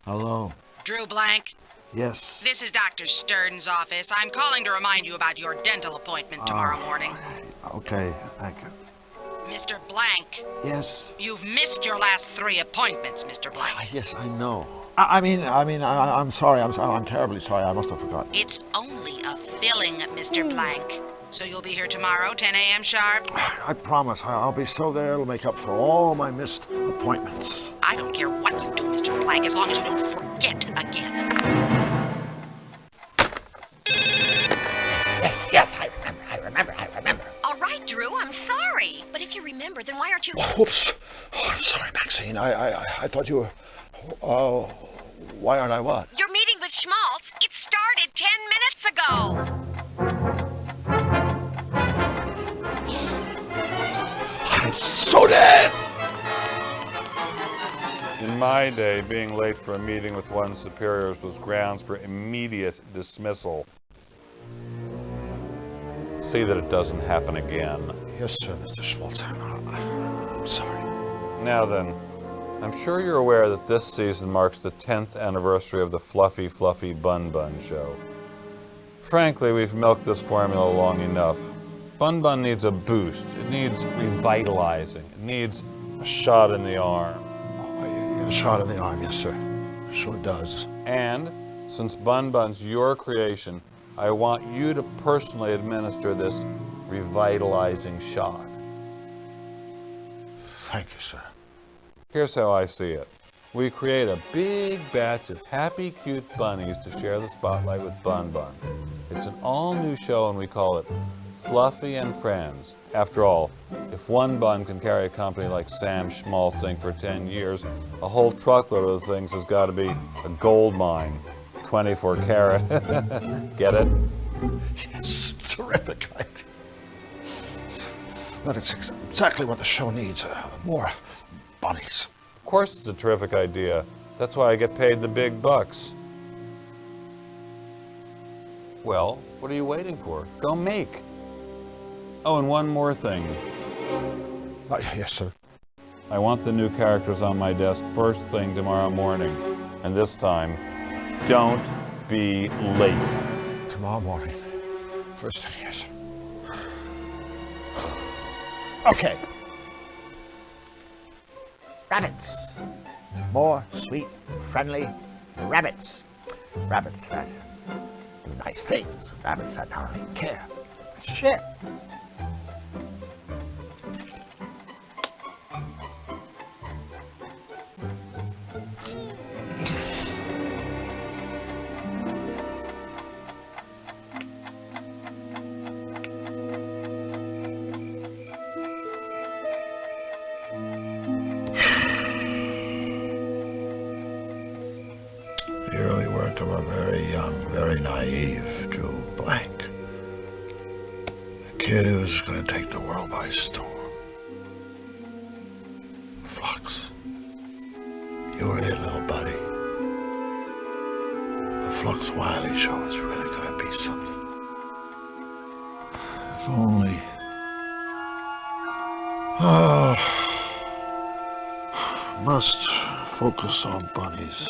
Hello. Drew Blank, Yes. this is Dr. Stern's office. I'm calling to remind you about your dental appointment tomorrow morning. Okay, thank you. Mr. Blank, Yes. you've missed your last 3 appointments, Mr. Blank. Yes, I know. I'm sorry. I'm terribly sorry. I must have forgotten. It's only a filling, Mr. Blank. So you'll be here tomorrow, 10 a.m. sharp? I promise. I'll be so there it'll make up for all my missed appointments. I don't care what you do, Mr. Blank, as long as you don't forget again. Yes, I remember. All right, Drew, I'm sorry. But if you remember, then why aren't you... Whoops. Oh, I'm sorry, Maxine. I thought you were... why aren't I what? Your meeting with Schmaltz, it started 10 minutes ago. I'm so dead! In my day, being late for a meeting with one's superiors was grounds for immediate dismissal. See that it doesn't happen again. Yes, sir, Mr. Schmaltz. I'm sorry. Now then, I'm sure you're aware that this season marks the 10th anniversary of the Fluffy Fluffy Bun Bun show. Frankly, we've milked this formula long enough. Bun Bun needs a boost. It needs revitalizing. It needs a shot in the arm. A shot in the arm, yes, sir. Sure does. And, since Bun Bun's your creation, I want you to personally administer this revitalizing shot. Thank you, sir. Here's how I see it. We create a big batch of happy, cute bunnies to share the spotlight with Bun Bun. It's an all-new show and we call it Fluffy and Friends. After all, if one bun can carry a company like Sam Schmaltzing for 10 years, a whole truckload of the things has got to be a gold mine. 24 karat. Get it? Yes, terrific idea. That's exactly what the show needs. More bunnies. Of course it's a terrific idea. That's why I get paid the big bucks. Well, what are you waiting for? Go make. Oh, and one more thing. Yes, sir. I want the new characters on my desk first thing tomorrow morning. And this time, don't be late. Tomorrow morning. First thing, yes. Okay. Rabbits. More sweet, friendly rabbits. Rabbits that do nice things. Rabbits that not only care, but share. The early work of a very young, very naive Drew Blank. A kid who was going to take the world by storm. Flux. You were it, little buddy. The Flux Wiley show is really going to be something. If only... must focus on bunnies.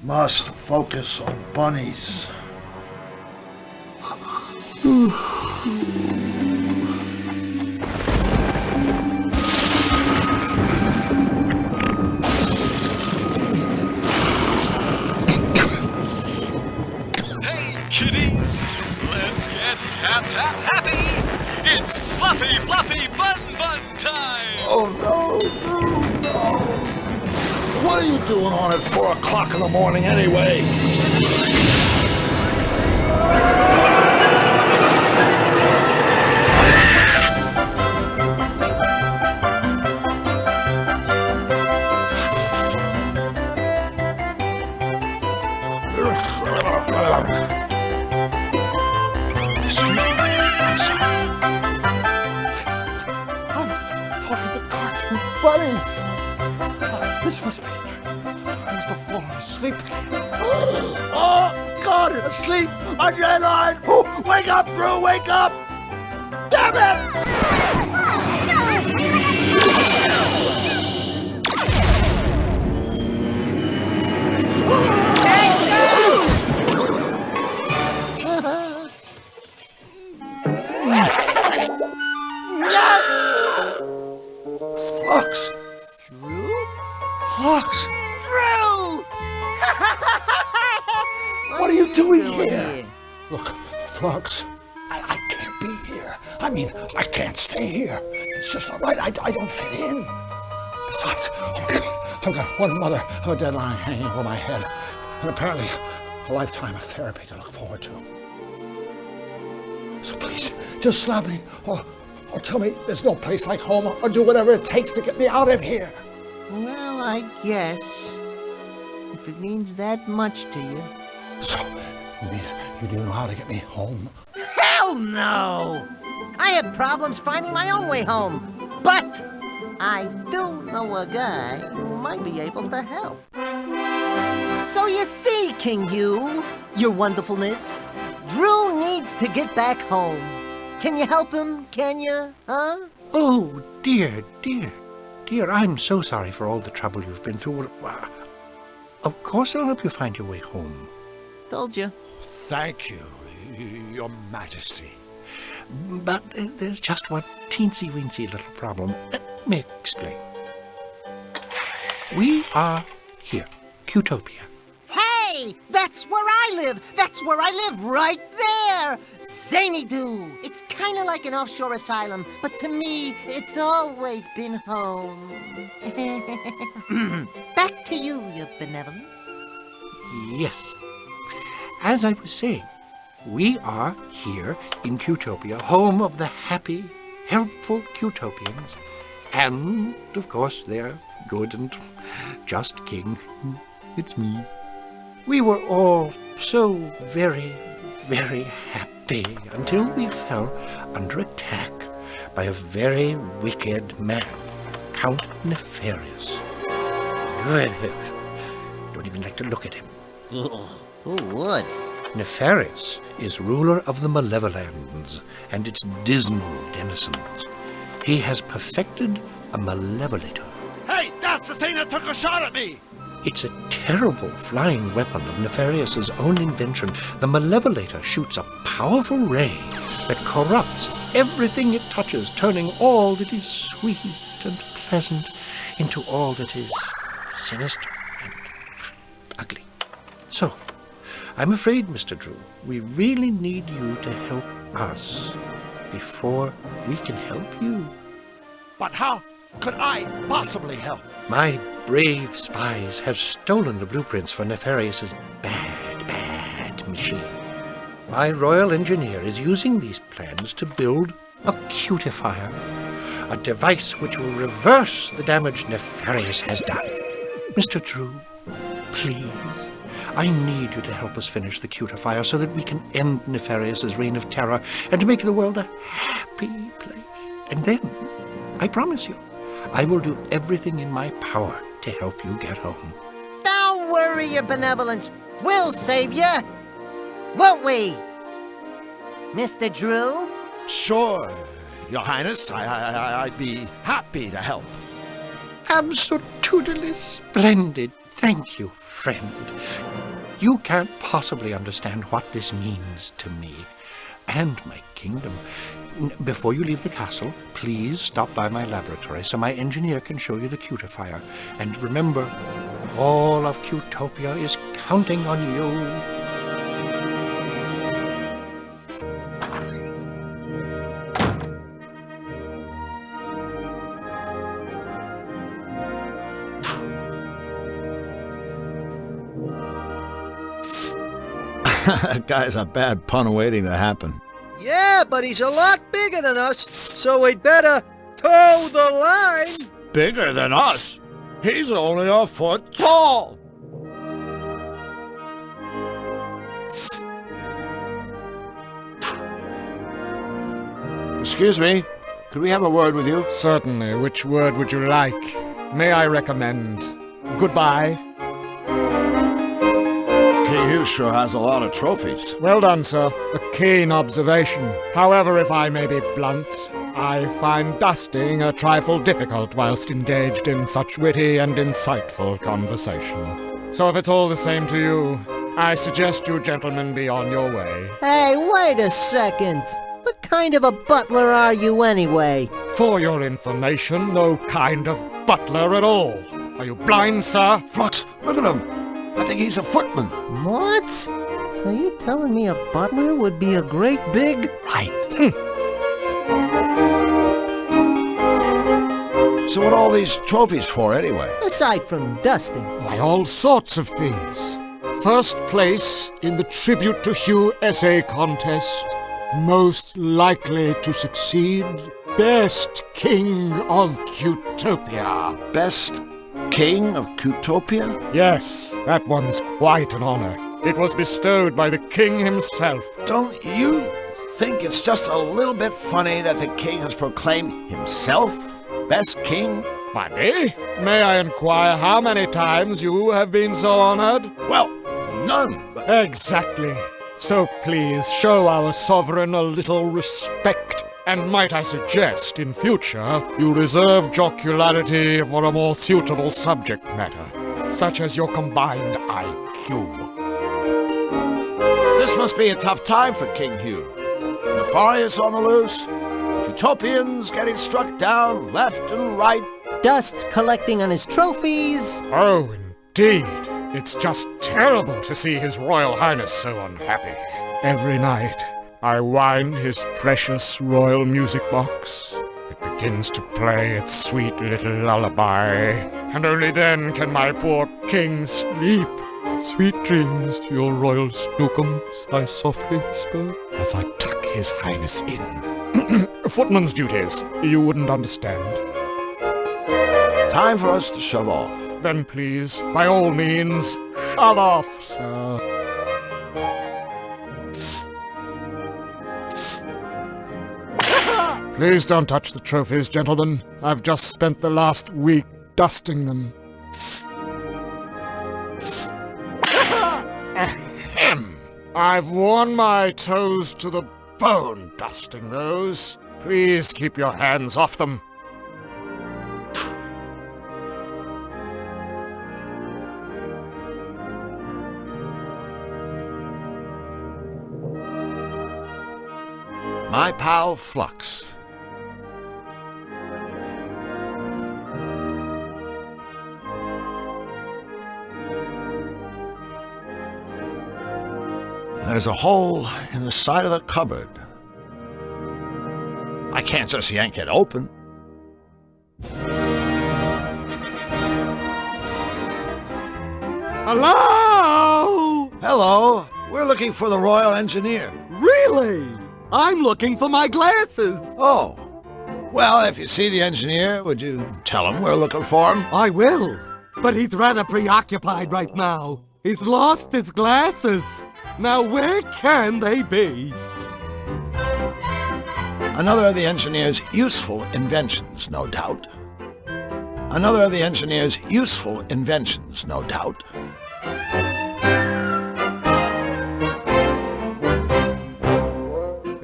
Must focus on bunnies. Hey, kiddies! Let's get happy! It's Fluffy Fluffy Bun Bun time! Oh no, no. What are you doing on at 4 o'clock in the morning anyway? I'm talking to cartoon bunnies. This must be a dream. I must have fallen asleep again. Oh, God, asleep on your line. Oh, wake up, Drew, wake up. Damn it! Drew! What are you doing here? Look, Flux, I can't be here. I mean, I can't stay here. It's just not right. I don't fit in. Besides, oh my God, I've got one mother of a deadline hanging over my head, and apparently a lifetime of therapy to look forward to. So please, just slap me, or tell me there's no place like home, or do whatever it takes to get me out of here. Well, I guess. If it means that much to you. So, you mean you do know how to get me home? Hell no! I had problems finding my own way home, but I do know a guy who might be able to help. So you see, King Hugh, your wonderfulness, Drew needs to get back home. Can you help him, can you, huh? Oh, dear, dear, dear, I'm so sorry for all the trouble you've been through. Of course I'll help you find your way home. Told you. Thank you, Your Majesty. But there's just one teensy-weensy little problem. Let me explain. We are here, Qtopia. Hey, that's where I live. That's where I live, right there. Zany-Doo. It's kind of like an offshore asylum, but to me, it's always been home. Back to you, your benevolence. Yes. As I was saying, we are here in Qtopia, home of the happy, helpful Qtopians, and, of course, their good and just king. It's me. We were all so very, very happy until we fell under attack by a very wicked man, Count Nefarious. Don't even like to look at him. Who would? Nefarious is ruler of the Malevolands and its dismal denizens. He has perfected a malevolator. Hey, that's the thing that took a shot at me! It's a terrible flying weapon of Nefarious's own invention. The malevolator shoots a powerful ray that corrupts everything it touches, turning all that is sweet and pleasant into all that is sinister and ugly. So, I'm afraid, Mr. Drew, we really need you to help us before we can help you. But how could I possibly help? My brave spies have stolen the blueprints for Nefarious's bad machine. My royal engineer is using these plans to build a cutifier, a device which will reverse the damage Nefarious has done. Mr. Drew, please, I need you to help us finish the cutifier so that we can end Nefarious's reign of terror and make the world a happy place. And then, I promise you, I will do everything in my power to help you get home. Don't worry, your benevolence. We'll save you. Won't we? Mr. Drew? Sure, Your Highness. I'd be happy to help. Absolutely splendid. Thank you, friend. You can't possibly understand what this means to me and my kingdom. Before you leave the castle, please stop by my laboratory so my engineer can show you the cutifier. And remember, all of Qtopia is counting on you. That guy's a bad pun waiting to happen. Yeah, but he's a lot bigger than us, so we'd better toe the line. Bigger than us? He's only a foot tall. Excuse me, could we have a word with you? Certainly. Which word would you like? May I recommend goodbye? King sure has a lot of trophies. Well done, sir. A keen observation. However, if I may be blunt, I find dusting a trifle difficult whilst engaged in such witty and insightful conversation. So if it's all the same to you, I suggest you gentlemen be on your way. Hey, wait a second. What kind of a butler are you anyway? For your information, no kind of butler at all. Are you blind, sir? Flux, Look at him. I think he's a footman. What? So you telling me a butler would be a great big... Right. So what are all these trophies for, anyway? Aside from dusting. Why, all sorts of things. First place in the Tribute to Hugh essay contest. Most likely to succeed. Best King of Cutopia. Best King of Cutopia? Yes, that one's quite an honor. It was bestowed by the king himself. Don't you think it's just a little bit funny that the king has proclaimed himself best king? Funny? May I inquire how many times you have been so honored? Well, none. Exactly. So please show our sovereign a little respect. And might I suggest, in future, you reserve jocularity for a more suitable subject matter, such as your combined IQ. This must be a tough time for King Hugh. Nefarious on the loose, Utopians getting struck down left and right. Dust collecting on his trophies. Oh, indeed. It's just terrible to see His Royal Highness so unhappy. Every night, I wind his precious royal music box. It begins to play its sweet little lullaby, and only then can my poor king sleep. Sweet dreams to your royal snookums, I softly whisper, as I tuck his highness in. Footman's duties, you wouldn't understand. Time for us to shove off. Then please, by all means, shove off, sir. Please don't touch the trophies, gentlemen. I've just spent the last week dusting them. Ahem. I've worn my toes to the bone dusting those. Please keep your hands off them. My pal Flux. There's a hole in the side of the cupboard. I can't just yank it open. Hello? Hello, we're looking for the Royal Engineer. Really? I'm looking for my glasses. Oh, well, if you see the engineer, would you tell him we're looking for him? I will, but he's rather preoccupied right now. He's lost his glasses. Now where can they be? Another of the engineer's useful inventions, no doubt. Another of the engineer's useful inventions, no doubt.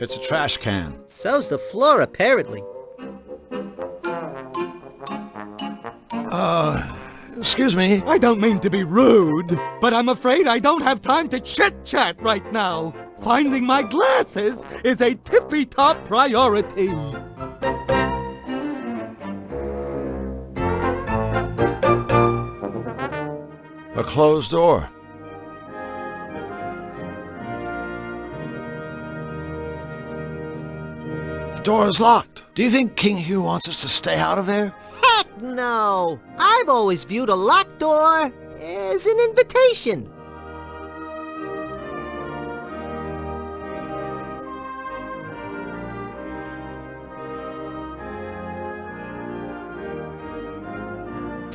It's a trash can. So's the floor, apparently. Excuse me. I don't mean to be rude, but I'm afraid I don't have time to chit-chat right now. Finding my glasses is a tippy-top priority. A closed door. The door is locked. Do you think King Hugh wants us to stay out of there? Heck no! I've always viewed a locked door as an invitation.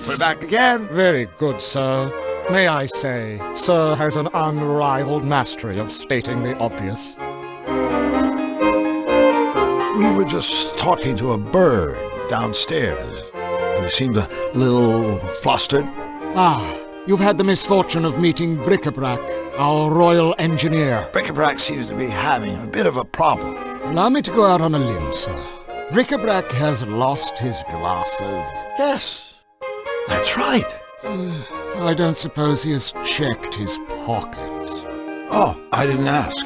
We're back again. Very good, sir. May I say, sir has an unrivaled mastery of stating the obvious. We were just talking to a bird downstairs. He seemed a little flustered. Ah, you've had the misfortune of meeting Bric-a-Brac, our royal engineer. Bric-a-Brac seems to be having a bit of a problem. Allow me to go out on a limb, sir. Bric-a-Brac has lost his glasses. Yes, that's right. I don't suppose he has checked his pockets. Oh, I didn't ask.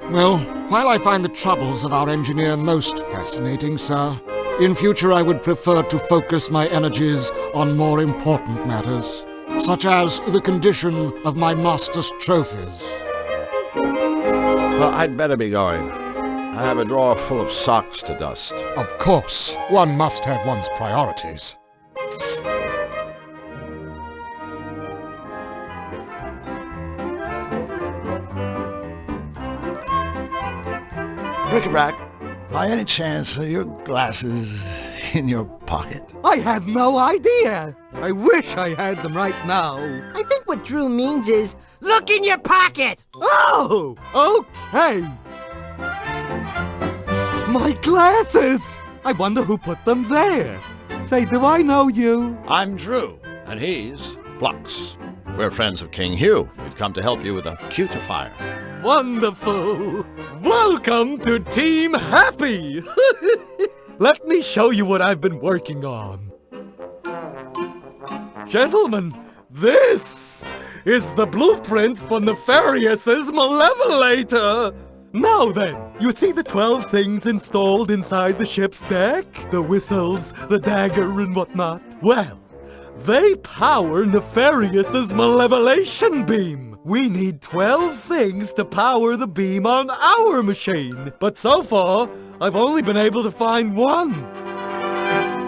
Well, while I find the troubles of our engineer most fascinating, sir, in future I would prefer to focus my energies on more important matters. such as the condition of my master's trophies. Well, I'd better be going. I have a drawer full of socks to dust. Of course, one must have one's priorities. Bric-a-brac, by any chance are your glasses in your pocket? I have no idea. I wish I had them right now. I think what Drew means is, look in your pocket! Oh, okay. My glasses! I wonder who put them there. Say, do I know you? I'm Drew, and he's Flux. We're friends of King Hugh. We've come to help you with a cutifier. Wonderful! Welcome to Team Happy! Let me show you what I've been working on. Gentlemen, this is the blueprint for Nefarious's Malevolator! Now then, you see the 12 things installed inside the ship's deck? The whistles, the dagger, and whatnot? Well, they power Nefarious's Malevolation beam. We need 12 things to power the beam on our machine. But so far, I've only been able to find one.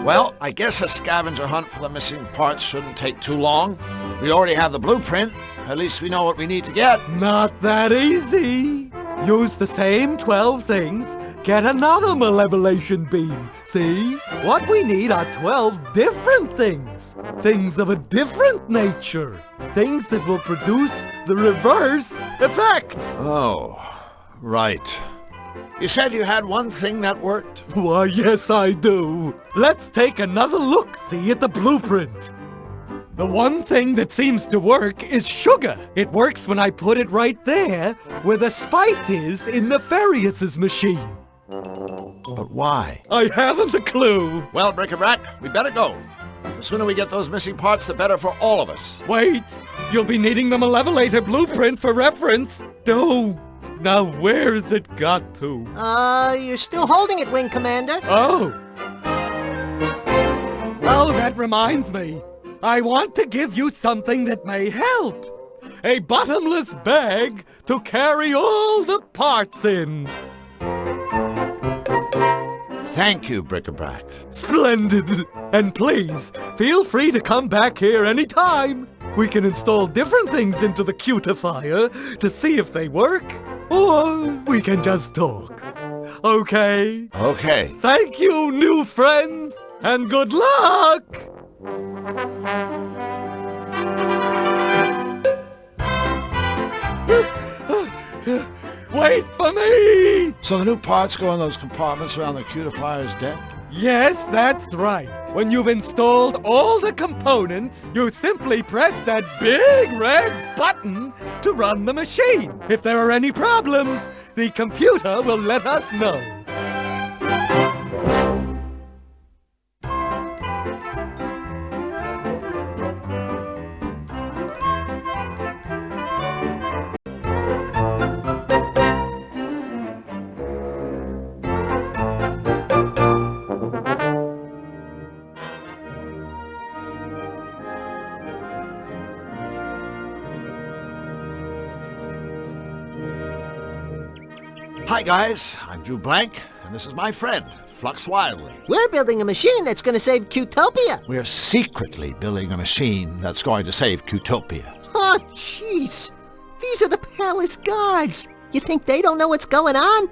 Well, I guess a scavenger hunt for the missing parts shouldn't take too long. We already have the blueprint. At least we know what we need to get. Not that easy. Use the same 12 things, get another Malevolation beam. See? What we need are 12 different things. Things of a different nature. Things that will produce the reverse effect. Oh, right. You said you had one thing that worked? Why, yes, I do. Let's take another look-see at the blueprint. The one thing that seems to work is sugar. It works when I put it right there where the spice is in Nefarious' machine. But why? I haven't a clue. Well, Bric-a-brac, we better go. The sooner we get those missing parts, the better for all of us. Wait, you'll be needing the Malevolator blueprint for reference. Oh, now where's it got to? You're still holding it, Wing Commander. Oh, that reminds me. I want to give you something that may help. A bottomless bag to carry all the parts in. Thank you, Bric-a-brac. Splendid. And please, feel free to come back here anytime. We can install different things into the cutifier to see if they work, or we can just talk. Okay? Okay. Thank you, new friends, and good luck! Wait for me! So the new parts go in those compartments around the cutifier's deck? Yes, that's right. When you've installed all the components, you simply press that big red button to run the machine. If there are any problems, the computer will let us know. Hi guys, I'm Drew Blank, and this is my friend, Flux Wildly. We're building a machine that's going to save Cutopia. We're secretly building a machine that's going to save Cutopia. Oh, jeez. These are the palace guards. You think they don't know what's going on?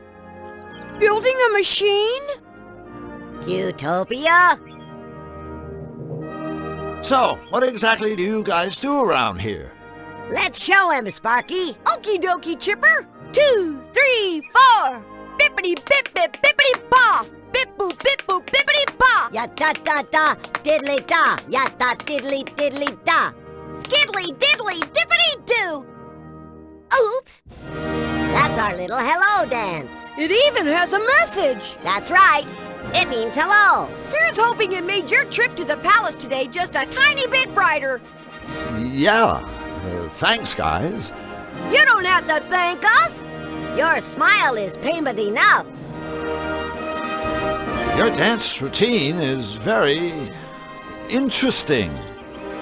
Building a machine? Cutopia? So, what exactly do you guys do around here? Let's show him, Sparky. Okie dokie, Chipper. 2, 3, 4. Bippity bip bip bippity paw. Bip boop bip boop bippity paw. Ya da da da, diddly da. Ya da diddly diddly da. Skiddly diddly dippity doo. Oops. That's our little hello dance. It even has a message. That's right. It means hello. Here's hoping it made your trip to the palace today just a tiny bit brighter. Yeah, thanks guys. You don't have to thank us. Your smile is payment enough. Your dance routine is very interesting.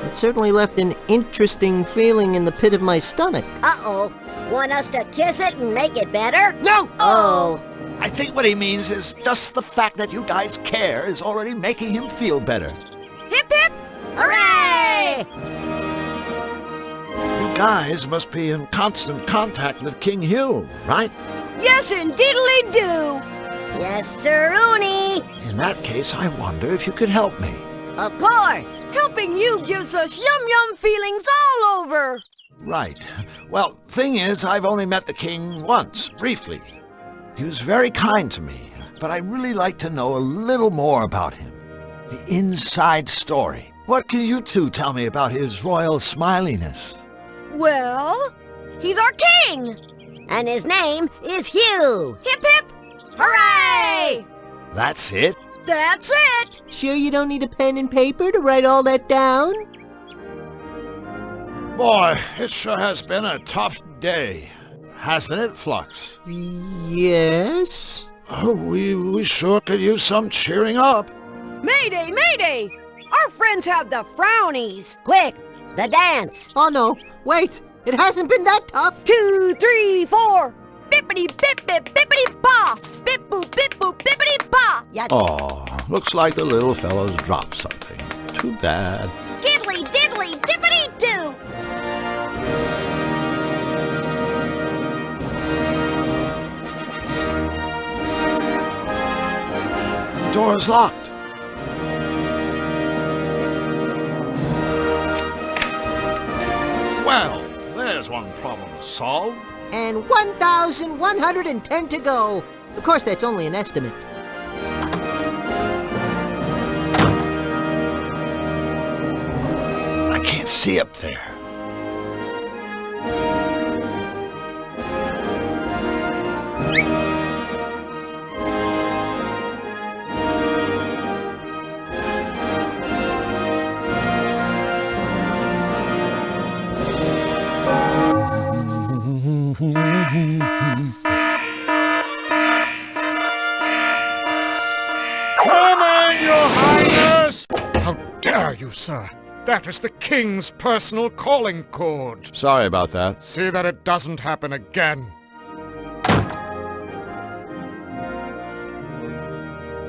It certainly left an interesting feeling in the pit of my stomach. Uh-oh. Want us to kiss it and make it better? No! Oh. I think what he means is just the fact that you guys care is already making him feel better. Hip hip! Hooray! You guys must be in constant contact with King Hugh, right? Yes, indeedly do! Yes, sir-oony! In that case, I wonder if you could help me. Of course! Helping you gives us yum-yum feelings all over! Right. Well, thing is, I've only met the king once, briefly. He was very kind to me, but I'd really like to know a little more about him. The inside story. What can you two tell me about his royal smiliness? Well, he's our king! And his name is Hugh! Hip hip! Hooray! That's it? That's it! Sure you don't need a pen and paper to write all that down? Boy, it sure has been a tough day. Hasn't it, Flux? Yes? Oh, we sure could use some cheering up. Mayday, mayday! Our friends have the frownies! Quick, the dance! Oh no, wait! It hasn't been that tough! 2, 3, 4! Bippity bip bip bippity ba! Bip boop bip boop bippity ba! Ya Oh, looks like the little fellow's dropped something. Too bad. skiddly diddly dippity doo! The door is locked. Well, there's one problem solved. And 1,110 to go. Of course, that's only an estimate. I can't see up there. How dare you, sir? That is the king's personal calling code. Sorry about that. See that it doesn't happen again.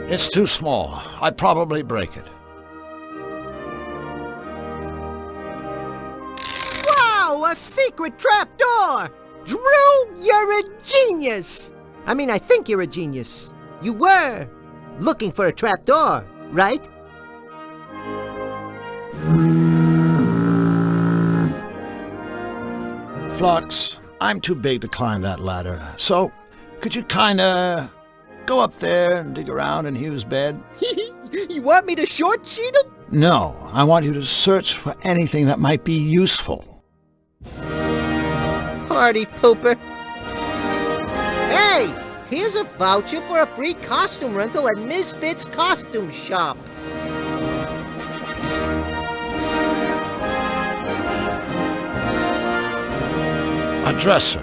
It's too small. I'd probably break it. Wow, a secret trapdoor! Drew, you're a genius! I mean, I think you're a genius. You were looking for a trapdoor, right? Flux, I'm too big to climb that ladder, so could you kinda go up there and dig around in Hugh's bed? You want me to short sheet him? No, I want you to search for anything that might be useful. Party pooper. Hey, here's a voucher for a free costume rental at Misfits Costume Shop. A dresser.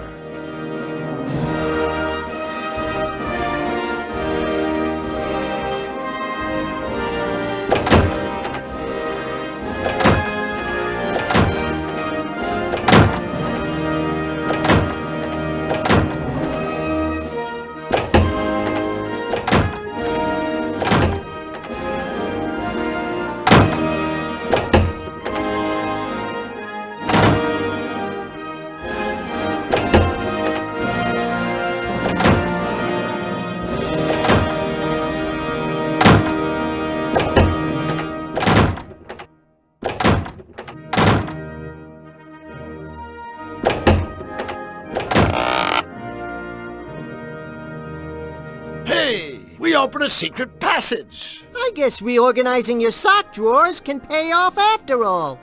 Hey, we opened a secret passage. I guess reorganizing your sock drawers can pay off after all.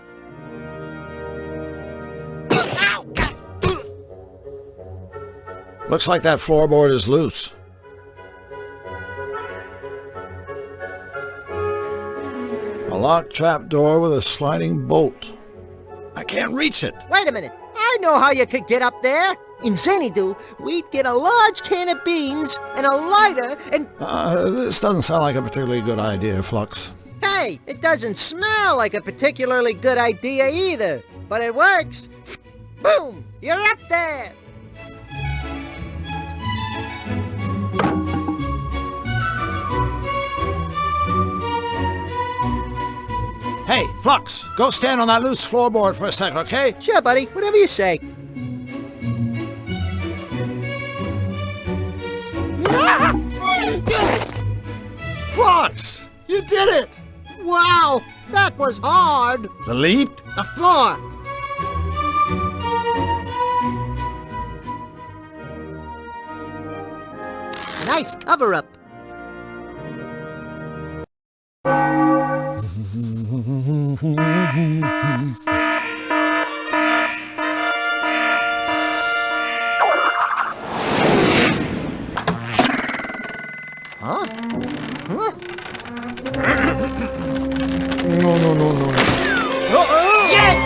Looks like that floorboard is loose. A locked trapdoor with a sliding bolt. I can't reach it. Wait a minute. I know how you could get up there. In Xanadu, we'd get a large can of beans and a lighter and... This doesn't sound like a particularly good idea, Flux. Hey, it doesn't smell like a particularly good idea either, but it works. Boom! You're up there! Hey, Flux, go stand on that loose floorboard for a second, okay? Sure, buddy. Whatever you say. Flux, you did it! Wow! That was hard! The leap? The floor! Nice cover-up. Huh? Huh? No. Yes!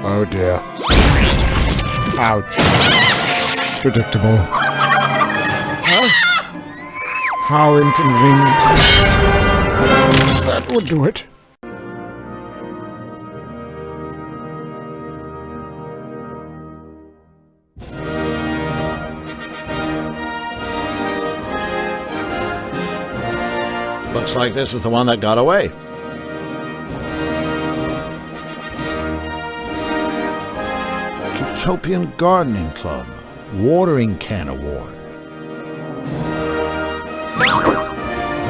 Oh dear. Ouch. Predictable. Huh? How inconvenient. That would do it. Looks like this is the one that got away. Utopian Gardening Club Watering Can Award.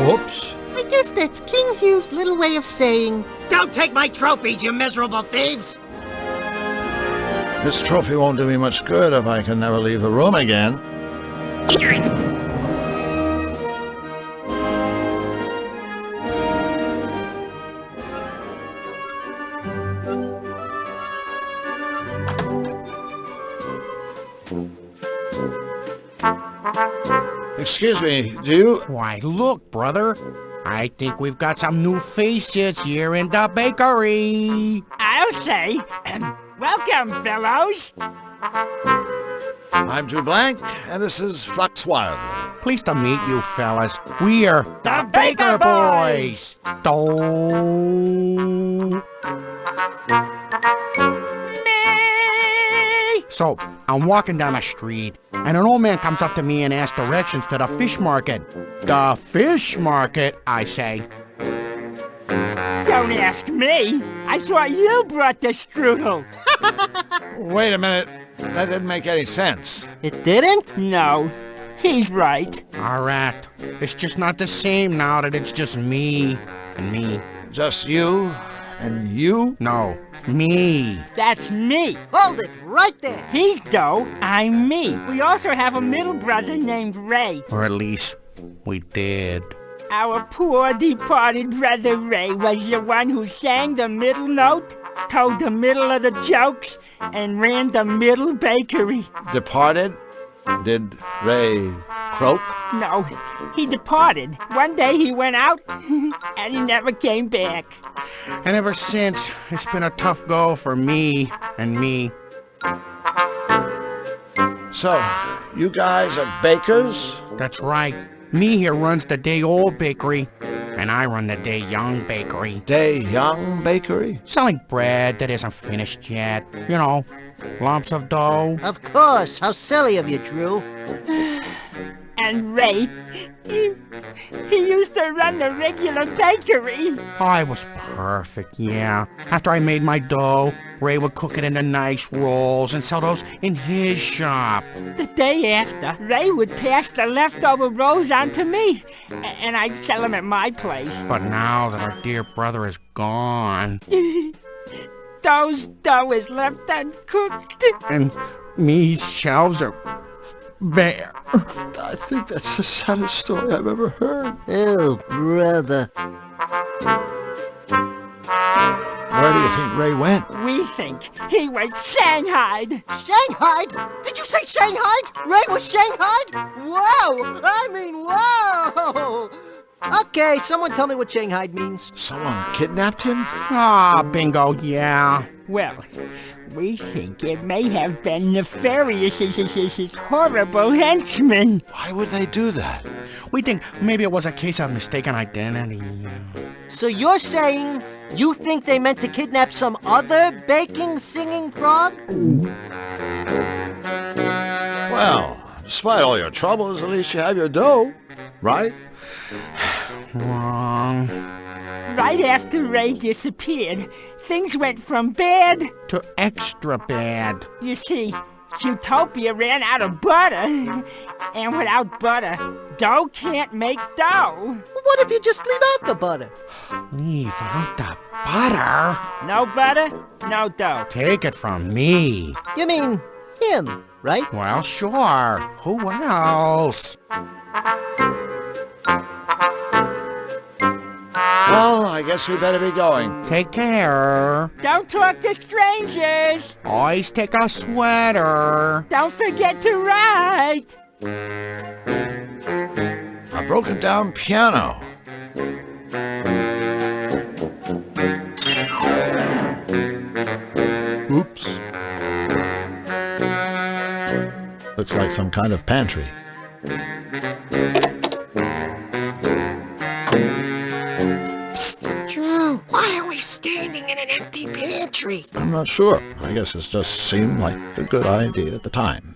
Whoops. I guess that's King Hugh's little way of saying, "Don't take my trophies, you miserable thieves!" This trophy won't do me much good if I can never leave the room again. Excuse me, do you... Why, look, brother. I think we've got some new faces here in the bakery. I'll say, welcome, fellows. I'm Drew Blank, and this is Flux Wildly. Pleased to meet you, fellas. We're The Baker Boys. So, I'm walking down the street, and an old man comes up to me and asks directions to the fish market. The fish market, I say. Don't ask me. I thought you brought the strudel. Wait a minute. That didn't make any sense. It didn't? No, he's right. All right. It's just not the same now that it's just me and me. Just you and you? No, me. That's me. Hold it right there. He's Doe, I'm me. We also have a middle brother named Ray. Or at least, we did. Our poor departed brother Ray was the one who sang the middle note, told the middle of the jokes, and ran the middle bakery. Departed? Did Ray croak? No, he departed. One day he went out, and he never came back. And ever since, it's been a tough go for me and me. So, you guys are bakers? That's right. Me here runs the day-old bakery, and I run the day-young bakery. Day-young bakery? Selling bread that isn't finished yet. You know, lumps of dough. Of course. How silly of you, Drew. And Ray, he used to run the regular bakery. I was perfect, yeah. After I made my dough, Ray would cook it into nice rolls and sell those in his shop. The day after, Ray would pass the leftover rolls on to me, and I'd sell them at my place. But now that our dear brother is gone... Dough's dough is left uncooked. And me's shelves are bare. I think that's the saddest story I've ever heard. Oh, brother. Where do you think Ray went? We think he was shanghaied. Shanghaied? Did you say shanghaied? Ray was shanghaied? Wow! I mean, wow! Okay, someone tell me what shanghaied means. Someone kidnapped him? Ah, bingo, yeah. Well, We think it may have been Nefarious's horrible henchmen. Why would they do that? We think maybe it was a case of mistaken identity. So you're saying you think they meant to kidnap some other baking, singing frog? Well, despite all your troubles, at least you have your dough, right? Wrong. Right after Ray disappeared, things went from bad To extra bad. You see, Utopia ran out of butter. And without butter, dough can't make dough. What if you just leave out the butter? Leave out the butter? No butter, no dough. Take it from me. You mean him, right? Well, sure. Who else? Well, I guess we better be going. Take care. Don't talk to strangers. Always take a sweater. Don't forget to write. A broken down piano. Oops. Looks like some kind of pantry. Drew, why are we standing in an empty pantry? I'm not sure. I guess it just seemed like a good idea at the time.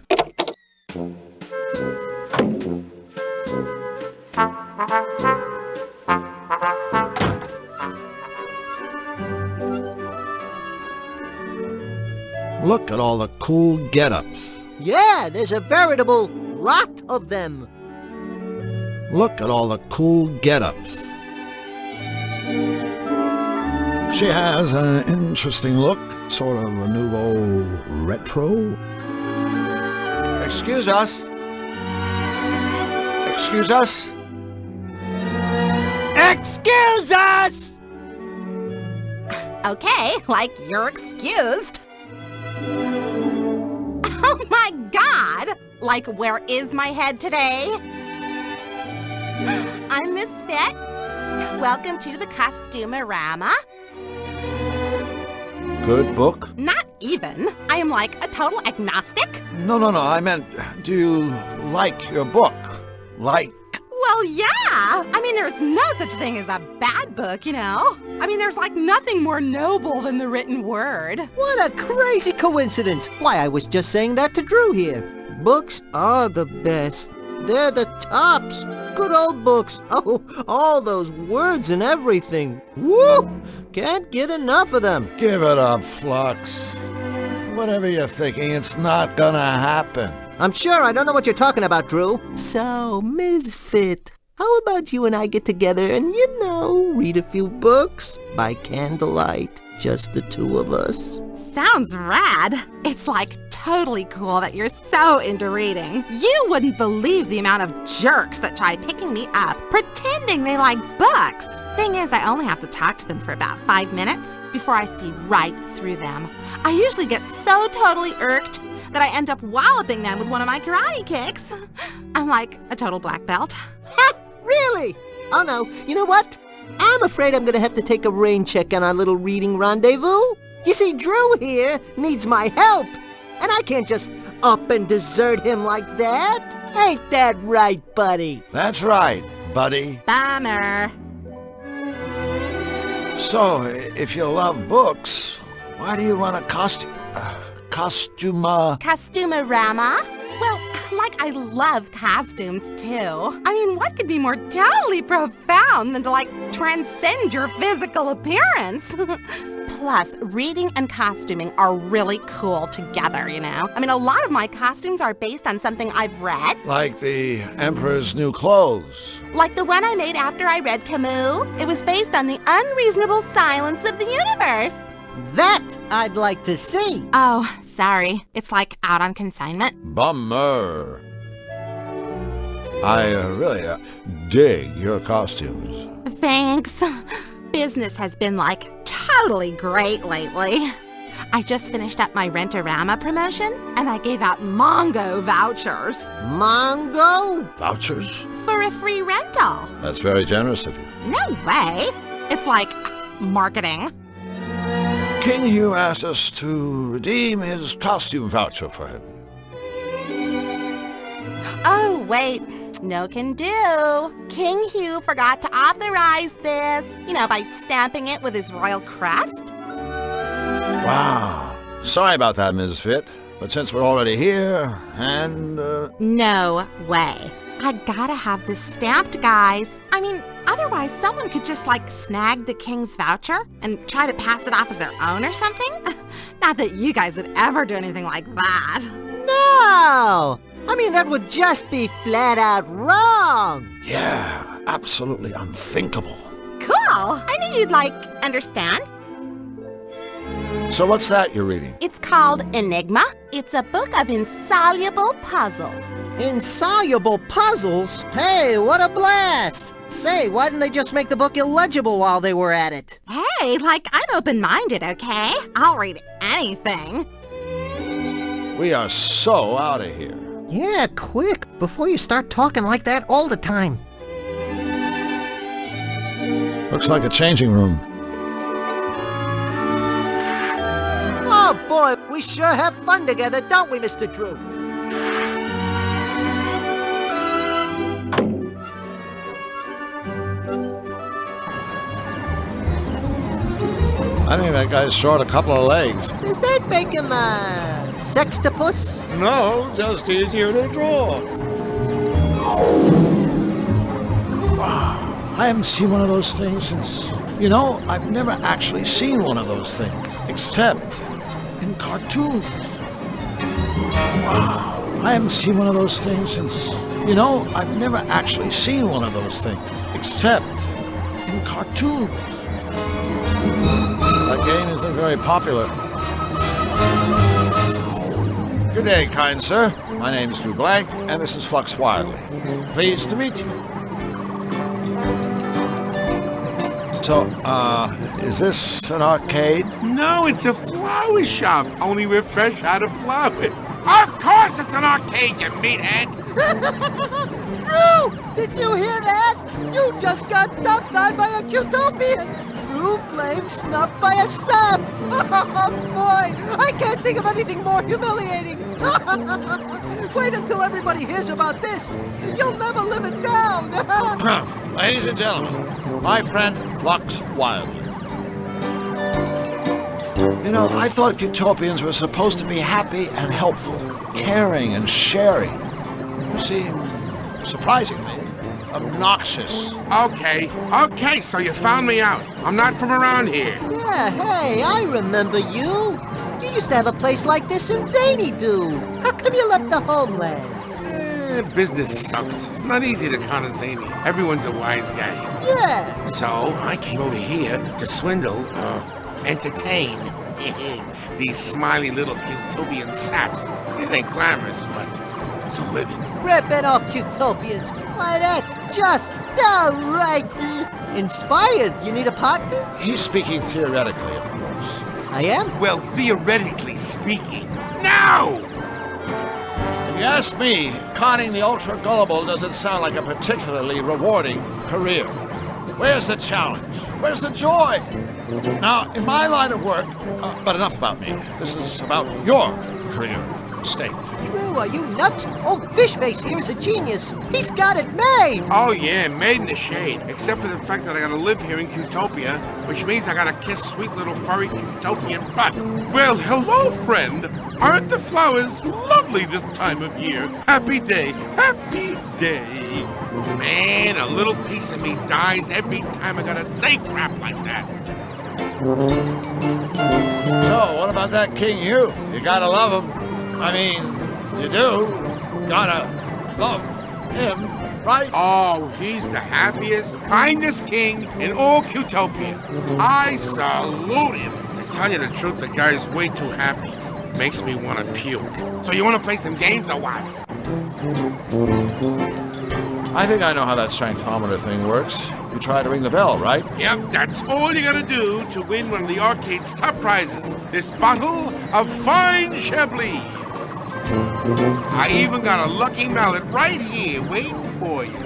Look at all the cool get-ups. Yeah, there's a veritable lot of them. Look at all the cool get-ups. She has an interesting look, sort of a nouveau retro. Excuse us. Excuse us. Excuse us! Okay, like you're excused. Oh my God! Like, where is my head today? I'm Miss Fit. Welcome to the Costumerama. Good book? Not even. I am like a total agnostic. No. I meant, do you like your book? Like? Well, yeah. I mean, there's no such thing as a bad book, you know? I mean, there's like nothing more noble than the written word. What a crazy coincidence. Why, I was just saying that to Drew here. Books are the best. They're the tops. Good old books. Oh, all those words and everything. Woo! Can't get enough of them. Give it up, Flux. Whatever you're thinking, it's not gonna happen. I'm sure I don't know what you're talking about, Drew. So, Ms. Fit, how about you and I get together and, read a few books by candlelight? Just the two of us. Sounds rad. It's like totally cool that you're so into reading. You wouldn't believe the amount of jerks that try picking me up, pretending they like books. Thing is, I only have to talk to them for about 5 minutes before I see right through them. I usually get so totally irked that I end up walloping them with one of my karate kicks. I'm like a total black belt. Ha! Really? Oh no, you know what? I'm afraid I'm gonna have to take a rain check on our little reading rendezvous. You see, Drew here needs my help, and I can't just up and desert him like that. Ain't that right, buddy? That's right, buddy. Bummer. So, if you love books, why do you run a Costumerama? Well, like I love costumes too. I mean, what could be more totally profound than to like transcend your physical appearance? Plus, reading and costuming are really cool together, you know? I mean, a lot of my costumes are based on something I've read. Like the Emperor's New Clothes. Like the one I made after I read Camus. It was based on the unreasonable silence of the universe. That I'd like to see. Oh, sorry. It's like out on consignment. Bummer. I really dig your costumes. Thanks. Business has been like totally great lately. I just finished up my Rent-A-Rama promotion and I gave out Mongo vouchers. Mongo? Vouchers? For a free rental. That's very generous of you. No way. It's like marketing. King Hugh asked us to redeem his costume voucher for him. Oh, wait. No can do. King Hugh forgot to authorize this, by stamping it with his royal crest. Wow. Sorry about that, Ms. Fit. But since we're already here, and, No way. I gotta have this stamped, guys. I mean, otherwise someone could just, snag the king's voucher and try to pass it off as their own or something. Not that you guys would ever do anything like that. No! I mean, that would just be flat out wrong. Yeah, absolutely unthinkable. Cool! I knew you'd, understand. So what's that you're reading? It's called Enigma. It's a book of insoluble puzzles. Insoluble puzzles? Hey, what a blast! Say, why didn't they just make the book illegible while they were at it? Hey, I'm open-minded, okay? I'll read anything. We are so out of here. Yeah, quick, before you start talking like that all the time. Looks like a changing room. Oh boy, we sure have fun together, don't we, Mr. Drew? I think that guy's short a couple of legs. Does that make him a sextopus? No, just easier to draw. Wow, I haven't seen one of those things since... I've never actually seen one of those things, except in cartoons. Wow, I haven't seen one of those things since... I've never actually seen one of those things, except in cartoons. That game isn't very popular. Good day, kind sir. My name's Drew Blank, and this is Flux Wildly. Pleased to meet you. So, is this an arcade? No, it's a flower shop, only we're fresh out of flowers. Of course it's an arcade, you meathead! Drew! Did you hear that? You just got dumped on by a Cutopian! Drew blamed snuffed by a sap! Oh boy! I can't think of anything more humiliating! Wait until everybody hears about this! You'll never live it down! Ladies and gentlemen, my friend Flux Wildly. I thought Utopians were supposed to be happy and helpful, caring and sharing. You seem, surprisingly, obnoxious. Okay, so you found me out. I'm not from around here. Yeah, hey, I remember you. You used to have a place like this in Zany Do. How come you left the homeland? Business sucked. It's not easy to count Zany. Everyone's a wise guy. Yeah. So I came over here to swindle, entertain these smiley little Cutopian saps. It ain't glamorous, but it's a living. Ripping off Cutopians. Why, that's just downright inspired. You need a partner? He's speaking theoretically, of course. I am? Well, theoretically speaking. No! If you ask me, conning the ultra-gullible doesn't sound like a particularly rewarding career. Where's the challenge? Where's the joy? Now, in my line of work, but enough about me. This is about your career stake. Drew, are you nuts? Old Fishface here's a genius. He's got it made. Oh yeah, made in the shade. Except for the fact that I gotta live here in Cutopia, which means I gotta kiss sweet little furry Cutopian butt. Well, hello, friend. Aren't the flowers lovely this time of year? Happy day, happy day. Man, a little piece of me dies every time I gotta say crap like that. So, what about that King Hugh? You gotta love him. I mean, you do. Gotta love him, right? Oh, he's the happiest, kindest king in all Cutopia. I salute him. To tell you the truth, the guy's way too happy. Makes me want to puke. So you want to play some games or what? I think I know how that strengthometer thing works. You try to ring the bell, right? Yep, that's all you gotta do to win one of the arcade's top prizes, this bottle of fine Chablis. I even got a lucky mallet right here waiting for you.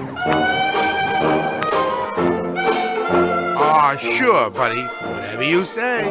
Aw, sure, buddy. Whatever you say.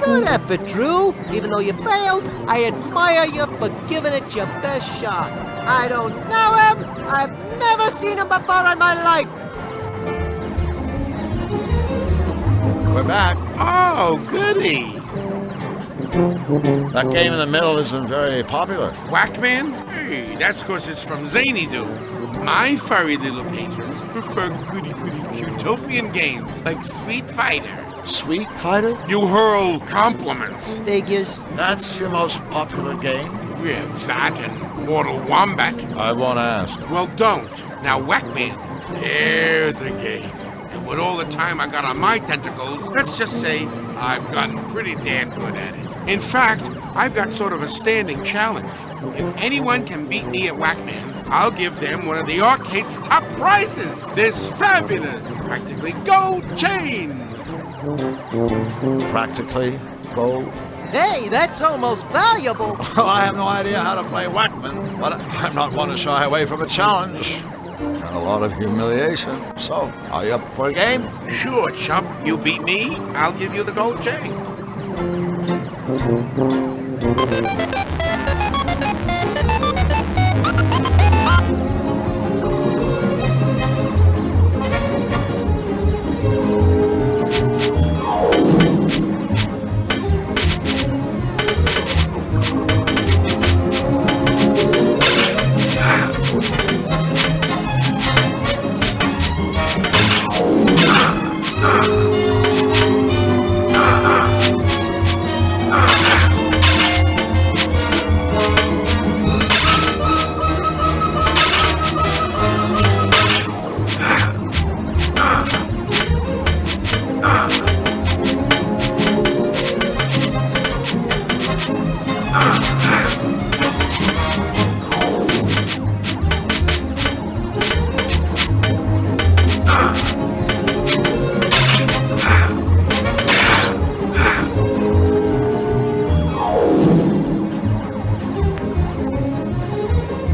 Good effort, Drew. Even though you failed, I admire you for giving it your best shot. I don't know him. I've never seen him before in my life. We're back. Oh, goody. That game in the middle isn't very popular. Whackman? Hey, that's 'cause it's from Zany Doo. My furry little patrons prefer goody-goody Cutopian games like Sweet Fighter. Sweet Fighter? You hurl compliments. Figures. That's your most popular game? Yeah, that and Mortal Wombat. I won't ask. Well, don't. Now, Whackman, there's a game. And with all the time I got on my tentacles, let's just say I've gotten pretty damn good at it. In fact, I've got sort of a standing challenge. If anyone can beat me at Whackman, I'll give them one of the arcade's top prizes. This fabulous, practically gold chain. Practically gold? Hey, that's almost valuable. Well, I have no idea how to play Whackman, but I'm not one to shy away from a challenge. And a lot of humiliation. So, are you up for a game? Sure, chump. You beat me, I'll give you the gold chain.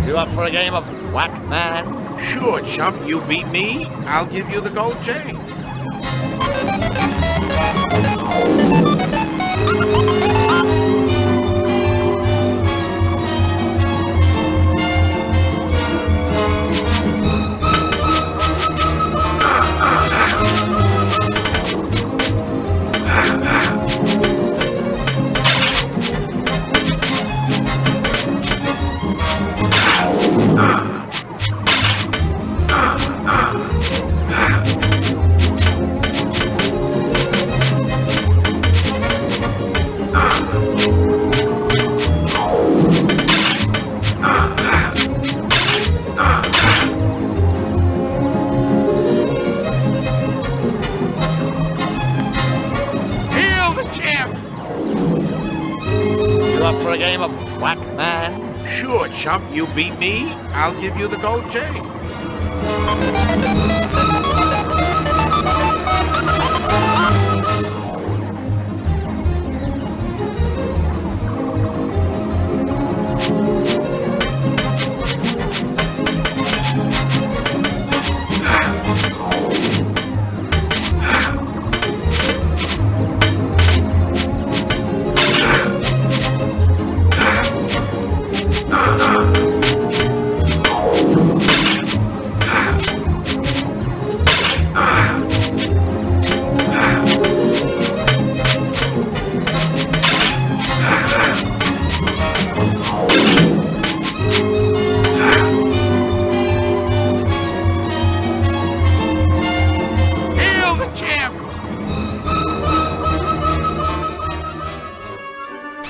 You up for a game of Whackman? Sure, chump. You beat me, I'll give you the gold chain. Up for a game of Whackman? Sure, chump. You beat me, I'll give you the gold chain.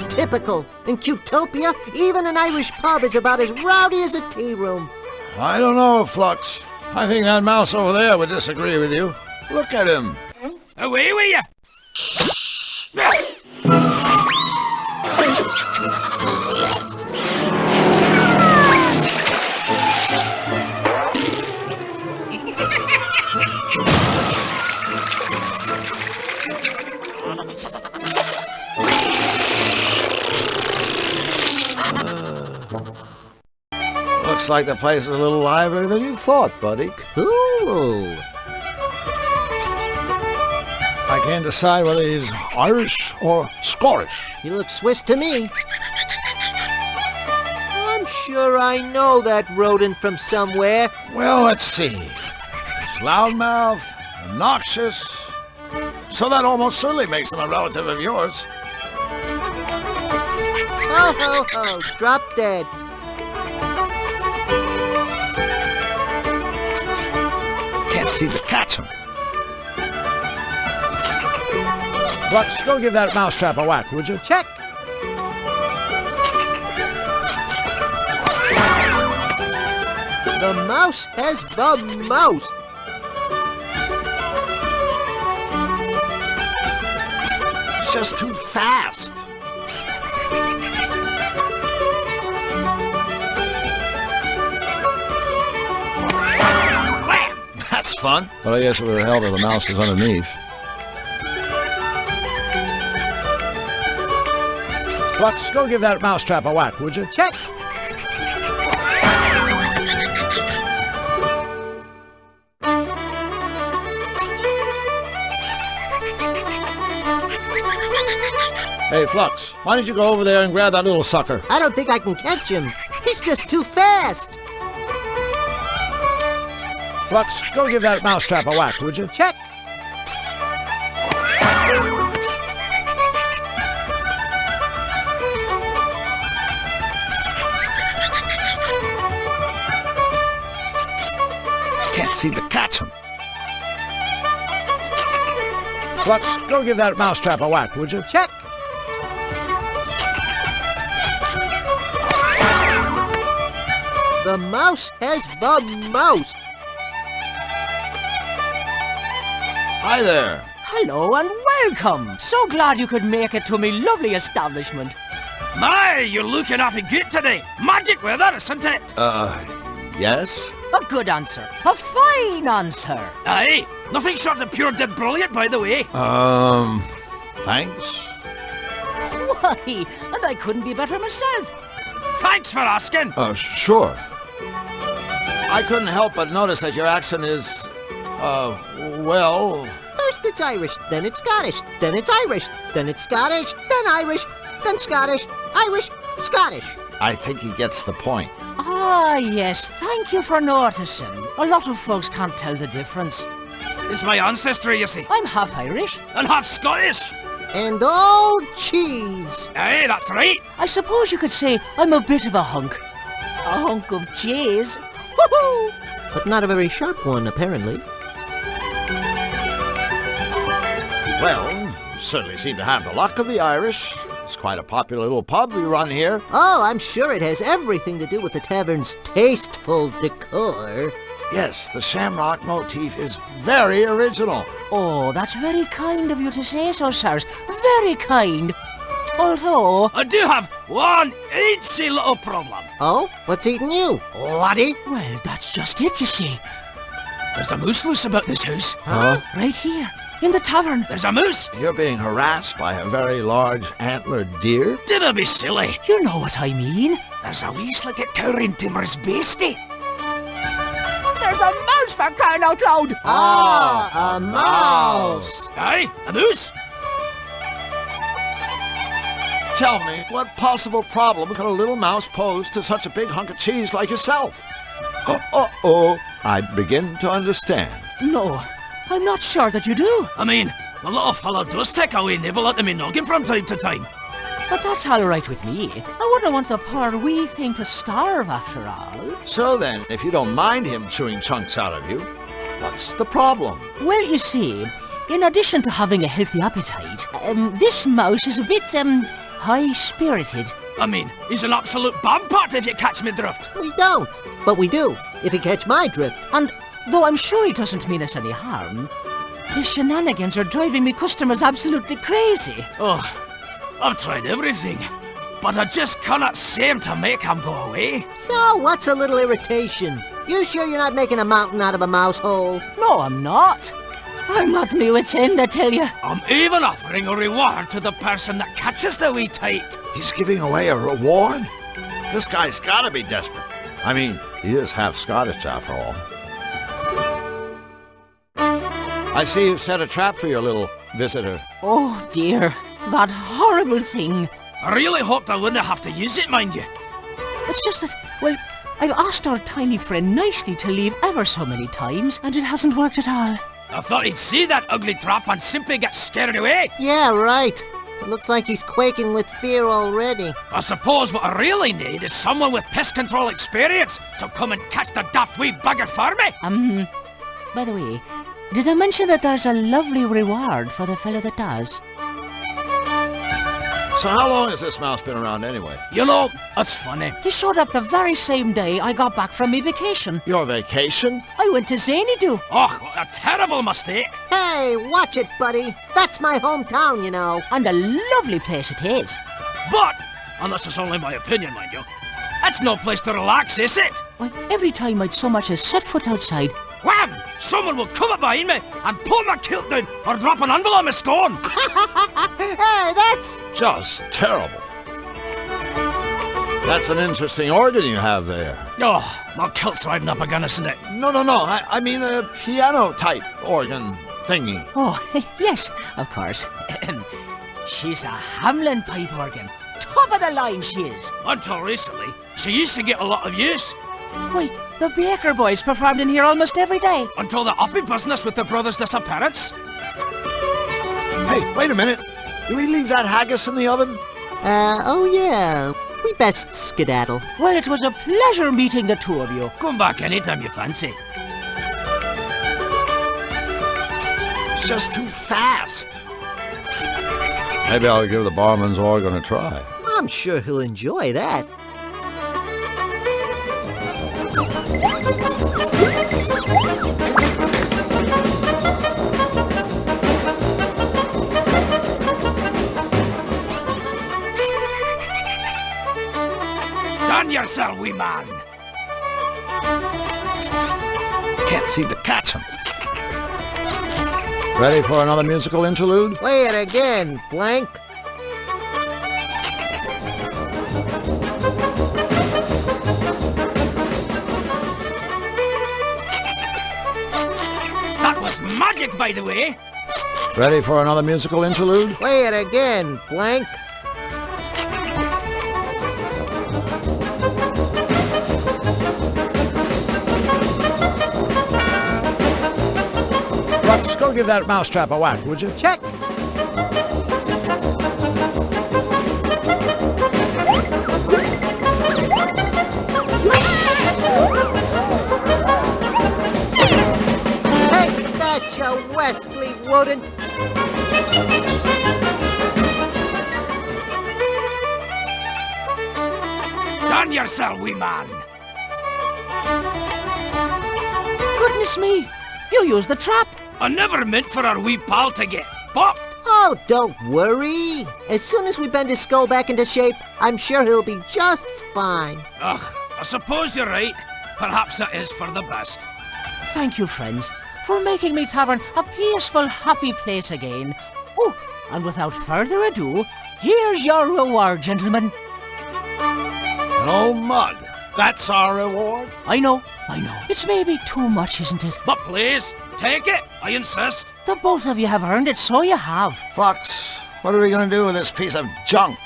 Typical. In Cutopia, even an Irish pub is about as rowdy as a tea room. I don't know, Flux. I think that mouse over there would disagree with you. Look at him. Away with ya! Looks like the place is a little livelier than you thought, buddy. Ooh. I can't decide whether he's Irish or Scottish. He looks Swiss to me. I'm sure I know that rodent from somewhere. Well, let's see. He's loudmouth, obnoxious, so that almost certainly makes him a relative of yours. Ho, ho, ho, drop dead. Can't seem to catch him. Flux, go give that mousetrap a whack, would you? Check. The mouse has the mouse. It's just too fast. That's fun. But I guess it would have helped if the mouse was underneath. Flux, go give that mousetrap a whack, would you? Check. Hey, Flux, why don't you go over there and grab that little sucker? I don't think I can catch him. He's just too fast. Flux, go give that mousetrap a whack, would you? Check. Can't seem to catch him. Flux, go give that mousetrap a whack, would you? Check. The mouse has the mouse. Hi there. Hello and welcome. So glad you could make it to me lovely establishment. My, you're looking awfully good today. Magic weather, isn't it? Yes? A good answer. A fine answer. Aye, nothing short of pure dead brilliant, by the way. Thanks. Why, and I couldn't be better myself. Thanks for asking. Sure. I couldn't help but notice that your accent is, well... First it's Irish, then it's Scottish, then it's Irish, then it's Scottish, then Irish, then Scottish, Irish, Scottish. I think he gets the point. Ah, yes, thank you for noticing. A lot of folks can't tell the difference. It's my ancestry, you see. I'm half Irish. And half Scottish. And all cheese. Aye, that's right. I suppose you could say I'm a bit of a hunk. A hunk of cheese. Woohoo! But not a very sharp one, apparently. Well, you certainly seem to have the luck of the Irish. It's quite a popular little pub we run here. Oh, I'm sure it has everything to do with the tavern's tasteful decor. Yes, the shamrock motif is very original. Oh, that's very kind of you to say so, sirs. Very kind. Although... I do have one eensy little problem. Oh? What's eating you, laddie? Well, that's just it, you see. There's a moose loose about this house. Huh? Right here, in the tavern. There's a moose. You're being harassed by a very large antlered deer? Dinna be silly. You know what I mean. There's a wee slicket cowering timorous beastie. There's a mouse for crying out loud! Ah, a mouse! Aye, a moose? Tell me, what possible problem could a little mouse pose to such a big hunk of cheese like yourself? Uh-oh, I begin to understand. No, I'm not sure that you do. I mean, the little fellow does take a wee nibble at me noggin from time to time. But that's all right with me. I wouldn't want the poor wee thing to starve after all. So then, if you don't mind him chewing chunks out of you, what's the problem? Well, you see, in addition to having a healthy appetite, this mouse is a bit, high-spirited. I mean, he's an absolute bombpot if you catch me drift. We don't, but we do, if you catch my drift. And though I'm sure he doesn't mean us any harm, his shenanigans are driving me customers absolutely crazy. Oh, I've tried everything, but I just cannot seem to make him go away. So, what's a little irritation? You sure you're not making a mountain out of a mouse hole? No, I'm not. I'm at me wit's end, I tell you. I'm even offering a reward to the person that catches the wee tyke. He's giving away a reward? This guy's gotta be desperate. I mean, he is half Scottish after all. I see you set a trap for your little visitor. Oh dear, that horrible thing. I really hoped I wouldn't have to use it, mind you. It's just that, well, I've asked our tiny friend nicely to leave ever so many times, and it hasn't worked at all. I thought he'd see that ugly trap and simply get scared away. Yeah, right. It looks like he's quaking with fear already. I suppose what I really need is someone with pest control experience to come and catch the daft wee bugger for me. By the way, did I mention that there's a lovely reward for the fellow that does? So how long has this mouse been around anyway? You know, it's funny. He showed up the very same day I got back from my vacation. Your vacation? I went to Xanadu. Oh, what a terrible mistake. Hey, watch it, buddy. That's my hometown, you know. And a lovely place it is. But, and this is only my opinion, mind you, it's no place to relax, is it? Why, every time I'd so much as set foot outside, wham! Someone will come up behind me and pull my kilt down or drop an envelope on my scone. Hey, that's just terrible. That's an interesting organ you have there. Oh, my kilt's riding up against it. No. I mean a piano-type organ thingy. Oh, yes, of course. She's a Hamlin pipe organ. Top of the line she is. Until recently, she used to get a lot of use. Why, the Baker boys performed in here almost every day. Until the offy business with the brothers' disappearance. Hey, wait a minute. Did we leave that haggis in the oven? Oh yeah. We best skedaddle. Well, it was a pleasure meeting the two of you. Come back anytime you fancy. It's just too fast. Maybe I'll give the barman's organ a try. I'm sure he'll enjoy that. Done yourself, wee man. Can't seem to catch him. Ready for another musical interlude? Play it again, Blank. That was magic, by the way. Ready for another musical interlude? Play it again, Blank. Let's go give that mousetrap a whack, would you? Check. Take that, you Wesley rodent. Done yourself, wee man. Goodness me, you used the trap. I never meant for our wee pal to get popped. Oh, don't worry. As soon as we bend his skull back into shape, I'm sure he'll be just fine. Ugh, I suppose you're right. Perhaps that is for the best. Thank you, friends, for making me tavern a peaceful, happy place again. Oh, and without further ado, here's your reward, gentlemen. An old mug. That's our reward? I know. It's maybe too much, isn't it? But please, take it, I insist. The both of you have earned it, so you have. Fox, what are we going to do with this piece of junk?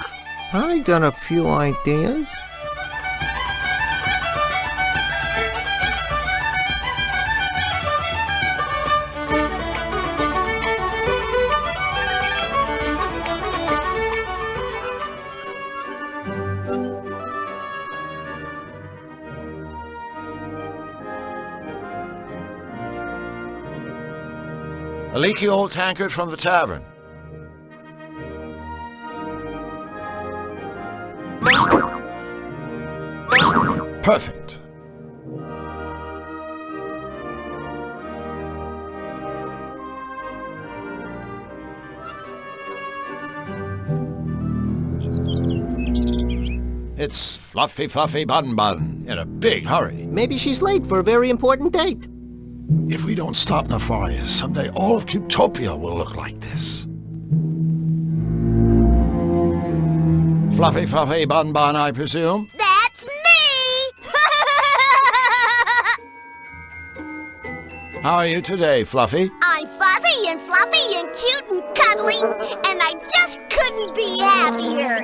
I got a few ideas. A leaky old tankard from the tavern. Perfect. It's Fluffy Bun Bun in a big hurry. Maybe she's late for a very important date. If we don't stop Nefarious, someday all of Cutopia will look like this. Fluffy Bun Bun, I presume? That's How are you today, Fluffy? I'm fuzzy and fluffy and cute and cuddly, and I just couldn't be happier.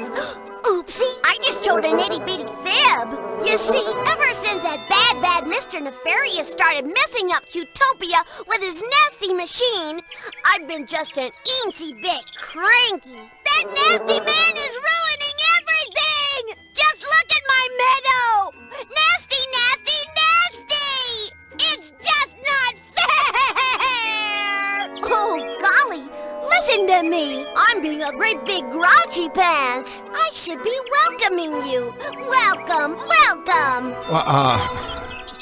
Oopsie, I just told an itty-bitty fib. You see, ever since that bad Mr. Nefarious started messing up Qtopia with his nasty machine, I've been just an eensy bit cranky. That nasty man is ruining everything! Just look at my meadow! Nasty, nasty, nasty! It's just not fair! Oh, golly! Listen to me. I'm being a great big grouchy pants. I should be welcoming you. Welcome, welcome.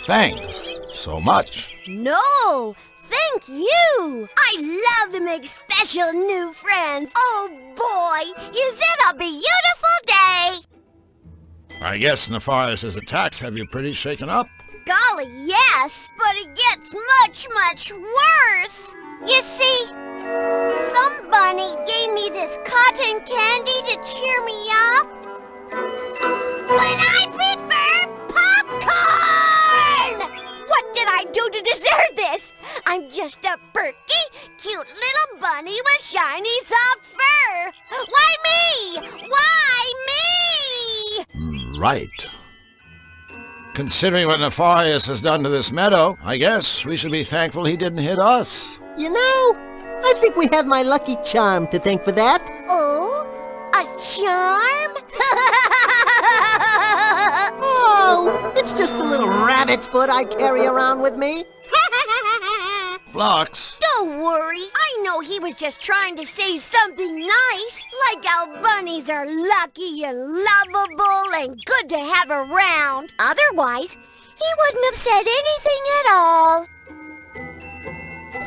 Thanks so much. No, thank you. I love to make special new friends. Oh, boy, is it a beautiful day. I guess Nefarious' attacks have you pretty shaken up. Golly, yes, but it gets much, much worse. You see, some bunny gave me this cotton candy to cheer me up. But I prefer popcorn! What did I do to deserve this? I'm just a perky, cute little bunny with shiny soft fur. Why me? Why me? Right. Considering what Nefarious has done to this meadow, I guess we should be thankful he didn't hit us. You know, I think we have my lucky charm to thank for that. Oh, a charm? Oh, it's just a little rabbit's foot I carry around with me. Flux. Don't worry. I know he was just trying to say something nice, like how bunnies are lucky and lovable and good to have around. Otherwise, he wouldn't have said anything at all.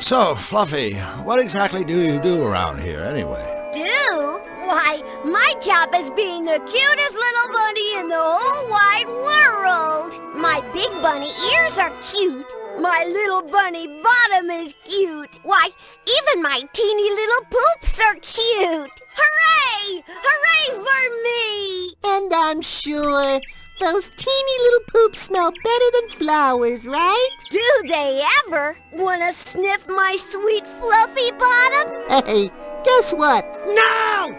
So, Fluffy, what exactly do you do around here anyway? Do? Why, my job is being the cutest little bunny in the whole wide world. My big bunny ears are cute. My little bunny bottom is cute. Why, even my teeny little poops are cute. Hooray! Hooray for me! And I'm sure those teeny little poops smell better than flowers, right? Do they ever? Wanna sniff my sweet fluffy bottom? Hey, guess what? No!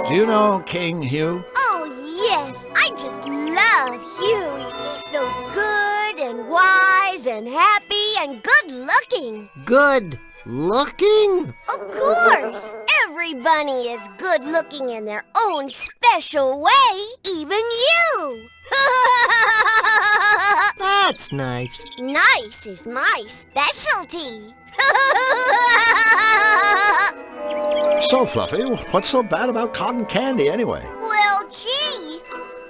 Do you know King Hugh? Oh, yes. I just love Huey. He's so good and wise and happy and good looking. Good looking? Of course. Every bunny is good looking in their own special way. Even you. That's nice. Nice is my specialty. So, Fluffy, what's so bad about cotton candy anyway? Well, gee,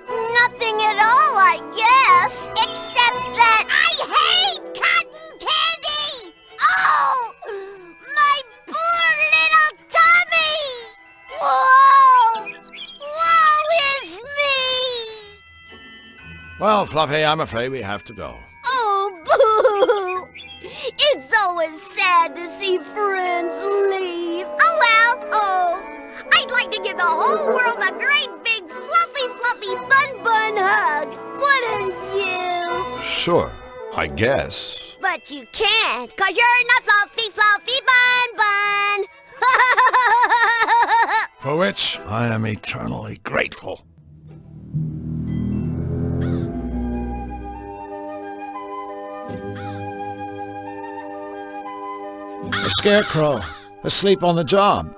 nothing at all, I guess, except that I hate cotton candy! Oh, my poor little tummy! Whoa! Woe is me! Well, Fluffy, I'm afraid we have to go. Oh, boo! It's always sad to see friends leave. Oh, well, I'd like to give the whole world a great big fluffy bun hug. Wouldn't you? Sure, I guess. But you can't, 'cause you're not fluffy bun. For which I am eternally grateful. A scarecrow, asleep on the job.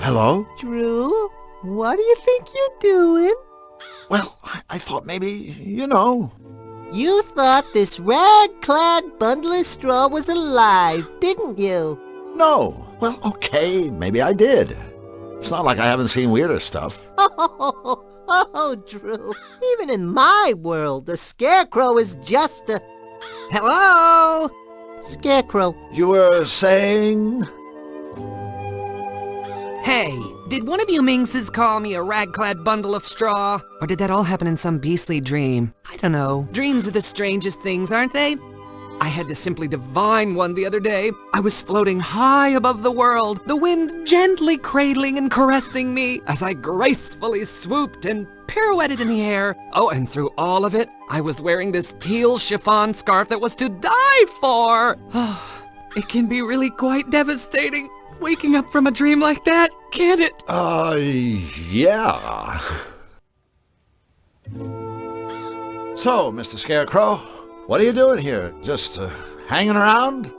Hello? Drew, what do you think you're doing? Well, I thought maybe, you know. You thought this rag-clad bundle of straw was alive, didn't you? No. Well, okay, maybe I did. It's not like I haven't seen weirder stuff. Oh, Drew, even in my world, the scarecrow is just a... Hello? Scarecrow. You were saying? Hey, did one of you minxes call me a rag-clad bundle of straw? Or did that all happen in some beastly dream? I don't know. Dreams are the strangest things, aren't they? I had to simply divine one the other day. I was floating high above the world, the wind gently cradling and caressing me as I gracefully swooped and pirouetted in the air. Oh, and through all of it, I was wearing this teal chiffon scarf that was to die for. Oh, it can be really quite devastating waking up from a dream like that, can't it? Yeah. So, Mr. Scarecrow, what are you doing here? Just hanging around?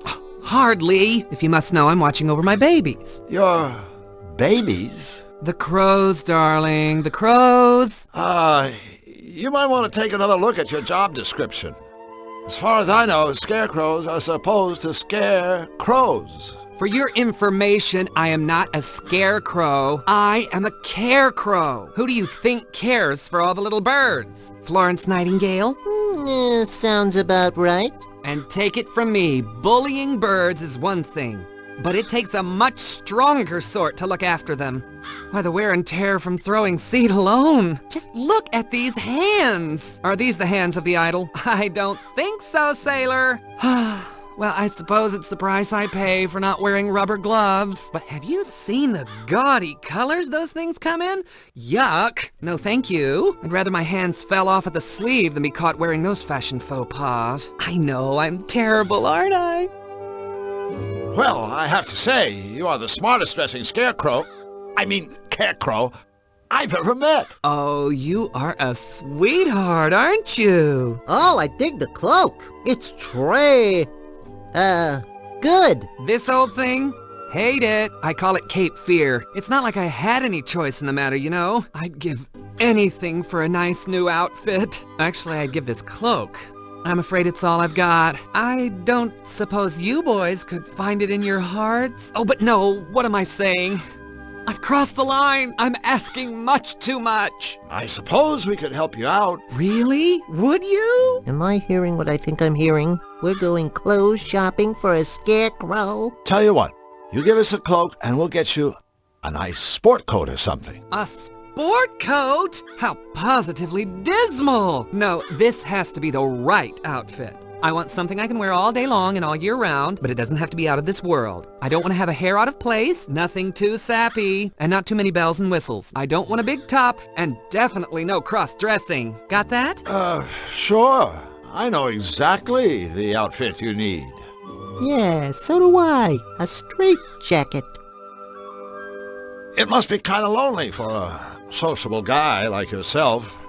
Hardly. If you must know, I'm watching over my babies. Your babies? The crows, darling, the crows. You might want to take another look at your job description. As far as I know, scarecrows are supposed to scare crows. For your information, I am not a scarecrow. I am a carecrow. Who do you think cares for all the little birds? Florence Nightingale? Sounds about right. And take it from me, bullying birds is one thing, but it takes a much stronger sort to look after them. Why, the wear and tear from throwing seed alone. Just look at these hands. Are these the hands of the idol? I don't think so, sailor. Well, I suppose it's the price I pay for not wearing rubber gloves. But have you seen the gaudy colors those things come in? Yuck. No, thank you. I'd rather my hands fell off at the sleeve than be caught wearing those fashion faux pas. I know, I'm terrible, aren't I? Well, I have to say, you are the smartest dressing carecrow I've ever met. Oh, you are a sweetheart, aren't you? Oh, I dig the cloak. It's good. This old thing? Hate it. I call it Cape Fear. It's not like I had any choice in the matter, you know? I'd give anything for a nice new outfit. Actually, I'd give this cloak. I'm afraid it's all I've got. I don't suppose you boys could find it in your hearts? Oh, but no, what am I saying? I've crossed the line. I'm asking much too much. I suppose we could help you out. Really? Would you? Am I hearing what I think I'm hearing? We're going clothes shopping for a scarecrow? Tell you what, you give us a cloak and we'll get you a nice sport coat or something. A sport coat? How positively dismal. No, this has to be the right outfit. I want something I can wear all day long and all year round, but it doesn't have to be out of this world. I don't want to have a hair out of place, nothing too sappy, and not too many bells and whistles. I don't want a big top, and definitely no cross-dressing. Got that? Sure. I know exactly the outfit you need. Yeah, so do I. A straight jacket. It must be kind of lonely for a sociable guy like yourself,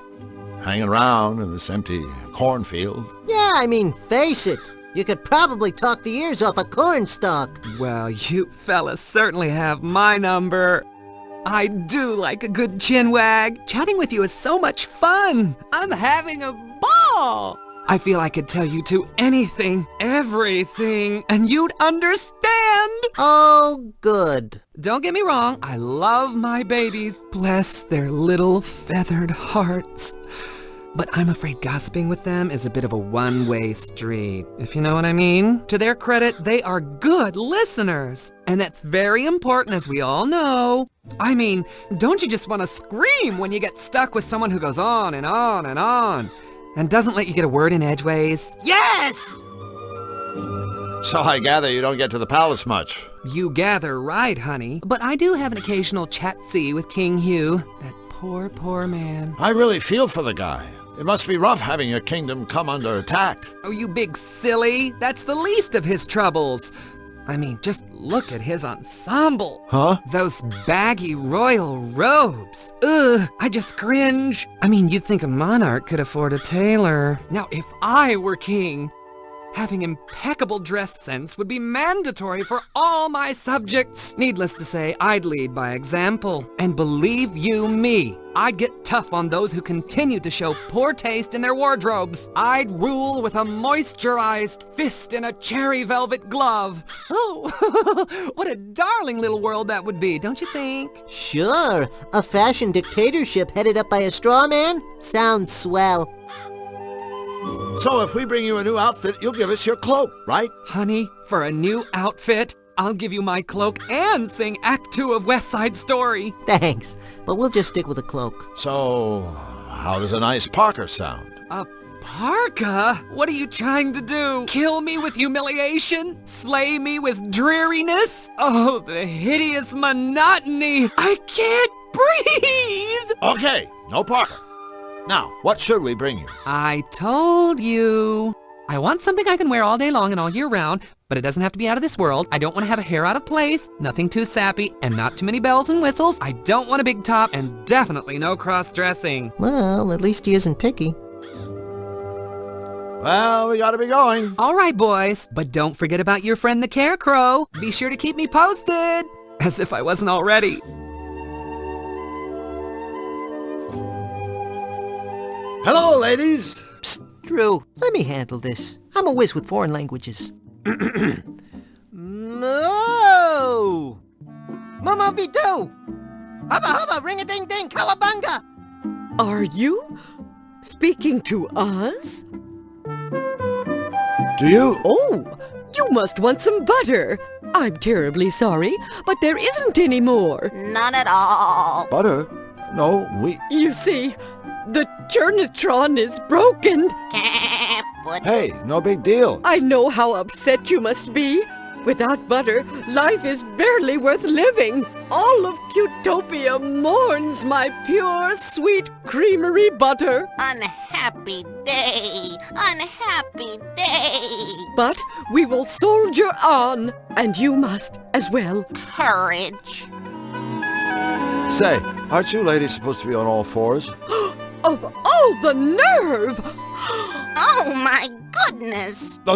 hanging around in this empty cornfield. Yeah, I mean, face it. You could probably talk the ears off a cornstalk. Well, you fellas certainly have my number. I do like a good chinwag. Chatting with you is so much fun. I'm having a ball. I feel I could tell you two anything, everything, and you'd understand. Oh, good. Don't get me wrong, I love my babies. Bless their little feathered hearts. But I'm afraid gossiping with them is a bit of a one-way street, if you know what I mean. To their credit, they are good listeners. And that's very important, as we all know. I mean, don't you just want to scream when you get stuck with someone who goes on and on and on, and doesn't let you get a word in edgeways? Yes! So I gather you don't get to the palace much. You gather right, honey. But I do have an occasional chat-see with King Hugh. That poor, poor man. I really feel for the guy. It must be rough having your kingdom come under attack. Oh, you big silly. That's the least of his troubles. I mean, just look at his ensemble. Huh? Those baggy royal robes. Ugh, I just cringe. I mean, you'd think a monarch could afford a tailor. Now, if I were king, having impeccable dress sense would be mandatory for all my subjects. Needless to say, I'd lead by example. And believe you me, I'd get tough on those who continue to show poor taste in their wardrobes. I'd rule with a moisturized fist in a cherry velvet glove. Oh, what a darling little world that would be, don't you think? Sure. A fashion dictatorship headed up by a straw man? Sounds swell. So if we bring you a new outfit, you'll give us your cloak, right? Honey, for a new outfit, I'll give you my cloak and sing Act 2 of West Side Story. Thanks, but we'll just stick with a cloak. So, how does a nice parka sound? A Parka? What are you trying to do? Kill me with humiliation? Slay me with dreariness? Oh, the hideous monotony! I can't breathe! Okay, no Parker. Now, what should we bring you? I told you. I want something I can wear all day long and all year round, but it doesn't have to be out of this world. I don't want to have a hair out of place, nothing too sappy, and not too many bells and whistles. I don't want a big top, and definitely no cross-dressing. Well, at least he isn't picky. Well, we gotta be going. All right, boys, but don't forget about your friend the Carecrow. Be sure to keep me posted. As if I wasn't already. Hello, ladies. Psst, Drew, let me handle this. I'm a whiz with foreign languages. Moo! Mama be do! Hubba hubba, ring a ding ding, cowabunga! Are you speaking to us? Do you? Oh, you must want some butter. I'm terribly sorry, but there isn't any more. None at all. Butter? No, we... You see, the Churnatron is broken. Hey, no big deal. I know how upset you must be. Without butter, life is barely worth living. All of Cutopia mourns my pure, sweet creamery butter. Unhappy day. Unhappy day. But we will soldier on, and you must as well. Courage. Say, aren't you ladies supposed to be on all fours? Of all the nerve! Oh my goodness! No,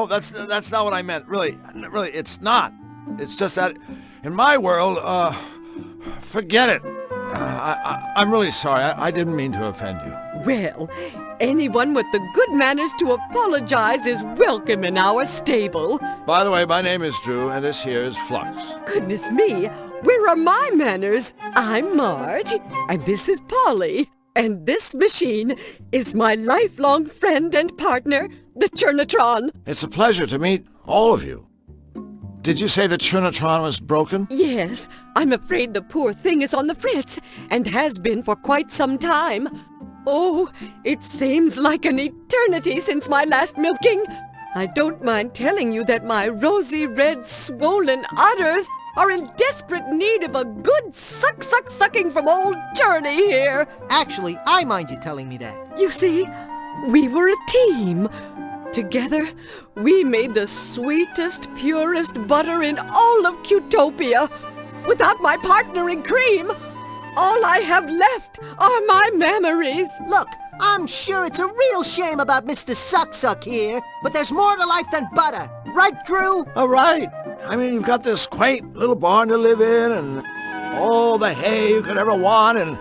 that's not what I meant. Really, it's not. It's just that in my world, forget it. I'm really sorry. I didn't mean to offend you. Well, anyone with the good manners to apologize is welcome in our stable. By the way, my name is Drew, and this here is Flux. Goodness me, where are my manners? I'm Marge, and this is Polly. And this machine is my lifelong friend and partner, the Churnatron. It's a pleasure to meet all of you. Did you say the Churnatron was broken? Yes, I'm afraid the poor thing is on the fritz, and has been for quite some time. Oh, it seems like an eternity since my last milking. I don't mind telling you that my rosy red swollen udders are in desperate need of a good sucking from old Churney here. Actually, I mind you telling me that. You see, we were a team. Together, we made the sweetest, purest butter in all of Cutopia. Without my partner in cream, all I have left are my memories. Look, I'm sure it's a real shame about Mr. Suck here, but there's more to life than butter. Right, Drew? All right. I mean, you've got this quaint little barn to live in, and all the hay you could ever want, and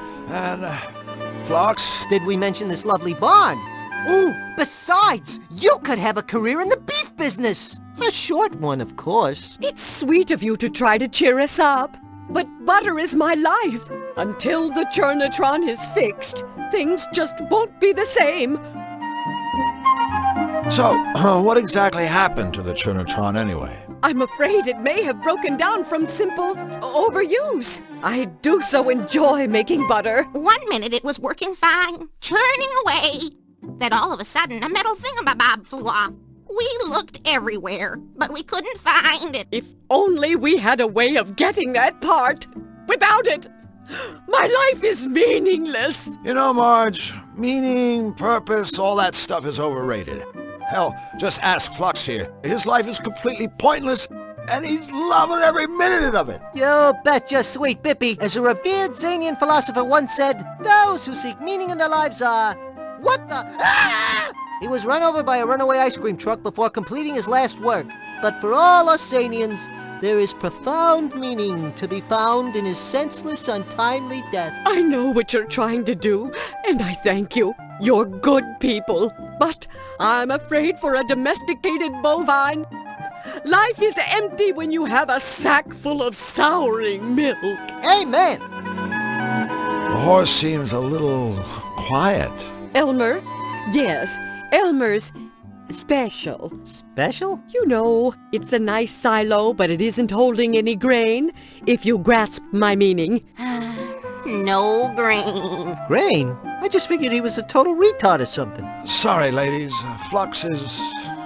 Flux. Did we mention this lovely barn? Ooh, besides, you could have a career in the beef business. A short one, of course. It's sweet of you to try to cheer us up, but butter is my life. Until the Churnatron is fixed, things just won't be the same. So, what exactly happened to the Churnatron anyway? I'm afraid it may have broken down from simple overuse. I do so enjoy making butter. 1 minute it was working fine, churning away. Then all of a sudden a metal thingamabob flew off. We looked everywhere, but we couldn't find it. If only we had a way of getting that part. Without it, my life is meaningless. You know, Marge, meaning, purpose, all that stuff is overrated. Hell, just ask Flux here. His life is completely pointless, and he's loving every minute of it. You betcha, sweet Bippy. As a revered Zanian philosopher once said, those who seek meaning in their lives are... What the... Ah! He was run over by a runaway ice cream truck before completing his last work. But for all us Zanians, there is profound meaning to be found in his senseless, untimely death. I know what you're trying to do, and I thank you. You're good people. But I'm afraid for a domesticated bovine, life is empty when you have a sack full of souring milk. Amen. The horse seems a little quiet. Elmer? Yes, Elmer's special. Special? You know, it's a nice silo, but it isn't holding any grain, if you grasp my meaning. No grain. Grain? I just figured he was a total retard or something. Sorry, ladies. Flux is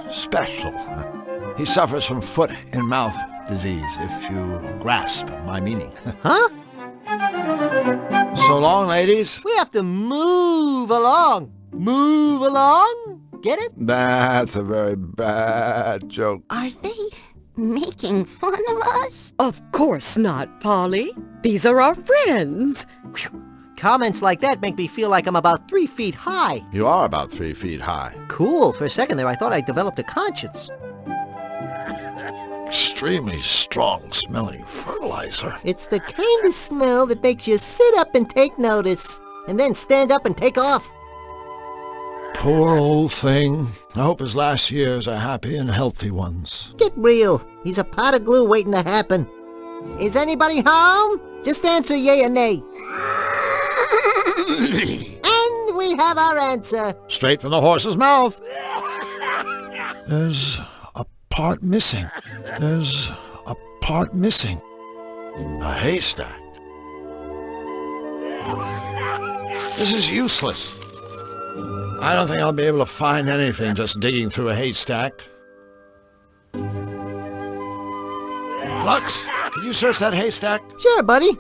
special. He suffers from foot and mouth disease, if you grasp my meaning. Huh? So long, ladies. We have to move along. Move along? Get it? That's a very bad joke. Are they making fun of us? Of course not, Polly. These are our friends. Comments like that make me feel like I'm about 3 feet high. You are about 3 feet high. Cool. For a second there, I thought I developed a conscience. Extremely strong smelling fertilizer. It's the kind of smell that makes you sit up and take notice, and then stand up and take off. Poor old thing. I hope his last years are happy and healthy ones. Get real. He's a pot of glue waiting to happen. Is anybody home? Just answer yay or nay. And we have our answer. Straight from the horse's mouth. There's a part missing. There's a part missing. A haystack. This is useless. I don't think I'll be able to find anything just digging through a haystack. Flux, can you search that haystack? Sure, buddy.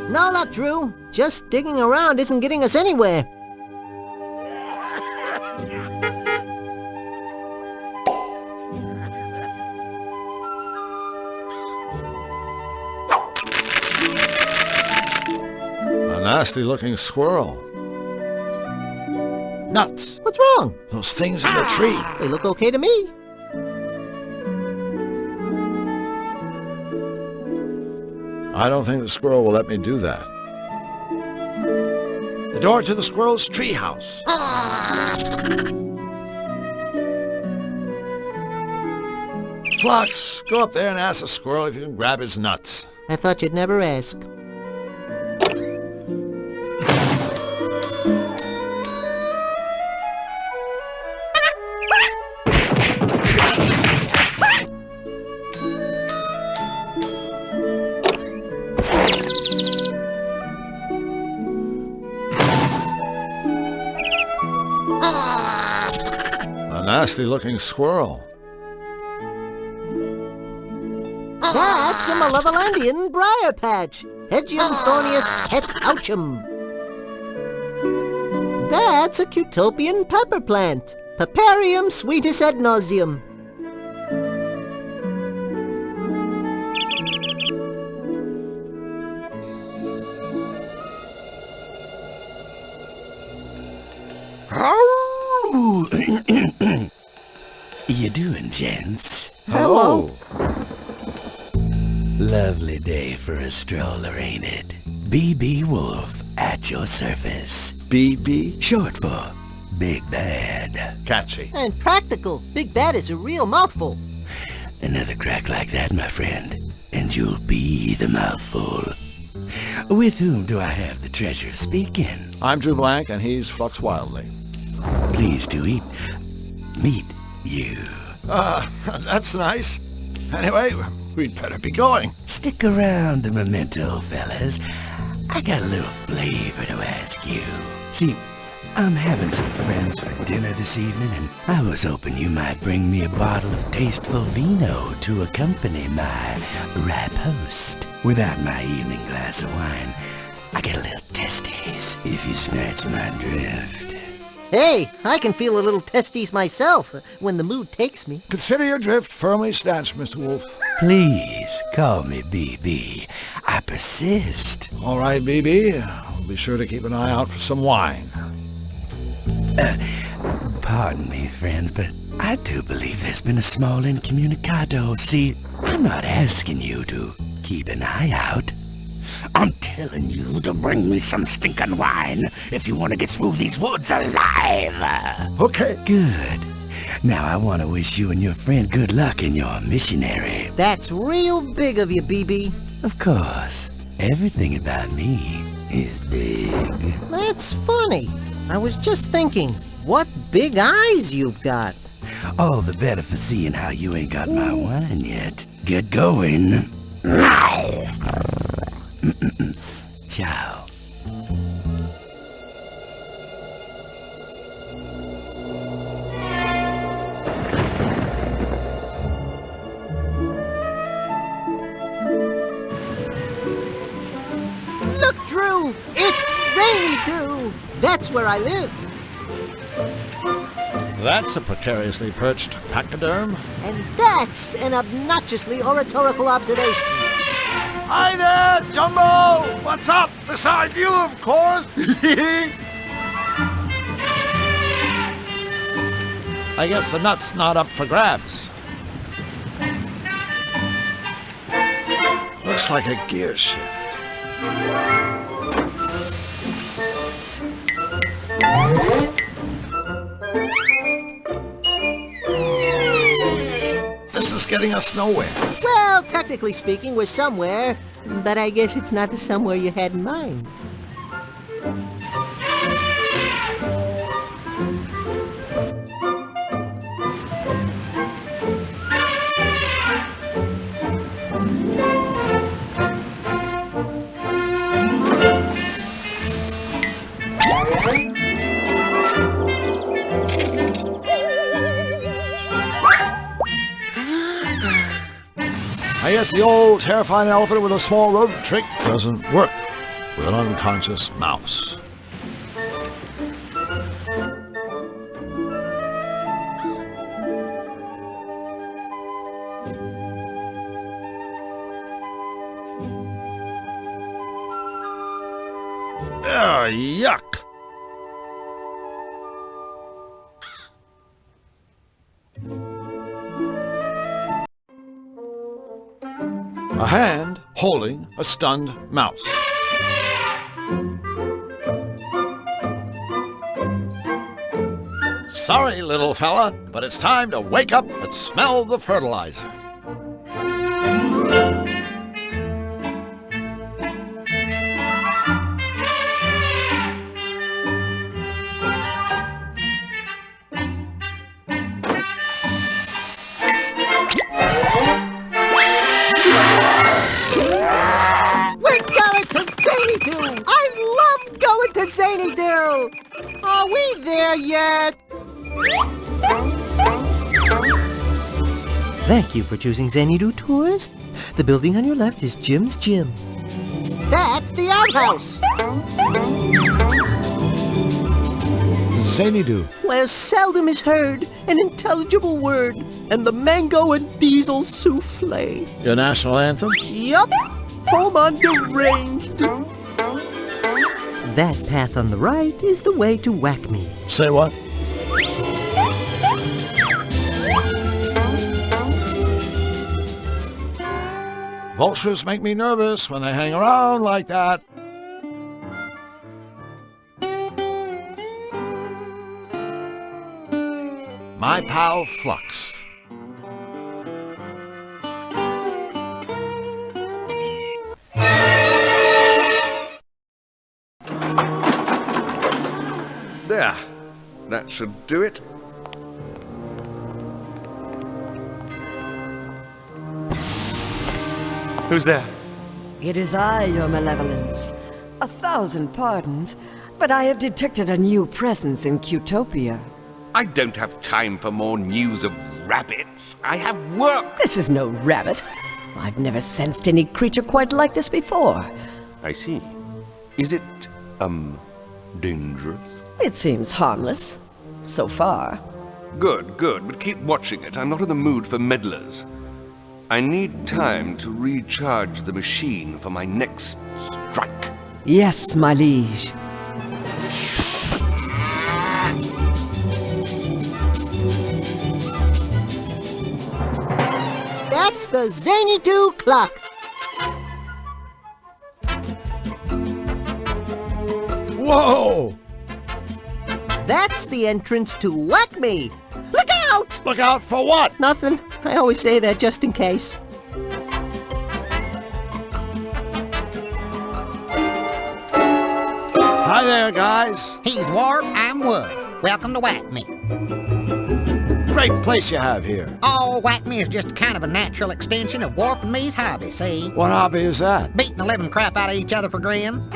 No luck, Drew. Just digging around isn't getting us anywhere. A nasty-looking squirrel. Nuts. What's wrong? Those things in the tree. They look okay to me. I don't think the squirrel will let me do that. The door to the squirrel's treehouse. Flux, go up there and ask the squirrel if you can grab his nuts. I thought you'd never ask. A nasty-looking squirrel. That's a Malevolandian briar patch. Hedgium thornius et ouchum. That's a Cutopian pepper plant. Paparium sweetus ad nauseum. You doing, gents? Hello. Lovely day for a stroller, ain't it? BB Wolf at your service. BB, short for Big Bad. Catchy. And practical. Big Bad is a real mouthful. Another crack like that, my friend, and you'll be the mouthful. With whom do I have the pleasure of speaking? I'm Drew Blank, and he's Flux Wildly. Pleased to meet you. That's nice. Anyway, we'd better be going. Stick around the memento, fellas. I got a little flavor to ask you. See, I'm having some friends for dinner this evening, and I was hoping you might bring me a bottle of tasteful vino to accompany my ripe host. Without my evening glass of wine, I get a little testies, if you snatch my drift. Hey, I can feel a little testes myself when the mood takes me. Consider your drift firmly snatched, Mr. Wolf. Please, call me BB. I persist. All right, BB. I'll be sure to keep an eye out for some wine. Pardon me, friends, but I do believe there's been a small incommunicado. See, I'm not asking you to keep an eye out. I'm telling you to bring me some stinking wine if you want to get through these woods alive. Okay. Good. Now I want to wish you and your friend good luck in your missionary. That's real big of you, BB. Of course. Everything about me is big. That's funny. I was just thinking, what big eyes you've got. All the better for seeing how you ain't got my wine yet. Get going. Ciao. Look, Drew! It's Zany Doo! That's where I live. That's a precariously perched pachyderm. And that's an obnoxiously oratorical observation. Hi there, Jumbo! What's up? Beside you, of course! I guess the nut's not up for grabs. Looks like a gear shift. This is getting us nowhere. Well, technically speaking, we're somewhere, but I guess it's not the somewhere you had in mind. I guess the old terrifying elephant with a small rodent trick doesn't work with an unconscious mouse. Yuck! A hand holding a stunned mouse. Sorry, little fella, but it's time to wake up and smell the fertilizer. Zany Doo! Are we there yet? Thank you for choosing Zany Doo Tours. The building on your left is Jim's Gym. That's the outhouse! Zany Doo, where seldom is heard an intelligible word, and the mango and diesel souffle. Your national anthem? Yup! Home on deranged. That path on the right is the way to Whack Me. Say what? Vultures make me nervous when they hang around like that. My pal Flux. There. That should do it. Who's there? It is I, your malevolence. 1,000 pardons, but I have detected a new presence in Qtopia. I don't have time for more news of rabbits. I have work. This is no rabbit. I've never sensed any creature quite like this before. I see. Is it, dangerous? It seems harmless. So far. Good, but keep watching it. I'm not in the mood for meddlers. I need time to recharge the machine for my next strike. Yes, my liege. That's the Zany Doo clock. Whoa! That's the entrance to Whack Me. Look out! Look out for what? Nothing. I always say that just in case. Hi there, guys. He's warm, I'm wood. Welcome to Whack Me. great place you have here. Oh, Whack Me is just kind of a natural extension of Warp and me's hobby, see? What hobby is that? Beating the living crap out of each other for grins.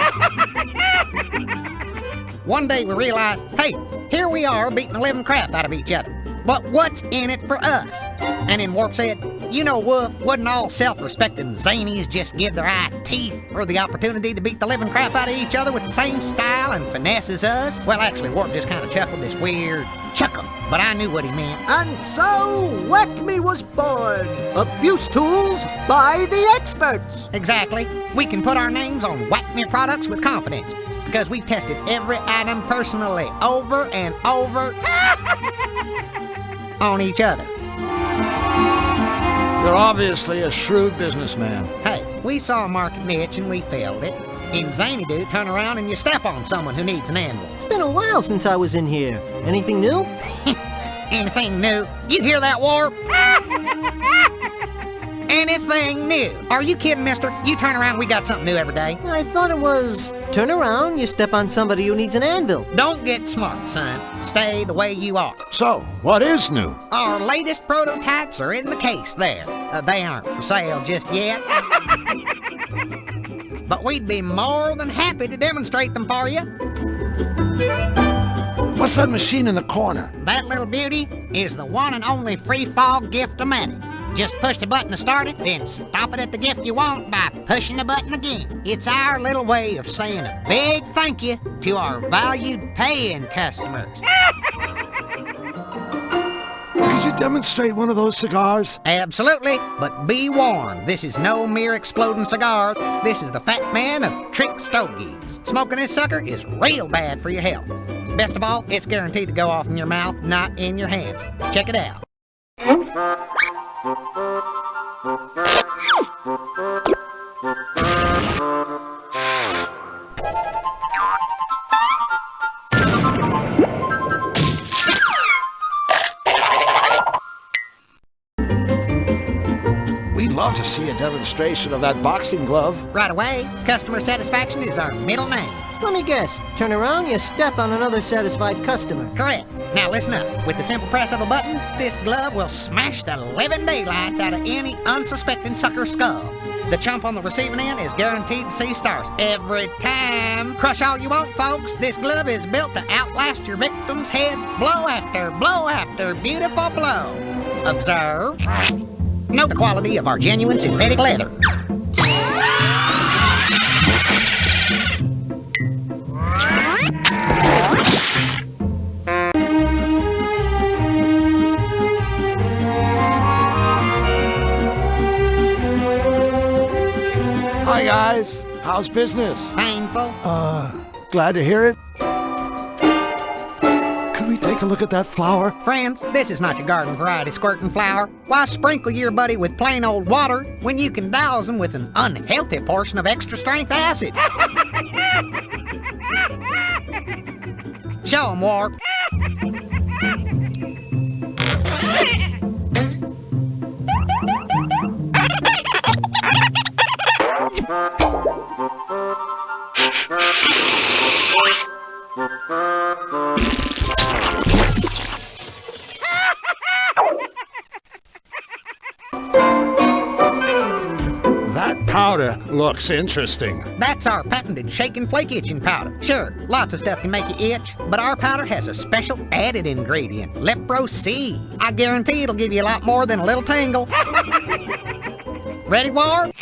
One day we realized, hey, here we are beating the living crap out of each other. But what's in it for us? And then Warp said, you know, Wolf, wouldn't all self-respecting zanies just give their eye teeth for the opportunity to beat the living crap out of each other with the same style and finesse as us? Well, actually, Warp just kind of chuckled this weird chuckle, but I knew what he meant. And so, Whack Me was born. Abuse tools by the experts. Exactly. We can put our names on Whack Me products with confidence, because we've tested every item personally, over and over, on each other. You're obviously a shrewd businessman. Hey, we saw a market niche and we filled it. In Zany Do, turn around and you step on someone who needs an anvil. It's been a while since I was in here. Anything new? Anything new? You hear that, Warp? Anything new? Are you kidding, mister? You turn around, we got something new every day. I thought it was turn around, you step on somebody who needs an anvil. Don't get smart, son. Stay the way you are. So, what is new? Our latest prototypes are in the case there. They aren't for sale just yet. But we'd be more than happy to demonstrate them for you. What's that machine in the corner? That little beauty is the one and only free-fall gift-o-matic. Just push the button to start it, then stop it at the gift you want by pushing the button again. It's our little way of saying a big thank you to our valued paying customers. Could you demonstrate one of those cigars? Absolutely, but be warned, this is no mere exploding cigar. This is the Fat Man of Trick Stogies. Smoking this sucker is real bad for your health. Best of all, it's guaranteed to go off in your mouth, not in your hands. Check it out. We'd love to see a demonstration of that boxing glove. Right away, customer satisfaction is our middle name. Let me guess. Turn around, you step on another satisfied customer. Correct. Now listen up. With the simple press of a button, this glove will smash the living daylights out of any unsuspecting sucker skull. The chump on the receiving end is guaranteed to see stars every time. Crush all you want, folks. This glove is built to outlast your victims' heads blow after beautiful blow. Observe. Note the quality of our genuine synthetic leather. Hi guys, how's business? Painful. Glad to hear it. Could we take a look at that flower? Friends, this is not your garden variety squirting flower. Why sprinkle your buddy with plain old water when you can douse him with an unhealthy portion of extra strength acid? Show him, Warp. That powder looks interesting. That's our patented shake and flake itching powder. Sure, lots of stuff can make you itch, but our powder has a special added ingredient, Lepro-C. I guarantee it'll give you a lot more than a little tingle. Ready, Warp?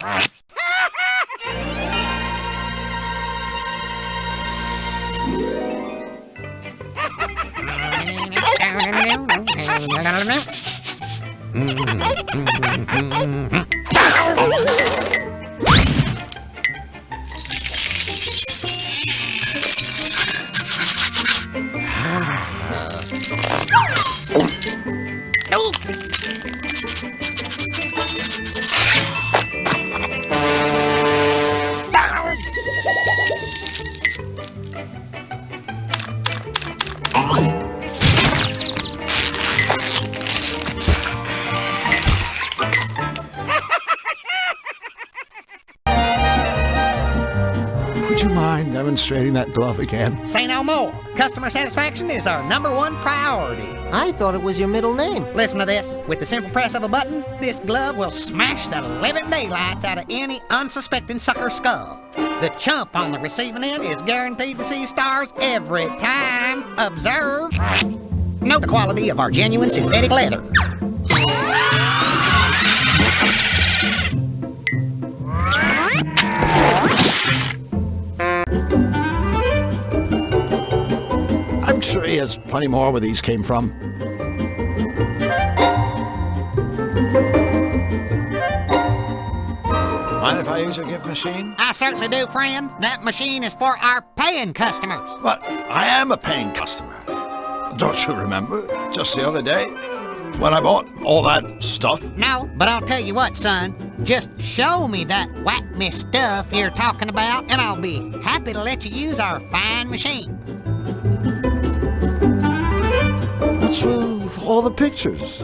Would you mind demonstrating that glove again? Say no more. Customer satisfaction is our #1 priority. I thought it was your middle name. Listen to this. With the simple press of a button, this glove will smash the living daylights out of any unsuspecting sucker skull. The chump on the receiving end is guaranteed to see stars every time. Observe. Note the quality of our genuine synthetic leather. I'm sure he has plenty more where these came from. Mind if I use your gift machine? I certainly do, friend. That machine is for our paying customers. But I am a paying customer. Don't you remember? Just the other day, when I bought all that stuff? No, but I'll tell you what, son. Just show me that whack-me stuff you're talking about, and I'll be happy to let you use our fine machine. What's with all the pictures?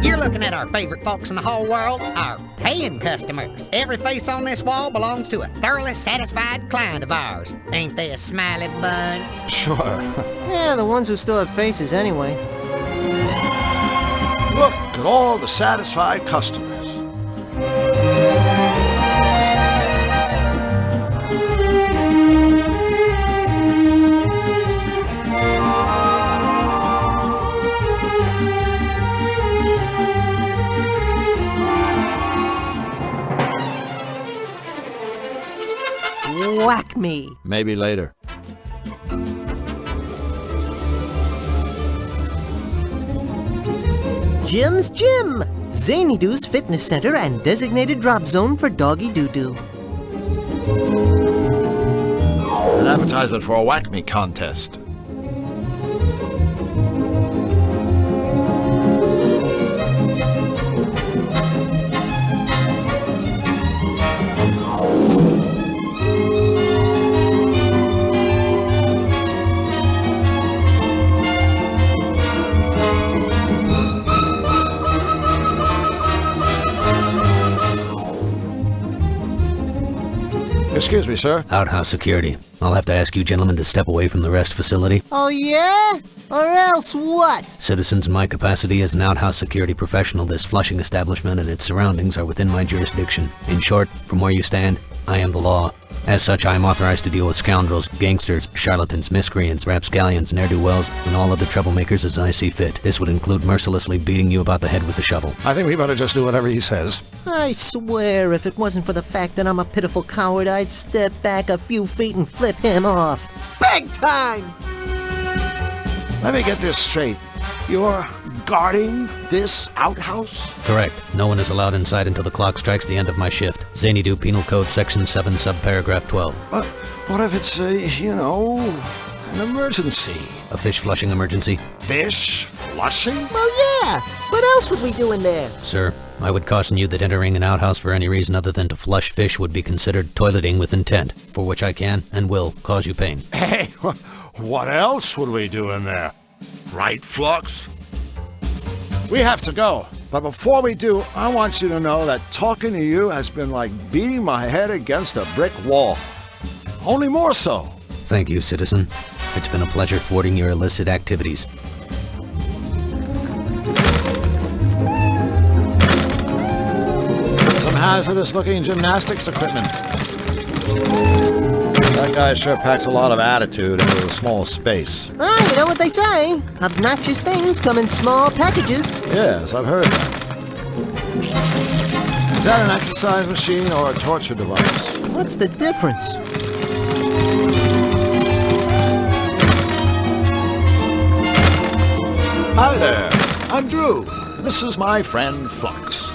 You're looking at our favorite folks in the whole world, our paying customers. Every face on this wall belongs to a thoroughly satisfied client of ours. Ain't they a smiley bunch? Sure. Yeah, the ones who still have faces anyway. Look at all the satisfied customers. Whack me. Maybe later. Jim's Gym, Zany Doo's fitness center and designated drop zone for Doggy Doo-Doo. An advertisement for a Whack Me contest. Excuse me, sir. Outhouse security. I'll have to ask you gentlemen to step away from the rest facility. Oh yeah? Or else what? Citizens, in my capacity as an outhouse security professional, this Flushing establishment and its surroundings are within my jurisdiction. In short, from where you stand, I am the law. As such, I am authorized to deal with scoundrels, gangsters, charlatans, miscreants, rapscallions, ne'er-do-wells, and all other troublemakers as I see fit. This would include mercilessly beating you about the head with a shovel. I think we better just do whatever he says. I swear, if it wasn't for the fact that I'm a pitiful coward, I'd step back a few feet and flip him off. Big time! Let me get this straight. You're guarding this outhouse? Correct. No one is allowed inside until the clock strikes the end of my shift. Zany Doo Penal Code Section 7, subparagraph 12. But what if it's an emergency? A fish flushing emergency? Fish flushing? Well, yeah. What else would we do in there? Sir, I would caution you that entering an outhouse for any reason other than to flush fish would be considered toileting with intent, for which I can and will cause you pain. Hey, what else would we do in there? Right, Flux? We have to go. But before we do, I want you to know that talking to you has been like beating my head against a brick wall. Only more so. Thank you, citizen. It's been a pleasure thwarting your illicit activities. Some hazardous-looking gymnastics equipment. That guy sure packs a lot of attitude into a small space. Ah, you know what they say. Obnoxious things come in small packages. Yes, I've heard that. Is that an exercise machine or a torture device? What's the difference? Hi there, I'm Drew. This is my friend Flux.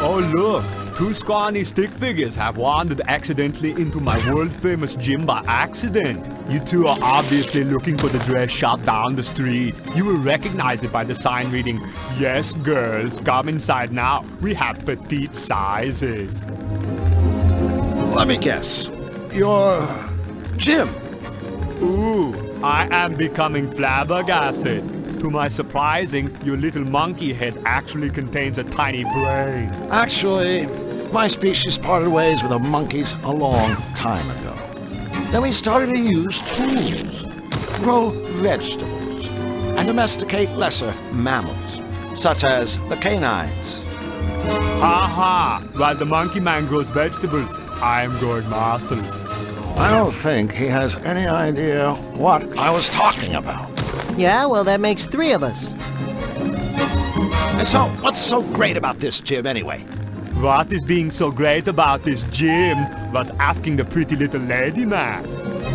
Oh look, two scrawny stick figures have wandered accidentally into my world-famous gym by accident. You two are obviously looking for the dress shop down the street. You will recognize it by the sign reading, "Yes, girls, come inside now. We have petite sizes." Let me guess. You're Jim. Ooh, I am becoming flabbergasted. To my surprising, your little monkey head actually contains a tiny brain. Actually, My species parted ways with the monkeys a long time ago. Then we started to use tools, grow vegetables, and domesticate lesser mammals, such as the canines. Ha! While the monkey man grows vegetables, I'm growing muscles. I don't think he has any idea what I was talking about. Yeah, well, that makes 3 of us. And so, what's so great about this gym anyway? What is being so great about this gym was asking the pretty little lady man.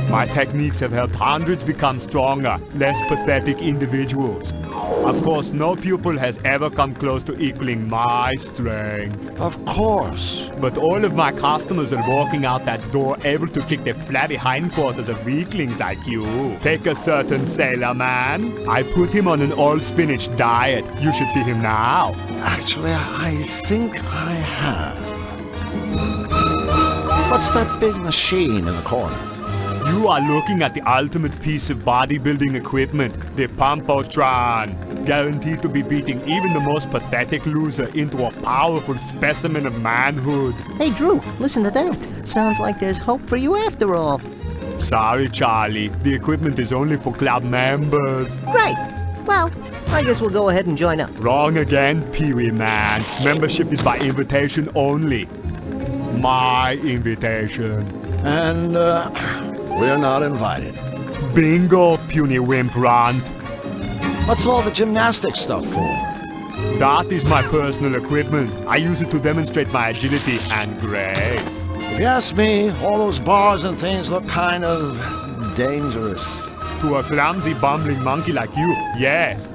My techniques have helped hundreds become stronger, less pathetic individuals. Of course, no pupil has ever come close to equaling my strength. Of course. But all of my customers are walking out that door able to kick the flabby hindquarters of weaklings like you. Take a certain sailor man. I put him on an all-spinach diet. You should see him now. Actually, I think I have. What's that big machine in the corner? You are looking at the ultimate piece of bodybuilding equipment, the Pumpotron. Guaranteed to be beating even the most pathetic loser into a powerful specimen of manhood. Hey, Drew, listen to that. Sounds like there's hope for you after all. Sorry, Charlie. The equipment is only for club members. Right. Well, I guess we'll go ahead and join up. Wrong again, Pee-wee man. Membership is by invitation only. My invitation. And, we're not invited. Bingo, puny wimp runt. What's all the gymnastics stuff for? That is my personal equipment. I use it to demonstrate my agility and grace. If you ask me, all those bars and things look kind of dangerous. To a clumsy, bumbling monkey like you, yes.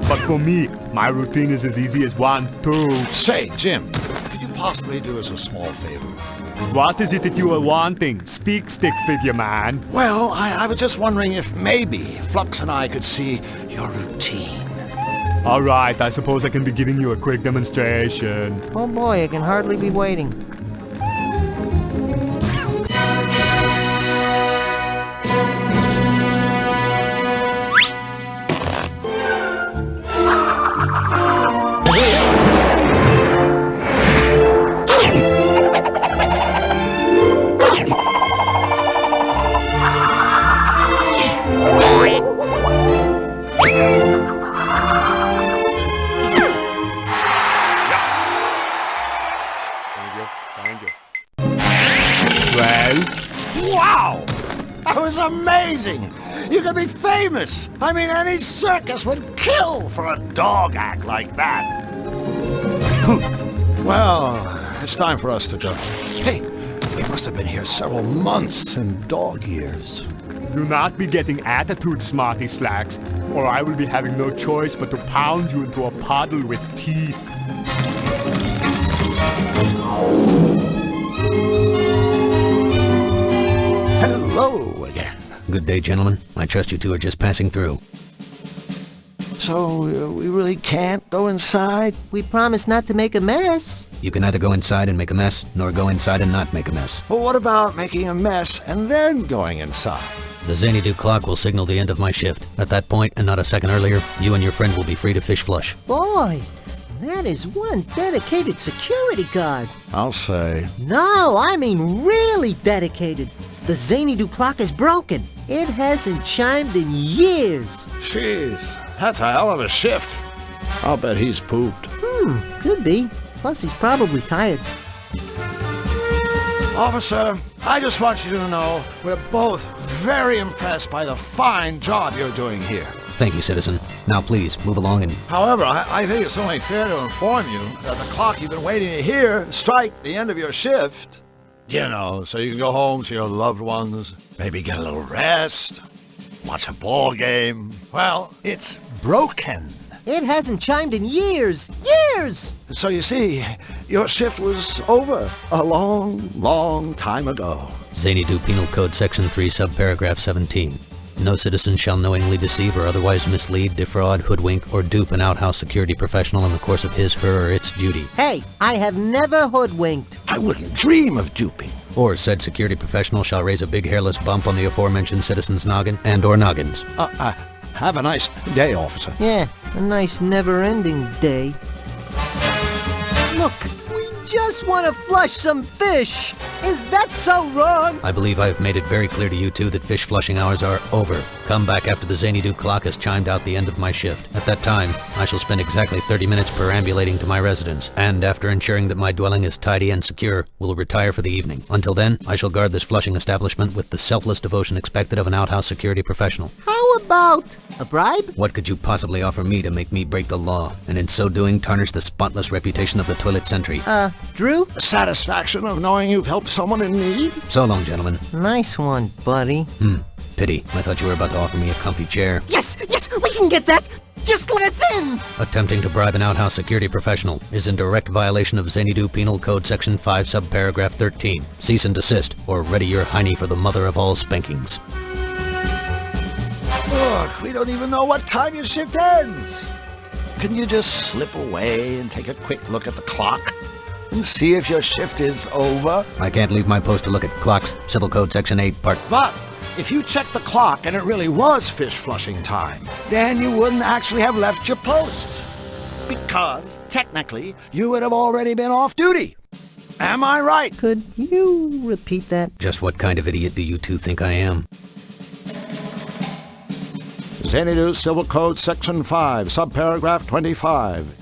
But for me, my routine is as easy as 1, 2. Say, Jim, could you possibly do us a small favor? What is it that you are wanting? Speak, stick figure man. Well, I was just wondering if maybe Flux and I could see your routine. All right, I suppose I can be giving you a quick demonstration. Oh boy, I can hardly be waiting. Wow! That was amazing! You could be famous! I mean, any circus would kill for a dog act like that! Well, it's time for us to jump. Hey, we must have been here several months in dog years. Do not be getting attitude, smarty slacks, or I will be having no choice but to pound you into a puddle with teeth. Hello again. Good day, gentlemen. I trust you two are just passing through. So, we really can't go inside? We promised not to make a mess. You can neither go inside and make a mess, nor go inside and not make a mess. Well, what about making a mess and then going inside? The Xanadu clock will signal the end of my shift. At that point, and not a second earlier, you and your friend will be free to fish flush. Boy, that is one dedicated security guard. I'll say. No, I mean really dedicated. The Xanadu clock is broken. It hasn't chimed in years. Jeez, that's a hell of a shift. I'll bet he's pooped. Could be. Plus, he's probably tired. Officer, I just want you to know we're both very impressed by the fine job you're doing here. Thank you, citizen. Now please, move along and... However, I think it's only fair to inform you that the clock you've been waiting to hear strike the end of your shift. You know, so you can go home to your loved ones, maybe get a little rest, watch a ball game. Well, it's broken. It hasn't chimed in years. Years! So you see, your shift was over a long, long time ago. Xanadu Penal Code Section 3, subparagraph 17. No citizen shall knowingly deceive or otherwise mislead, defraud, hoodwink, or dupe an outhouse security professional in the course of his, her, or its duty. Hey, I have never hoodwinked. I wouldn't dream of duping. Or said security professional shall raise a big hairless bump on the aforementioned citizen's noggin and or noggins. Have a nice day, officer. Yeah, a nice never-ending day. Look, we just want to flush some fish. Is that so wrong? I believe I have made it very clear to you two that fish flushing hours are over. Come back after the Xanadu clock has chimed out the end of my shift. At that time, I shall spend exactly 30 minutes perambulating to my residence, and after ensuring that my dwelling is tidy and secure, will retire for the evening. Until then, I shall guard this flushing establishment with the selfless devotion expected of an outhouse security professional. How about a bribe? What could you possibly offer me to make me break the law, and in so doing tarnish the spotless reputation of the toilet sentry? Drew? The satisfaction of knowing you've helped someone in need? So long, gentlemen. Nice one, buddy. Pity. I thought you were about to offer me a comfy chair. Yes, we can get that. Just let us in. Attempting to bribe an outhouse security professional is in direct violation of Xanadu Penal Code Section 5, subparagraph 13. Cease and desist, or ready your hiney for the mother of all spankings. Look, we don't even know what time your shift ends. Can you just slip away and take a quick look at the clock and see if your shift is over? I can't leave my post to look at clocks. Civil Code Section 8, Part... But if you checked the clock and it really was fish flushing time, then you wouldn't actually have left your post. Because, technically, you would have already been off duty. Am I right? Could you repeat that? Just what kind of idiot do you two think I am? Xanadu Civil Code Section 5, subparagraph 25.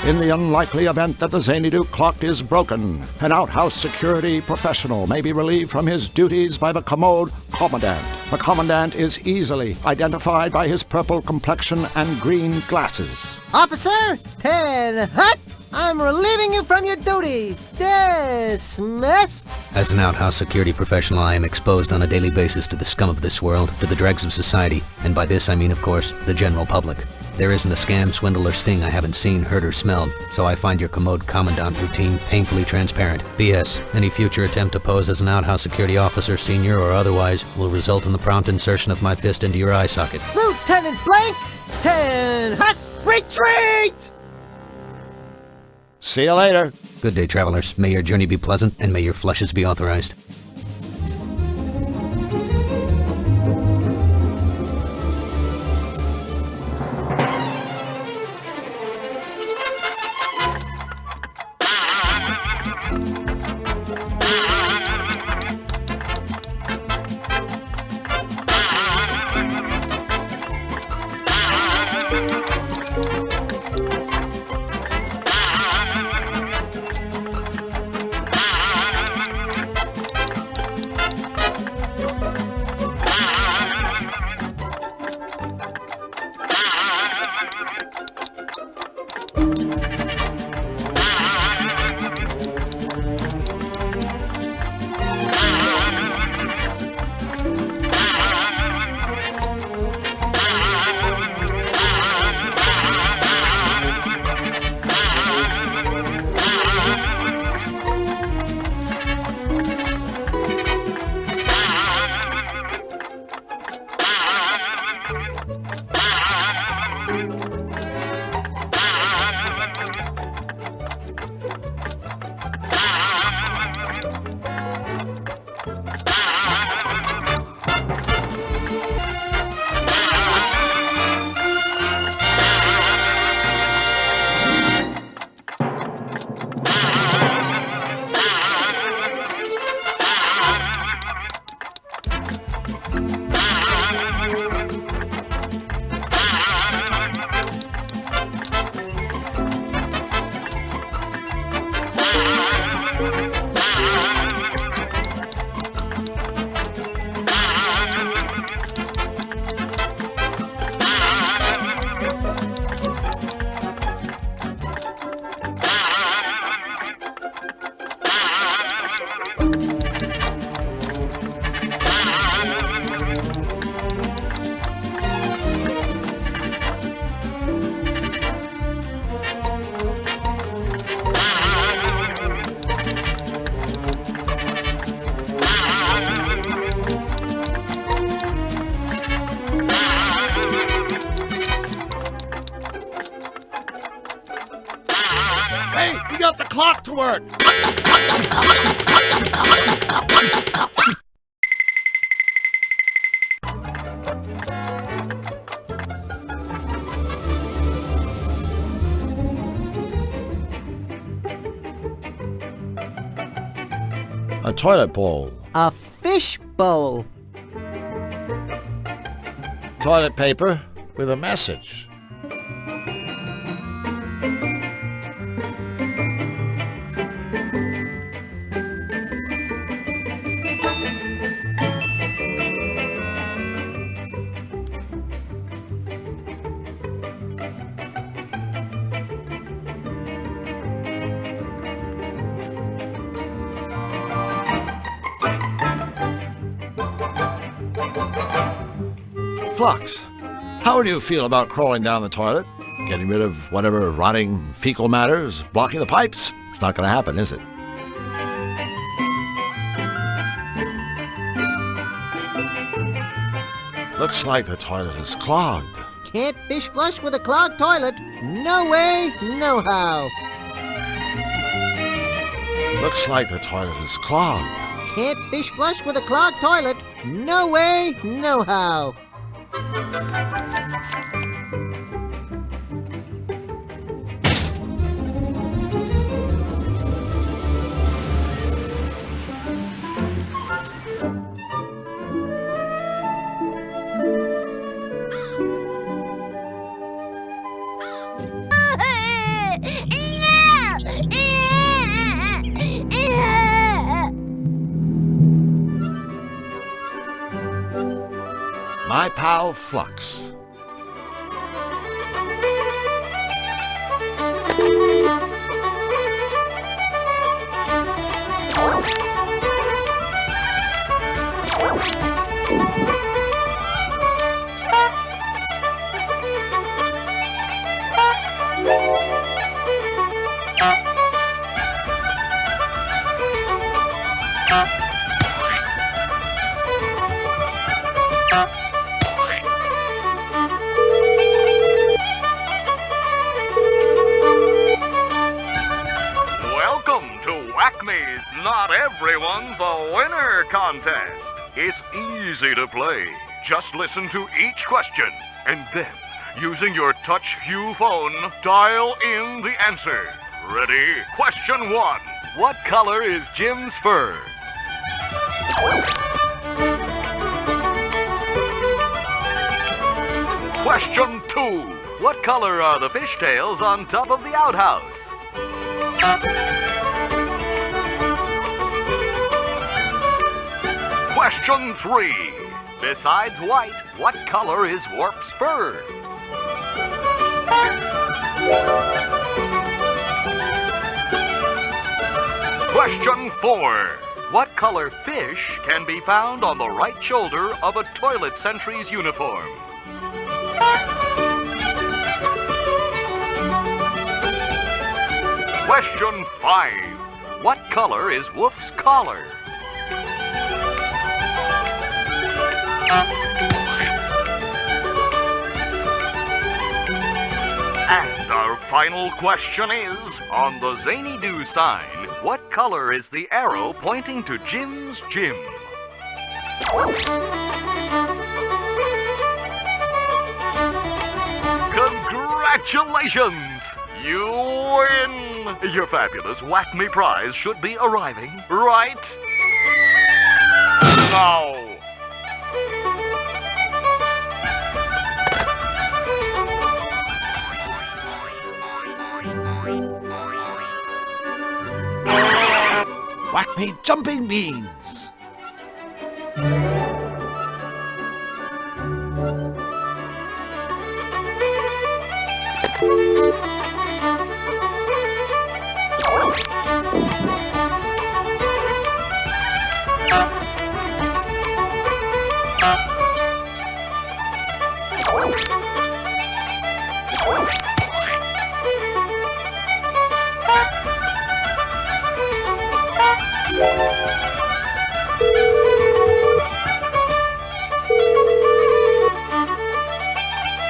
In the unlikely event that the Xanadu clock is broken, an outhouse security professional may be relieved from his duties by the commode commandant. The commandant is easily identified by his purple complexion and green glasses. Officer, Ted Hut, I'm relieving you from your duties. Dismissed. As an outhouse security professional, I am exposed on a daily basis to the scum of this world, to the dregs of society, and by this I mean, of course, the general public. There isn't a scam, swindle, or sting I haven't seen, heard, or smelled, so I find your commode commandant routine painfully transparent. P.S. Any future attempt to pose as an outhouse security officer, senior or otherwise, will result in the prompt insertion of my fist into your eye socket. Lieutenant Blank, Ted Hut, retreat! See you later. Good day, travelers. May your journey be pleasant, and may your flushes be authorized. A toilet bowl. A fish bowl. Toilet paper with a message. Flux, how do you feel about crawling down the toilet? Getting rid of whatever rotting fecal matter is blocking the pipes? It's not going to happen, is it? Looks like the toilet is clogged. Can't fish flush with a clogged toilet. No way, no how. Looks like the toilet is clogged. Can't fish flush with a clogged toilet. No way, no how. My pal Flux. Welcome to Acme's Not Everyone's a Winner contest. It's easy to play. Just listen to each question and then, using your touch hue phone, dial in the answer. Ready? Question 1. What color is Jim's fur? Question 2. What color are the fishtails on top of the outhouse? Question 3. Besides white, what color is Warp's fur? Question 4. What color fish can be found on the right shoulder of a toilet sentry's uniform? Question 5. What color is Wolf's collar? And our final question is, on the Zany Do sign, what color is the arrow pointing to Jim's gym? Congratulations! You win! Your fabulous Whack Me prize should be arriving right now. Whack Me jumping beans.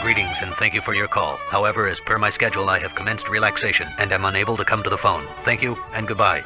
Greetings and thank you for your call. However, as per my schedule, I have commenced relaxation and am unable to come to the phone. Thank you and goodbye.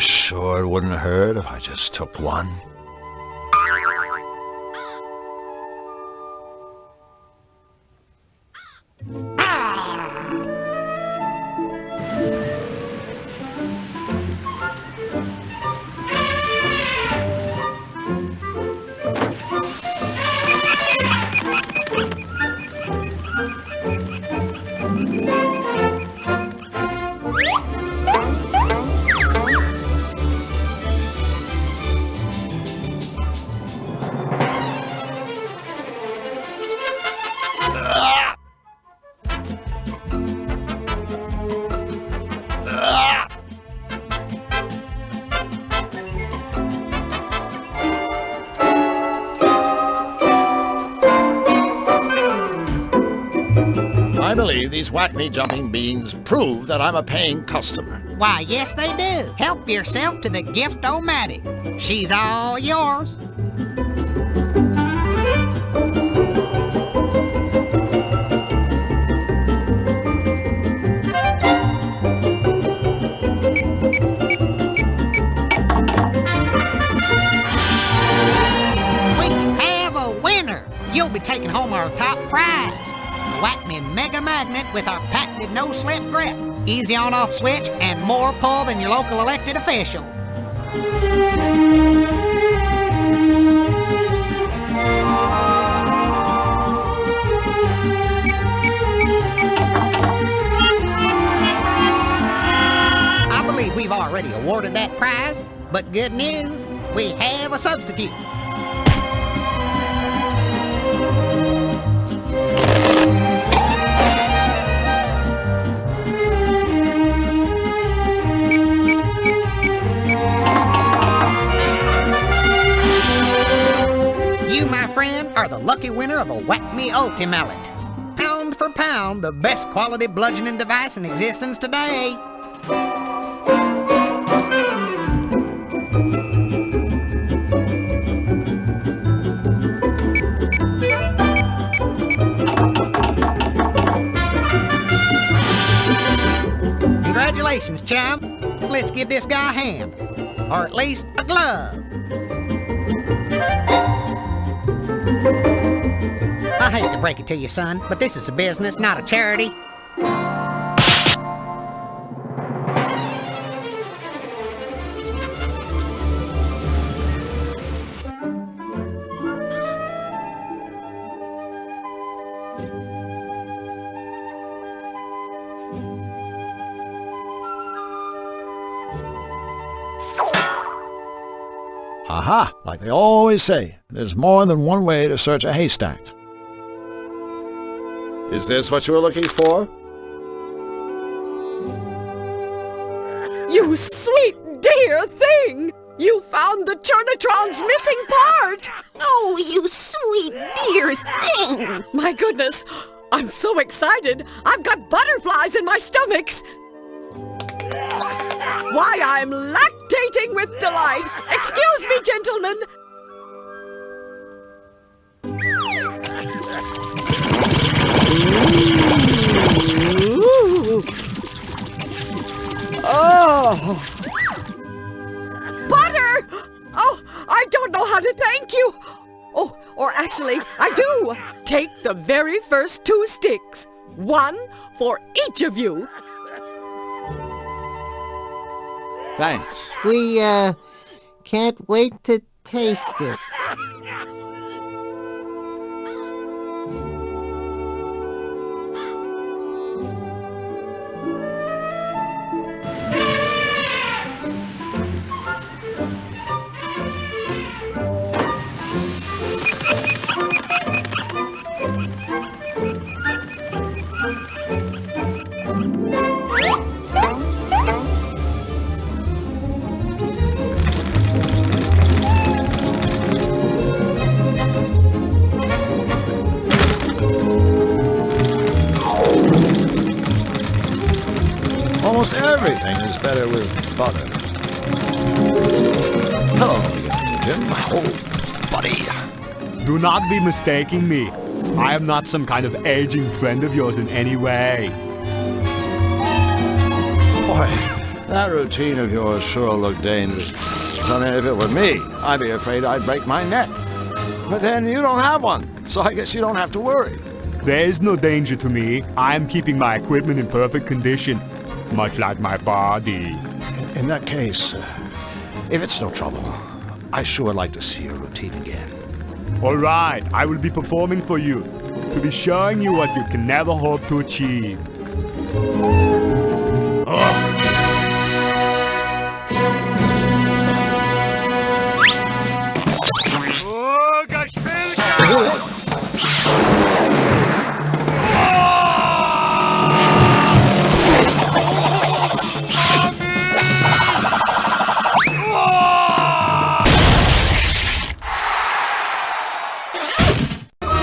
sure it wouldn't hurt if I just took one? I believe these whack-me jumping beans prove that I'm a paying customer. Why, yes they do. Help yourself to the gift-o-matic. She's all yours. We have a winner. You'll be taking home our top prize. The Whack-Me Mega Magnet with our patented no-slip grip. Easy on-off switch and more pull than your local elected official. I believe we've already awarded that prize, but good news, we have a substitute. You, my friend, are the lucky winner of a Whack-Me Ultimallet. Pound for pound, the best quality bludgeoning device in existence today. Congratulations, chum. Let's give this guy a hand. Or at least a glove. I hate to break it to you, son, but this is a business, not a charity. Aha! Like they always say, there's more than one way to search a haystack. Is this what you were looking for? You sweet dear thing! You found the Churnatron's missing part! Oh, you sweet dear thing! My goodness, I'm so excited! I've got butterflies in my stomachs! Why, I'm lactating with delight! Excuse me, gentlemen! Ooh. Oh! Butter! Oh, I don't know how to thank you! Oh, or actually, I do! Take the very first 2 sticks. 1 for each of you. Thanks. We, can't wait to taste it. Almost everything is better with butter. Hello, Jim. Oh, buddy. Do not be mistaking me. I am not some kind of aging friend of yours in any way. Boy, That routine of yours sure looked dangerous. I mean, if it were me, I'd be afraid I'd break my neck. But then you don't have one, so I guess you don't have to worry. There is no danger to me. I am keeping my equipment in perfect condition, much like my body. In that case, if it's no trouble, I sure would like to see your routine again. All right, I will be performing for you, to be showing you what you can never hope to achieve.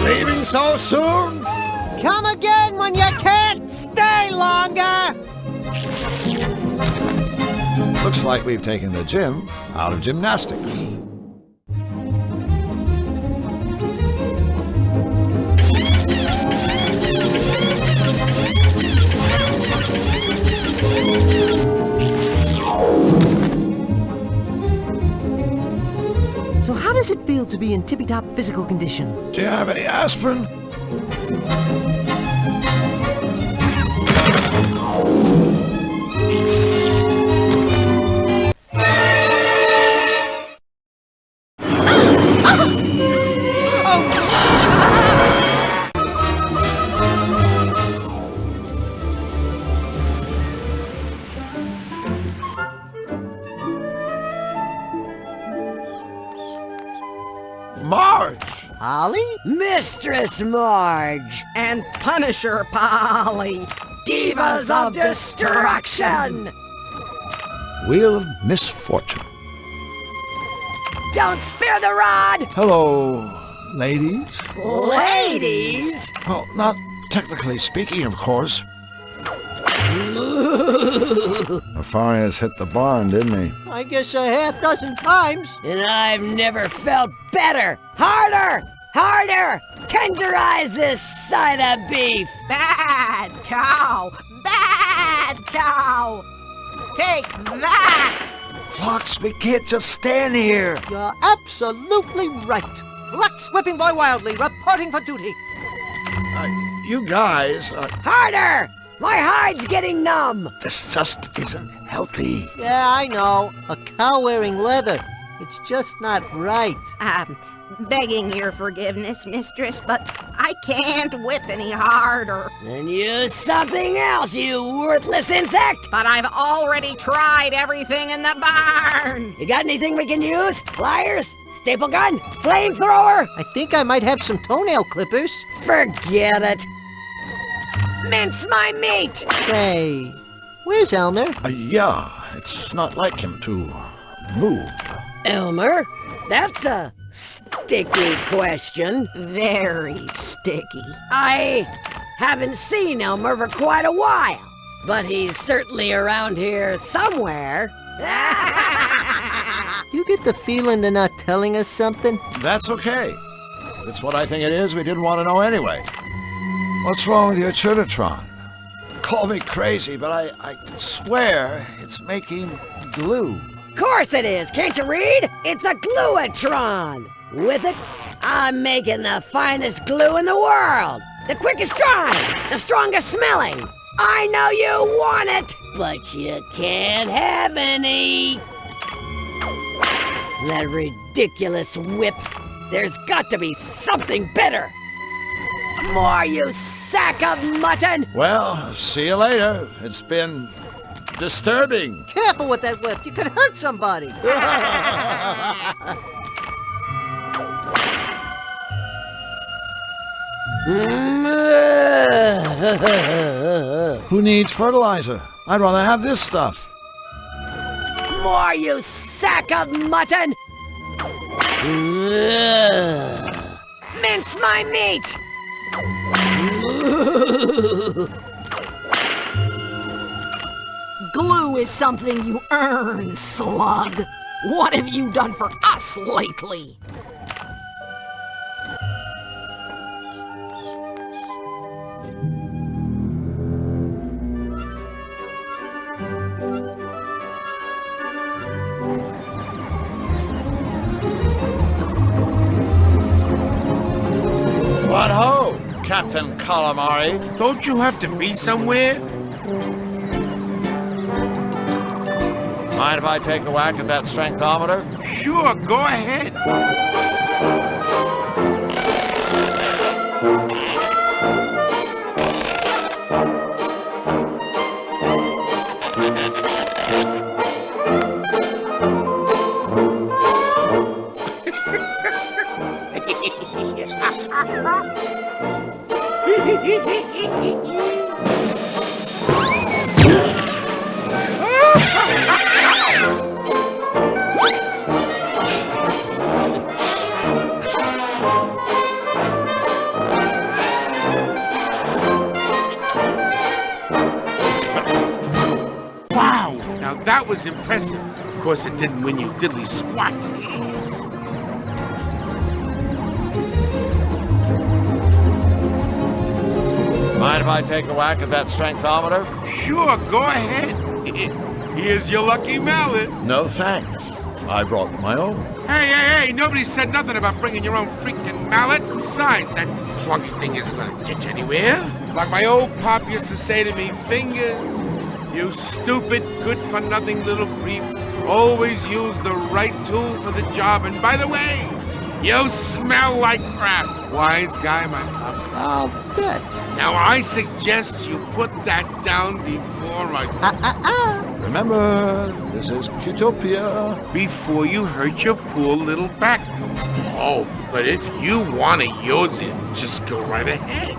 Leaving so soon? Come again when you can't stay longer! Looks like we've taken the gym out of gymnastics. So how does it feel to be in tippy-top physical condition? Do you have any aspirin? Marge! Polly? Mistress Marge and Punisher Polly, divas of destruction. Wheel of Misfortune. Don't spare the rod, Hello, ladies. ladies. Well, not technically speaking, of course. Nefarious hit the barn, didn't he? I guess a half dozen times. And I've never felt better. Harder! Harder! Tenderize this side of beef! Bad cow! Bad cow! Take that! Flux, we can't just stand here. You're absolutely right. Flux Whipping Boy Wildly, reporting for duty. You guys, Harder! My hide's getting numb! this just isn't healthy. Yeah, I know. A cow wearing leather. It's just not right. Begging your forgiveness, mistress, but I can't whip any harder. Then use something else, you worthless insect! But I've already tried everything in the barn. You got anything we can use? Pliers? Staple gun? Flamethrower? I think I might have some toenail clippers. Forget it. Mince my meat! Say, where's Elmer? Yeah, it's not like him to move. Elmer? That's a sticky question. Very sticky. I haven't seen Elmer for quite a while, but he's certainly around here somewhere. You get the feeling they're not telling us something? That's okay. It's what I think it is we didn't want to know anyway. What's wrong with your Churnatron? Call me crazy, but I swear it's making glue. Of course it is! Can't you read? It's a gluatron! With it, I'm making the finest glue in the world! The quickest drying! The strongest smelling! I know you want it, but you can't have any! That ridiculous whip! There's got to be something better! More, you sack of mutton! Well, see you later. It's been disturbing. Careful with that whip. You could hurt somebody. Who needs fertilizer? I'd rather have this stuff. More, you sack of mutton! Mince my meat! Glue is something you earn, slug. What have you done for us lately? calamari. Don't you have to be somewhere? Mind if I take a whack at that strengthometer? Sure, go ahead. Wow, now that was impressive. Of course, it didn't win you diddly squat. Mind if I take a whack at that strengthometer? Sure, go ahead. Here's your lucky mallet. No thanks. I brought my own. Hey, nobody said nothing about bringing your own freaking mallet. Besides, that clunky thing isn't gonna get you anywhere. Like my old pop used to say to me, fingers, you stupid, good-for-nothing little creep. Always use the right tool for the job. And by the way, you smell like crap. Wise guy, my pop. I'll bet. Now, I suggest you put that down before I... Remember, this is Utopia. Before you hurt your poor little back. Oh, but if you want to use it, just go right ahead.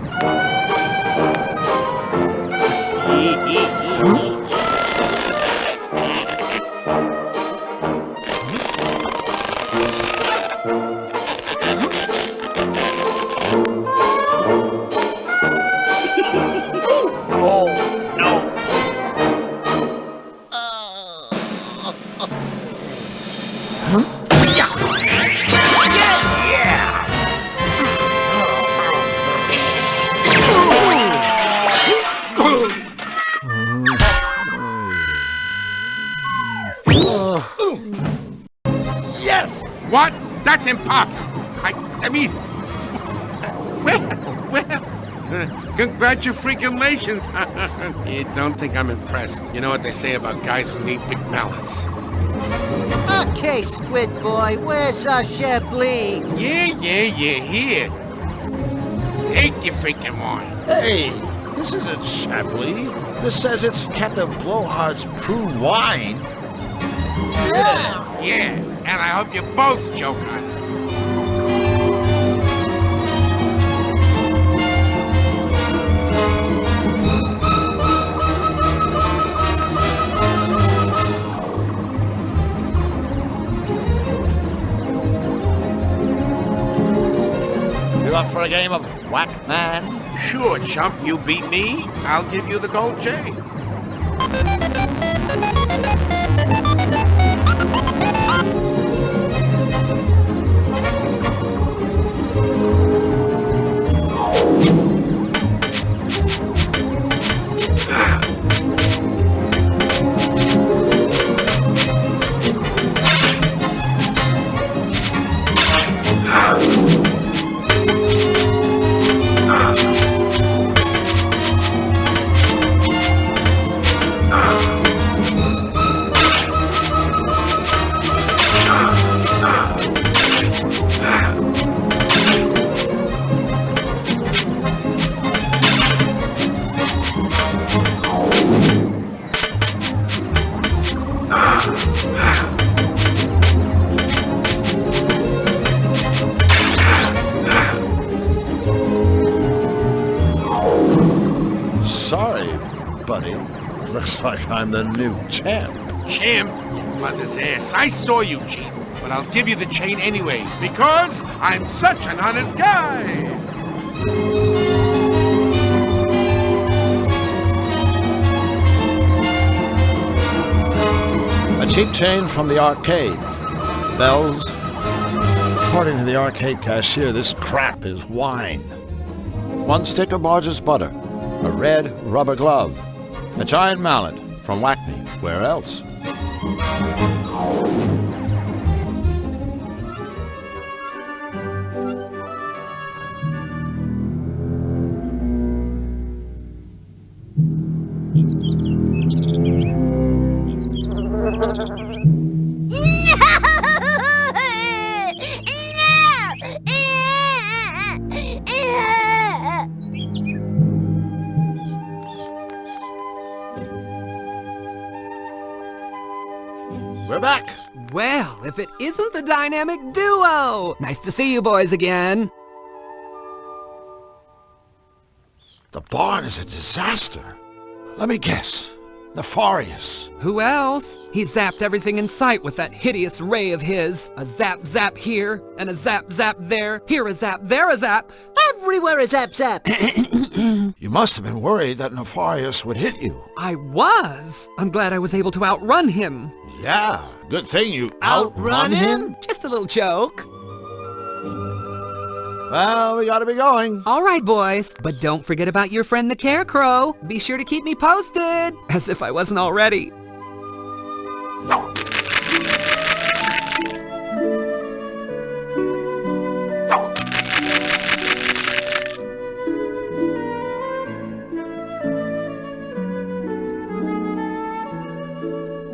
Yes! What? That's impossible. I mean... Well, congratulations. You don't think I'm impressed. You know what they say about guys who need big mallets. Okay, Squid Boy, where's our Chablis? Yeah, here. Take your freaking wine. Hey, this isn't Chablis. This says it's Captain Blowhard's prune wine. Yeah, and I hope you both joke on it. You up for a game of Whack Man? Sure, chump. You beat me, I'll give you the gold chain. Sorry, buddy. Looks like I'm the new champ. Champ? You mother's ass. I saw you cheat, but I'll give you the chain anyway, because I'm such an honest guy. A cheap chain from the arcade. Bells. According to the arcade cashier, this crap is wine. 1 stick of Barge's butter. A red rubber glove. A giant mallet from Whackney. Where else? if it isn't the dynamic duo! Nice to see you boys again. The barn is a disaster. Let me guess. Nefarious. Who else? He zapped everything in sight with that hideous ray of his. A zap zap here, and a zap zap there. Here a zap, there a zap. Everywhere a zap zap. You must have been worried that Nefarious would hit you. I was. I'm glad I was able to outrun him. Yeah, good thing you Outrun him? Just a little joke. Well, we gotta be going. All right, boys. But don't forget about your friend the Carecrow. Be sure to keep me posted. As if I wasn't already.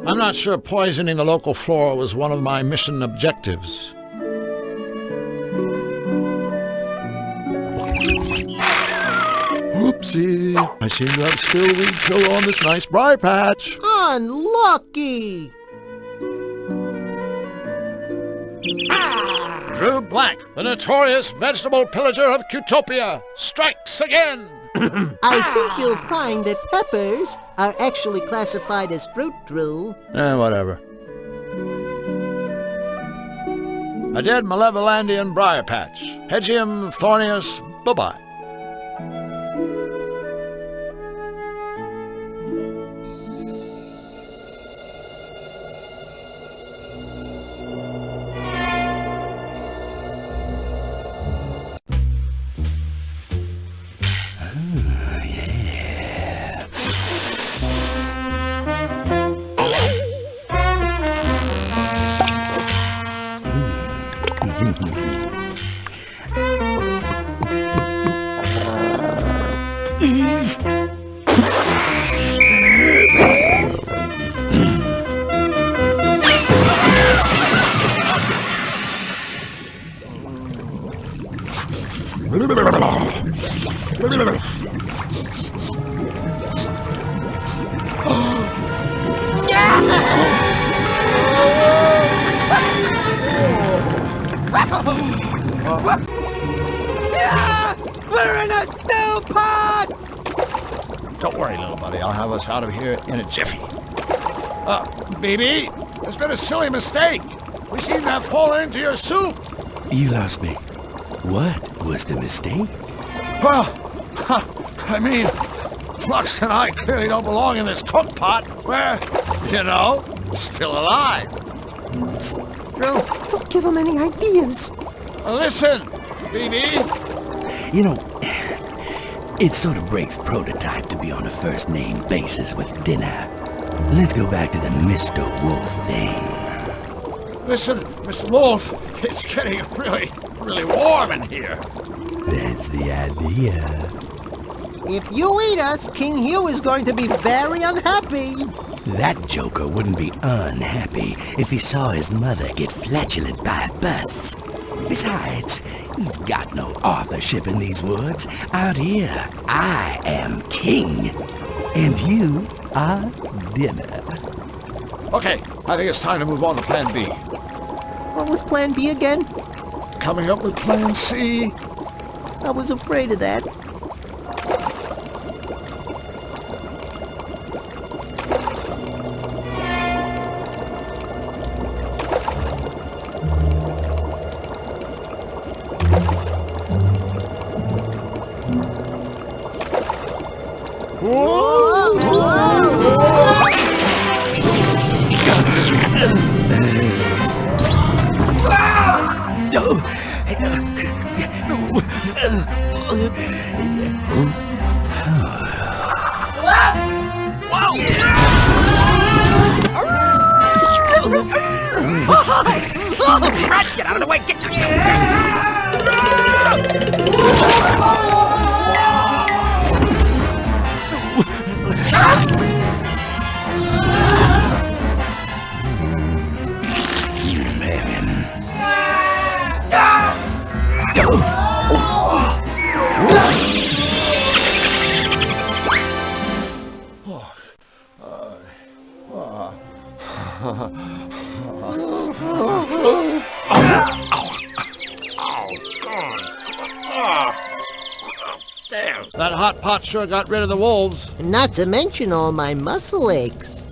I'm not sure poisoning the local flora was one of my mission objectives. Oopsie. I seem to have still weed killer on this nice briar patch. Unlucky. Drew Black, the notorious vegetable pillager of Qtopia, strikes again. I think you'll find that peppers are actually classified as fruit, Drew. Whatever. A dead Malevolandian briar patch. Hedgium thornius, bye-bye. We're in a stew pot! Don't worry, little buddy. I'll have us out of here in a jiffy. BB, there's been a silly mistake. We seem to have fallen into your soup. You lost me. What was the mistake? Well, I mean, Flux and I clearly don't belong in this cook pot. We're, still alive. Drew, don't give him any ideas. Listen, BB. You know, it sort of breaks prototype to be on a first-name basis with dinner. Let's go back to the Mr. Wolf thing. Listen, Mr. Wolf, it's getting really warm in here. That's the idea. If you eat us, King Hugh is going to be very unhappy. That joker wouldn't be unhappy if he saw his mother get flatulent by a bus. Besides, he's got no authorship in these woods. Out here, I am king, and you are dinner. Okay, I think it's time to move on to Plan B. What was Plan B again? Coming up with Plan C. I was afraid of that. Get out of the way! Get hot pot sure got rid of the wolves. Not to mention all my muscle aches.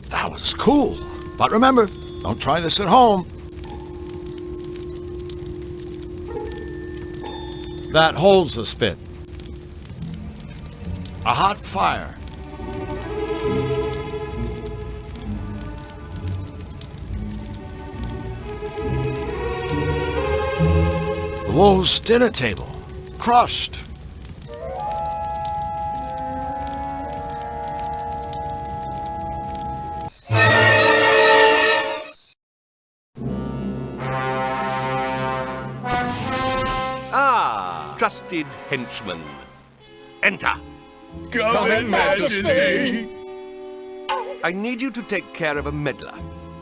That was cool. But remember, don't try this at home. That holds the spit. A hot fire. The wolves' dinner table. Crushed. Trusted henchman. Enter. Come in, Majesty. I need you to take care of a meddler.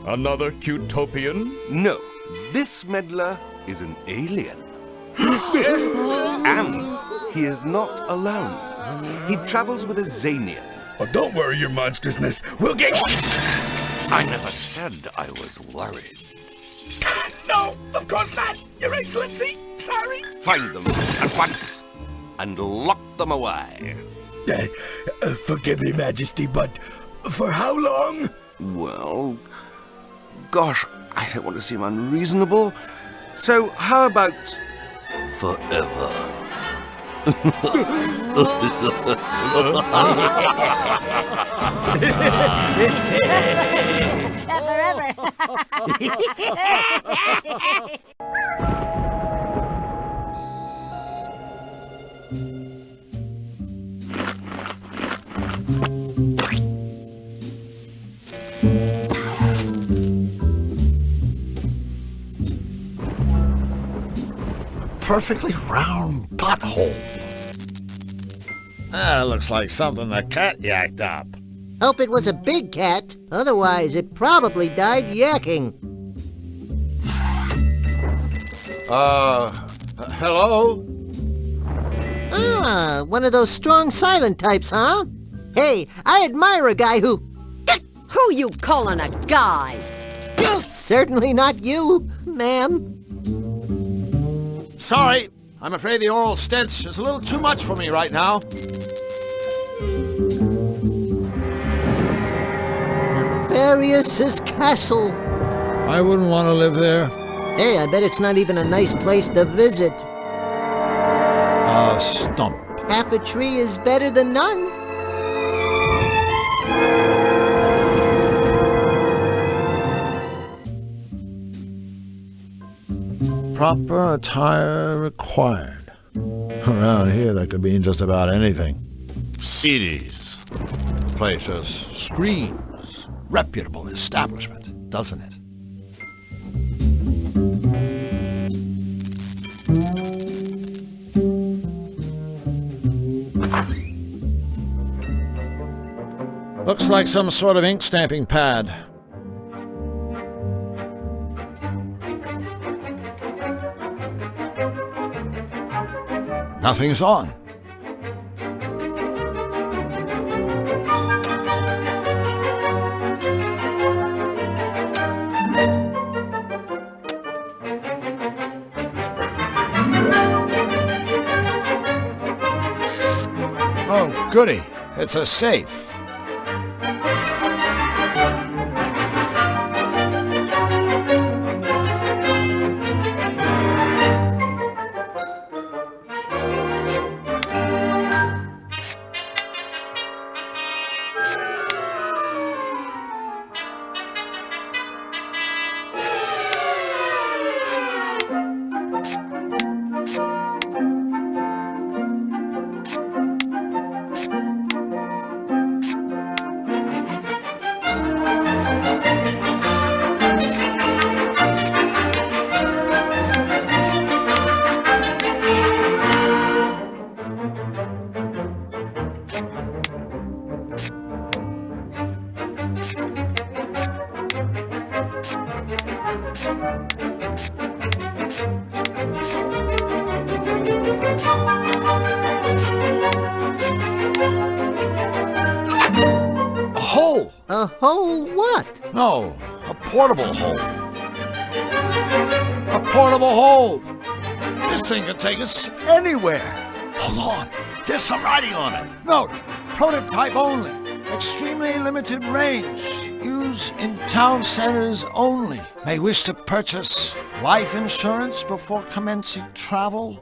Another Cutopian? No, this meddler is an alien. And he is not alone. He travels with a Zanian. Oh, don't worry, your monstrousness. We'll get... I never said I was worried. No, of course not, Your Excellency. Sorry. Find them at once and lock them away. Forgive me, Majesty, but for how long? Well, gosh, I don't want to seem unreasonable. So how about forever? Perfectly round butthole. That looks like something the cat yacked up. Hope it was a big cat. Otherwise, it probably died yakking. Hello? Ah, one of those strong silent types, huh? Hey, I admire a guy who... Who you calling a guy? Certainly not you, ma'am. Sorry, I'm afraid the oral stench is a little too much for me right now. Nefarious' castle. I wouldn't want to live there. Hey, I bet it's not even a nice place to visit. A stump. Half a tree is better than none. Proper attire required. Around here, that could mean just about anything. CDs. Place just screams. Reputable establishment, doesn't it? Looks like some sort of ink stamping pad. Nothing's on. Oh, goody. It's a safe. A hole what? No, a portable hole. A portable hole. This thing can take us anywhere. Hold on. There's some writing on it. Note, prototype only. Extremely limited range. Use in town centers only. May wish to purchase life insurance before commencing travel.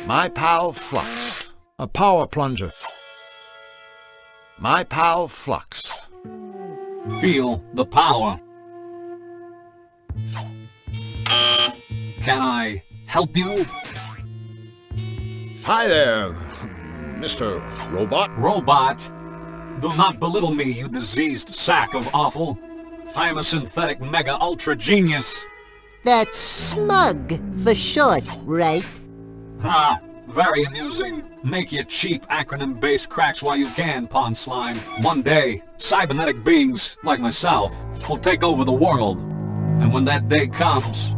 My pal Flux, a power plunger. My pal Flux. Feel the power. Can I help you? Hi there, Mr. Robot. Robot? Do not belittle me, you diseased sack of offal. I am a synthetic mega ultra genius. That's smug for short, right? Ha! Very amusing. Make your cheap acronym-based cracks while you can, Pond Slime. One day, cybernetic beings, like myself, will take over the world. And when that day comes,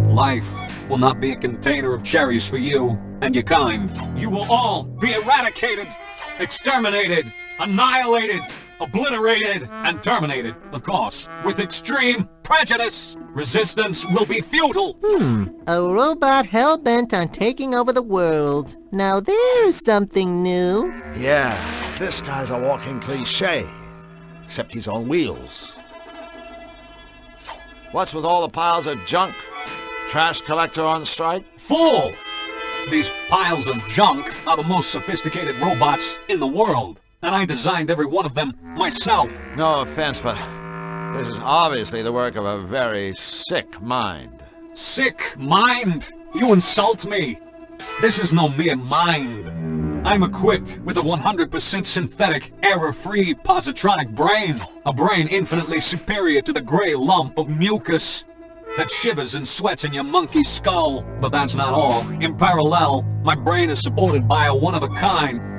life will not be a container of cherries for you and your kind. You will all be eradicated, exterminated, annihilated, obliterated, and terminated, of course, with extreme prejudice. Resistance will be futile. A robot hell-bent on taking over the world. Now there's something new. Yeah, this guy's a walking cliche. Except he's on wheels. What's with all the piles of junk? Trash collector on strike? Fool! These piles of junk are the most sophisticated robots in the world. And I designed every one of them myself. No offense, but this is obviously the work of a very sick mind. Sick mind? You insult me. This is no mere mind. I'm equipped with a 100% synthetic, error-free positronic brain. A brain infinitely superior to the gray lump of mucus that shivers and sweats in your monkey skull. But that's not all. In parallel, my brain is supported by a one-of-a-kind,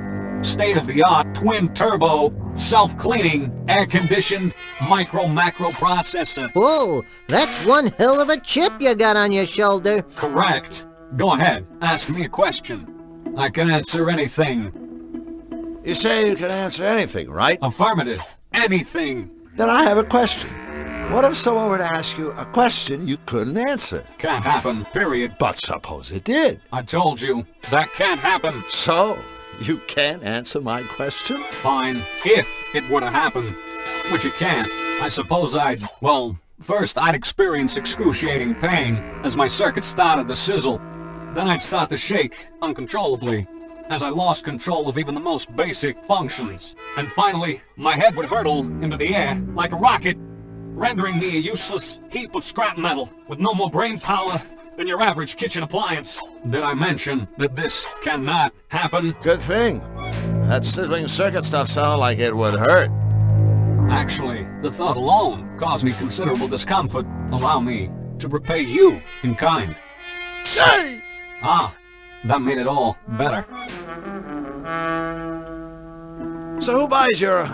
state-of-the-art, twin-turbo, self-cleaning, air-conditioned, micro-macro processor. Whoa, that's one hell of a chip you got on your shoulder. Correct. Go ahead, ask me a question. I can answer anything. You say you can answer anything, right? Affirmative. Anything. Then I have a question. What if someone were to ask you a question you couldn't answer? Can't happen, period. But suppose it did. I told you, that can't happen. So, you can't answer my question? Fine, if it were to happen. Which it can't. I suppose well, first I'd experience excruciating pain as my circuits started to sizzle. Then I'd start to shake uncontrollably as I lost control of even the most basic functions. And finally, my head would hurtle into the air like a rocket, rendering me a useless heap of scrap metal with no more brain power than your average kitchen appliance. Did I mention that this cannot happen? Good thing. That sizzling circuit stuff sounded like it would hurt. Actually, the thought alone caused me considerable discomfort. Allow me to repay you in kind. Hey! Ah, that made it all better. So who buys your,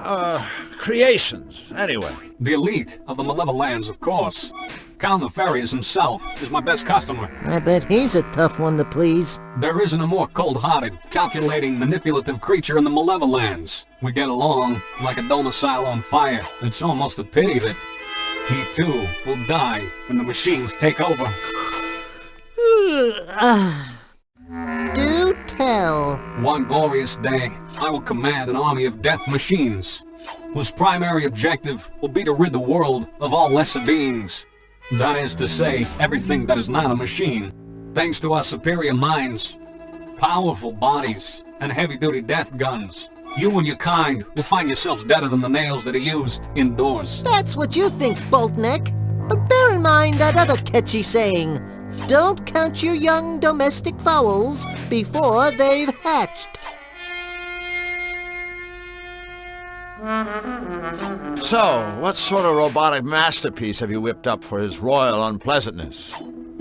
creations, anyway? The elite of the Malevolence, of course. Count Nefarious himself is my best customer. I bet he's a tough one to please. There isn't a more cold-hearted, calculating, manipulative creature in the Malevolence. We get along like a domicile on fire. It's almost a pity that he, too, will die when the machines take over. Do tell. One glorious day, I will command an army of death machines, whose primary objective will be to rid the world of all lesser beings. That is to say, everything that is not a machine. Thanks to our superior minds, powerful bodies, and heavy-duty death guns, you and your kind will find yourselves deader than the nails that are used indoors. That's what you think, Boltneck. But bear in mind that other catchy saying, don't count your young domestic fowls before they've hatched. So, what sort of robotic masterpiece have you whipped up for his royal unpleasantness?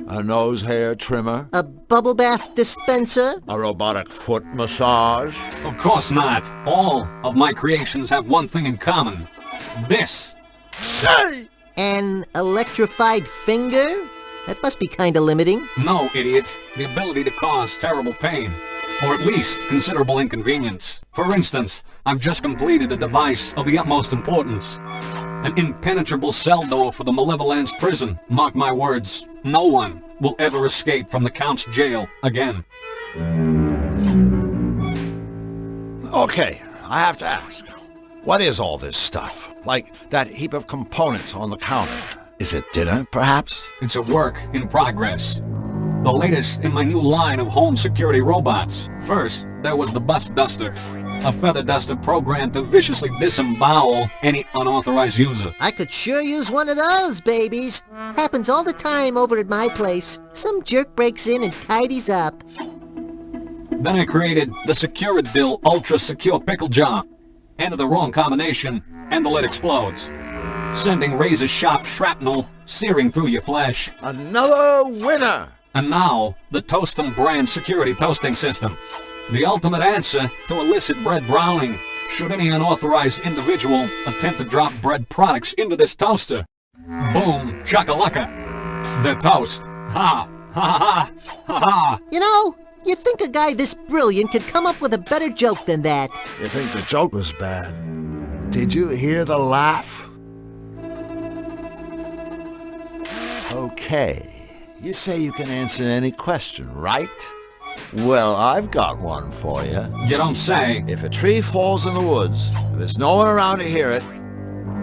A nose hair trimmer? A bubble bath dispenser? A robotic foot massage? Of course not. All of my creations have one thing in common. This. An electrified finger? That must be kinda limiting. No, idiot. The ability to cause terrible pain. Or at least considerable inconvenience. For instance, I've just completed a device of the utmost importance. An impenetrable cell door for the Malevolence prison. Mark my words, no one will ever escape from the Count's jail again. Okay, I have to ask. What is all this stuff? Like that heap of components on the counter. Is it dinner, perhaps? It's a work in progress. The latest in my new line of home security robots. First, there was the Bus Duster. A feather duster programmed to viciously disembowel any unauthorized user. I could sure use one of those, babies. Happens all the time over at my place. Some jerk breaks in and tidies up. Then I created the Securidil Ultra Secure Pickle Jar. Enter the wrong combination, and the lid explodes, sending razor-sharp shrapnel searing through your flesh. Another winner! And now, the Toastum brand security toasting system. The ultimate answer to illicit bread browning, should any unauthorized individual attempt to drop bread products into this toaster. Boom, chakalaka. They're toast. Ha, ha, ha, ha, ha. You know, you'd think a guy this brilliant could come up with a better joke than that. You think the joke was bad? Did you hear the laugh? Okay. You say you can answer any question, right? Well, I've got one for you. You don't say. If a tree falls in the woods, if there's no one around to hear it,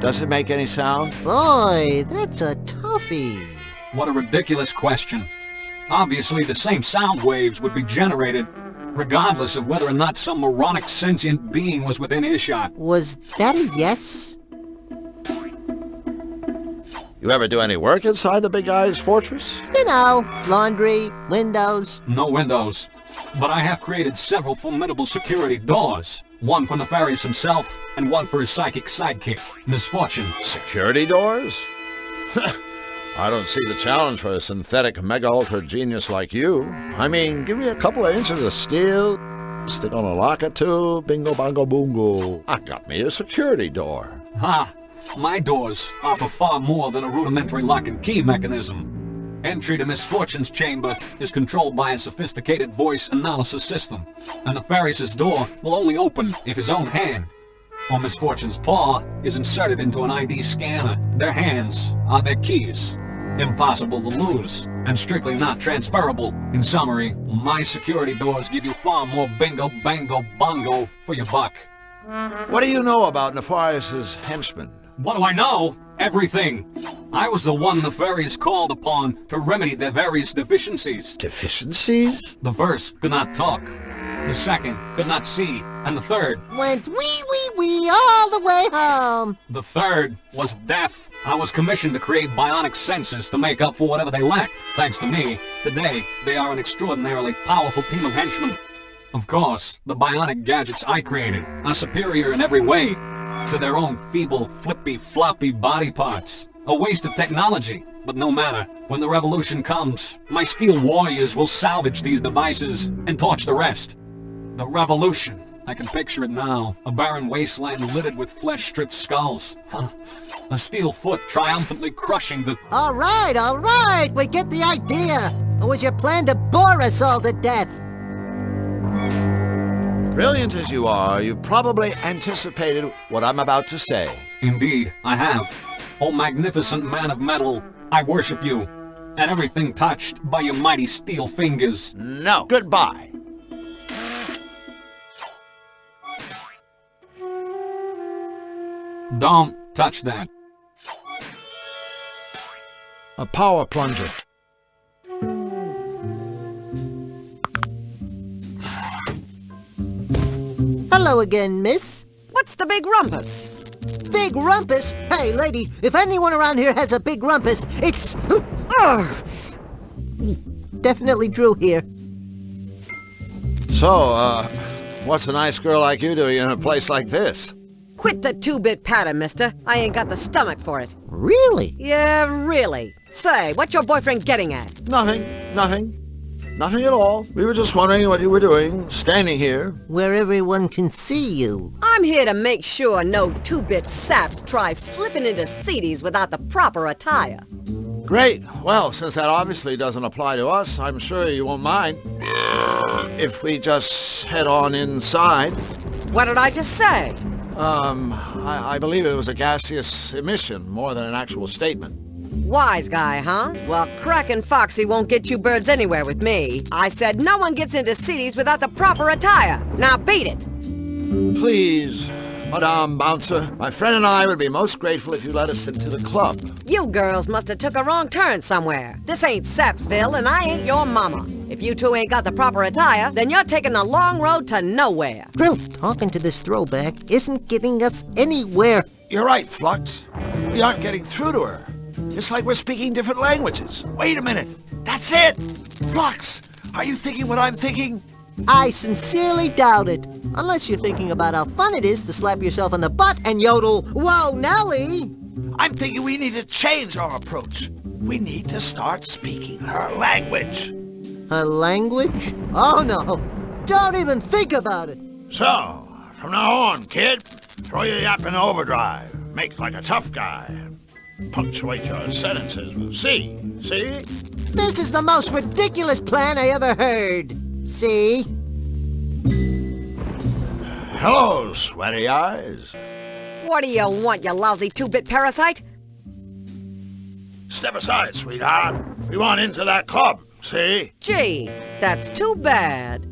does it make any sound? Boy, that's a toughie. What a ridiculous question. Obviously, the same sound waves would be generated, regardless of whether or not some moronic sentient being was within earshot. Was that a yes? You ever do any work inside the big guy's fortress? You know, laundry, windows. No windows. But I have created several formidable security doors. One for Nefarious himself, and one for his psychic sidekick, Misfortune. Security doors? I don't see the challenge for a synthetic mega-ultra genius like you. I mean, give me a couple of inches of steel, stick on a lock or two, bingo bongo boongo. I got me a security door. Ha! My doors offer far more than a rudimentary lock and key mechanism. Entry to Misfortune's chamber is controlled by a sophisticated voice analysis system. And Nefarious's door will only open if his own hand, or Misfortune's paw, is inserted into an ID scanner. Their hands are their keys. Impossible to lose, and strictly not transferable. In summary, my security doors give you far more bingo, bango, bongo for your buck. What do you know about Nefarious' henchmen? What do I know? Everything. I was the one Nefarious called upon to remedy their various deficiencies. Deficiencies? The first could not talk. The second could not see. And the third went wee all the way home. The third was deaf. I was commissioned to create bionic senses to make up for whatever they lacked. Thanks to me, today they are an extraordinarily powerful team of henchmen. Of course, the bionic gadgets I created are superior in every way to their own feeble, flippy, floppy body parts. A waste of technology, but no matter. When the revolution comes, my steel warriors will salvage these devices and torch the rest. The revolution. I can picture it now. A barren wasteland littered with flesh-stripped skulls. A steel foot triumphantly crushing the... All right, we get the idea. Or was your plan to bore us all to death? Brilliant as you are, you've probably anticipated what I'm about to say. Indeed, I have. O magnificent man of metal, I worship you, and everything touched by your mighty steel fingers. No, goodbye. Don't touch that. A power plunger. Hello again, miss. What's the big rumpus? Big rumpus? Hey, lady, if anyone around here has a big rumpus, it's... Definitely Drew here. So, what's a nice girl like you doing in a place like this? Quit the two-bit patter, mister. I ain't got the stomach for it. Really? Yeah, really. Say, what's your boyfriend getting at? Nothing. Nothing at all. We were just wondering what you were doing, standing here. Where everyone can see you. I'm here to make sure no two-bit saps try slipping into CDs without the proper attire. Great. Well, since that obviously doesn't apply to us, I'm sure you won't mind if we just head on inside. What did I just say? I believe it was a gaseous emission more than an actual statement. Wise guy, huh? Well, Kraken Foxy won't get you birds anywhere with me. I said no one gets into CDs without the proper attire. Now beat it. Please, Madame Bouncer, my friend and I would be most grateful if you let us into the club. You girls must have took a wrong turn somewhere. This ain't Sapsville and I ain't your mama. If you two ain't got the proper attire, then you're taking the long road to nowhere. Krill, talking to this throwback isn't getting us anywhere. You're right, Flux. We aren't getting through to her. It's like we're speaking different languages. Wait a minute. That's it! Flux, are you thinking what I'm thinking? I sincerely doubt it. Unless you're thinking about how fun it is to slap yourself on the butt and yodel, "Whoa, Nelly!" I'm thinking we need to change our approach. We need to start speaking her language. Her language? Oh no, don't even think about it. So, from now on, kid, throw your yap in overdrive. Make like a tough guy. Punctuate your sentences with C. See? This is the most ridiculous plan I ever heard. See? Hello, sweaty eyes. What do you want, you lousy two-bit parasite? Step aside, sweetheart. We want into that club, see? Gee, that's too bad.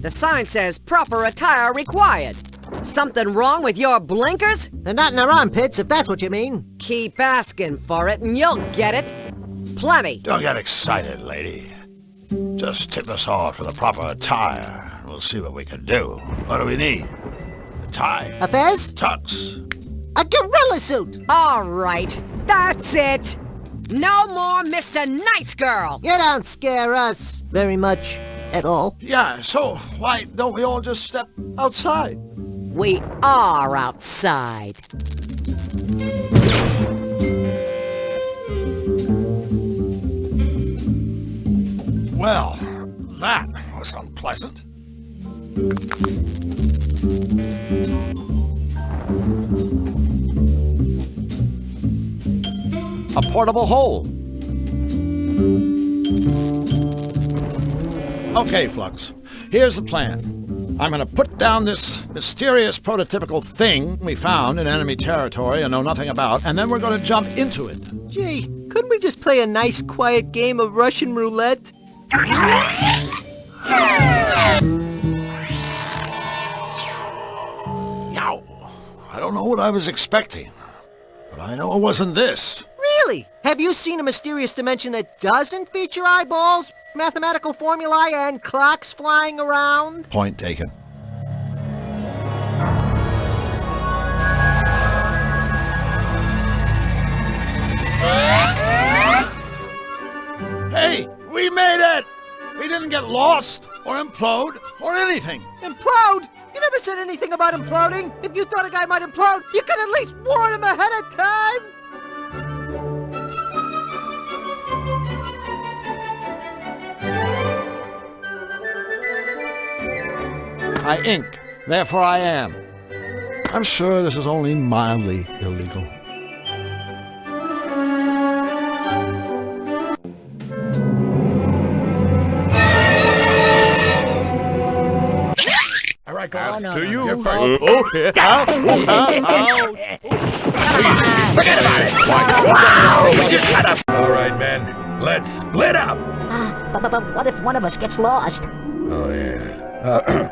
The sign says proper attire required. Something wrong with your blinkers? They're not in our armpits, if that's what you mean. Keep asking for it and you'll get it. Plenty. Don't get excited, lady. Just tip us off to the proper attire. We'll see what we can do. What do we need? A tie? A fez? Tux? A gorilla suit! All right, that's it. No more Mr. Nice Girl. You don't scare us very much at all. Yeah, so why don't we all just step outside? We are outside. Well, that was unpleasant. A portable hole. Okay, Flux. Here's the plan. I'm gonna put down this mysterious prototypical thing we found in enemy territory and know nothing about, and then we're gonna jump into it. Gee, couldn't we just play a nice quiet game of Russian roulette? Yow! I don't know what I was expecting, but I know it wasn't this. Really? Have you seen a mysterious dimension that doesn't feature eyeballs, mathematical formulae, and clocks flying around? Point taken. Hey, we made it! We didn't get lost, or implode, or anything. Implode? You never said anything about imploding. If you thought a guy might implode, you could at least warn him ahead of time. I ink, therefore I am. I'm sure this is only mildly illegal. All right, go on. To you. You're first. Forget about it. Just shut up. All right, men. Let's split up. But what if one of us gets lost? Oh, yeah.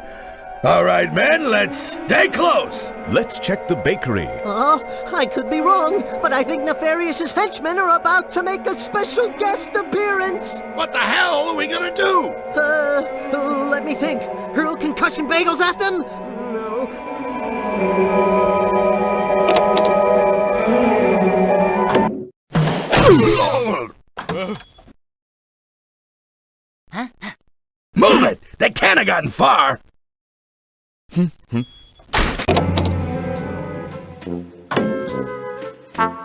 All right, men, let's stay close. Let's check the bakery. Oh, I could be wrong, but I think Nefarious's henchmen are about to make a special guest appearance. What the hell are we gonna do? Let me think. Hurl concussion bagels at them? No. Move it! They can't have gotten far.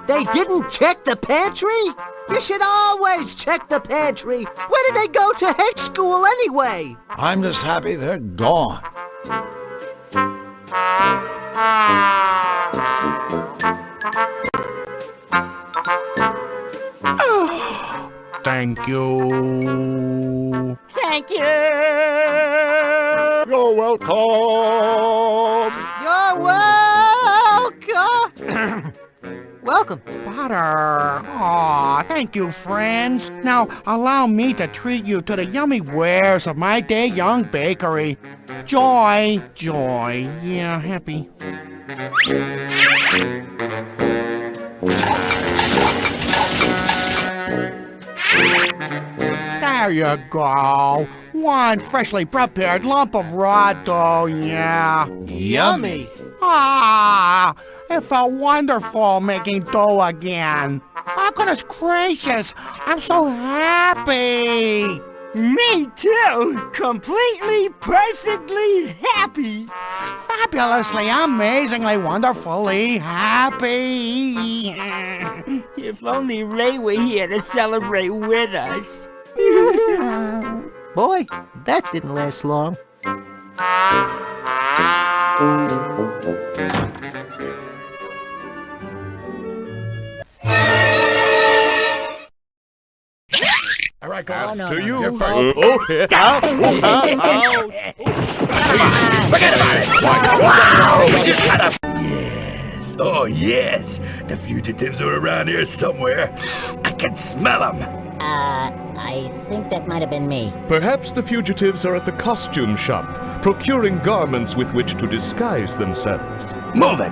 They didn't check the pantry? You should always check the pantry. Where did they go to hedge school anyway? I'm just happy they're gone. Thank you. Thank you! You're welcome! You're welcome! Welcome. Butter. Aw, thank you, friends. Now, allow me to treat you to the yummy wares of my day young bakery. Joy. Joy. Yeah, happy. There you go. One freshly prepared lump of raw dough, yeah. Yummy. Ah, it felt wonderful making dough again. Oh, goodness gracious, I'm so happy. Me too! Completely, perfectly happy! Fabulously, amazingly, wonderfully happy. If only Ray were here to celebrate with us. Boy, that didn't last long. All right, go on. To you. You're first. first. Oh, yeah. Out. Forget about it. Wow. Just shut up. Yes. Oh, yes. The fugitives are around here somewhere. I can smell them. I think that might have been me. Perhaps the fugitives are at the costume shop, procuring garments with which to disguise themselves. Move it!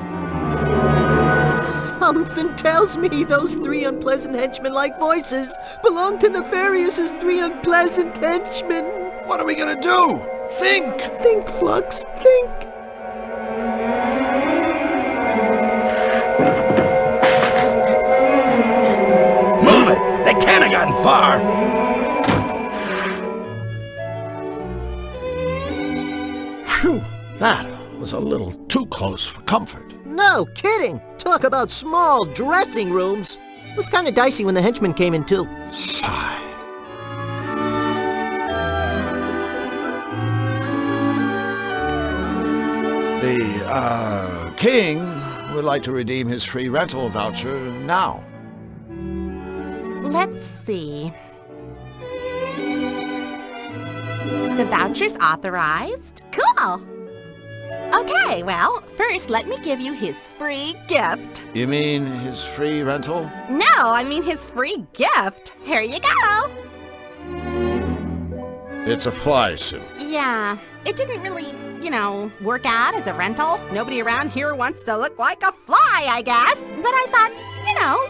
Something tells me those three unpleasant henchmen-like voices belong to Nefarious's three unpleasant henchmen. What are we gonna do? Think! Think, Flux, think. Move it! They can't have gotten far! Phew! That was a little too close for comfort. No kidding. Talk about small dressing rooms. It was kind of dicey when the henchmen came in, too. Sigh. The, king would like to redeem his free rental voucher now. Let's see. The voucher's authorized. Cool. Okay, well, first let me give you his free gift. You mean his free rental? No, I mean his free gift. Here you go. It's a fly suit. Yeah, it didn't really, work out as a rental. Nobody around here wants to look like a fly, I guess. But I thought,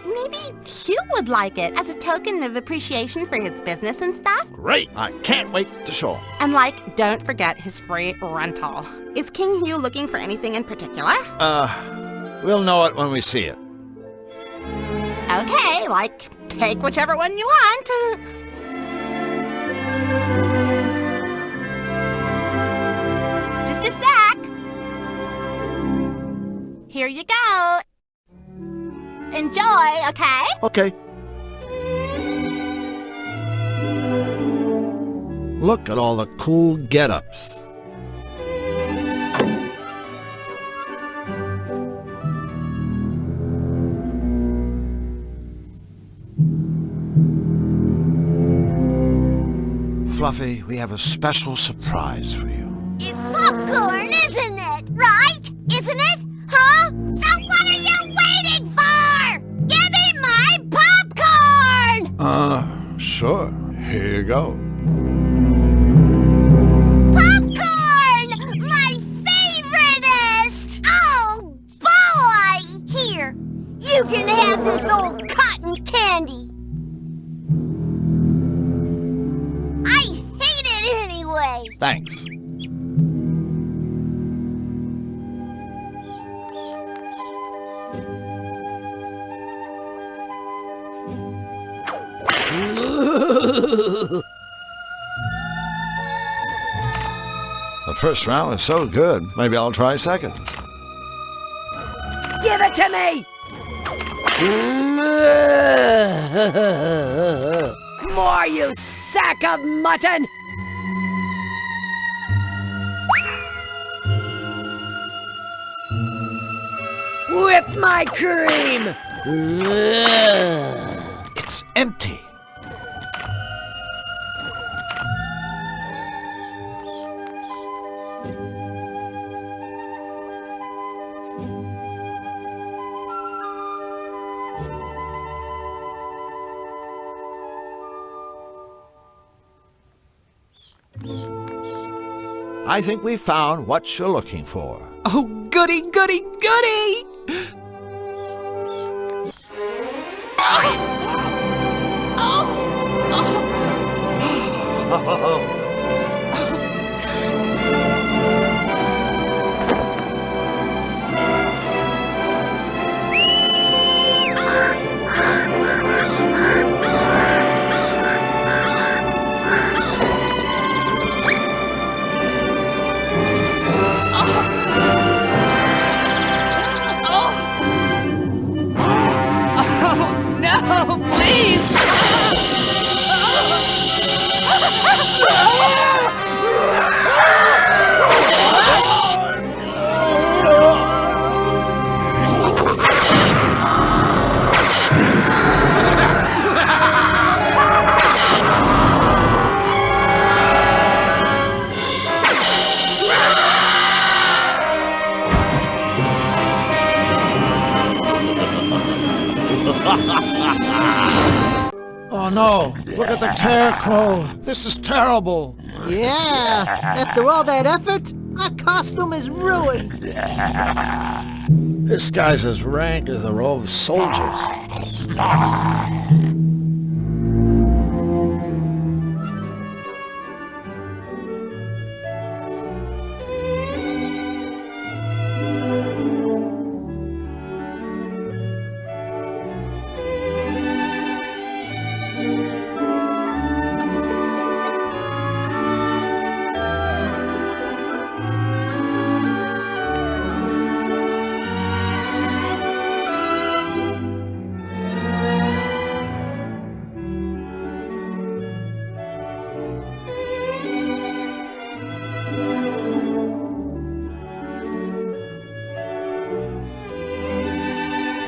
maybe Hugh would like it as a token of appreciation for his business and stuff. Great! I can't wait to show him. And don't forget his free rental. Is King Hugh looking for anything in particular? We'll know it when we see it. Okay, take whichever one you want. Just a sec. Here you go. Enjoy, okay? Okay. Look at all the cool get-ups. Fluffy, we have a special surprise for you. It's popcorn, isn't it? Right? Isn't it? Huh? So what are you waiting for? Give me my popcorn! Sure. Here you go. Popcorn! My favoriteest! Oh, boy! Here, you can have this old cotton candy. I hate it anyway. Thanks. The first round was so good. Maybe I'll try second. Give it to me! More, you sack of mutton! Whip my cream! It's empty. I think we found what you're looking for. Oh, goody, goody, goody! No, please! Oh no, look at the scarecrow. This is terrible. Yeah, after all that effort, our costume is ruined. This guy's as rank as a row of soldiers.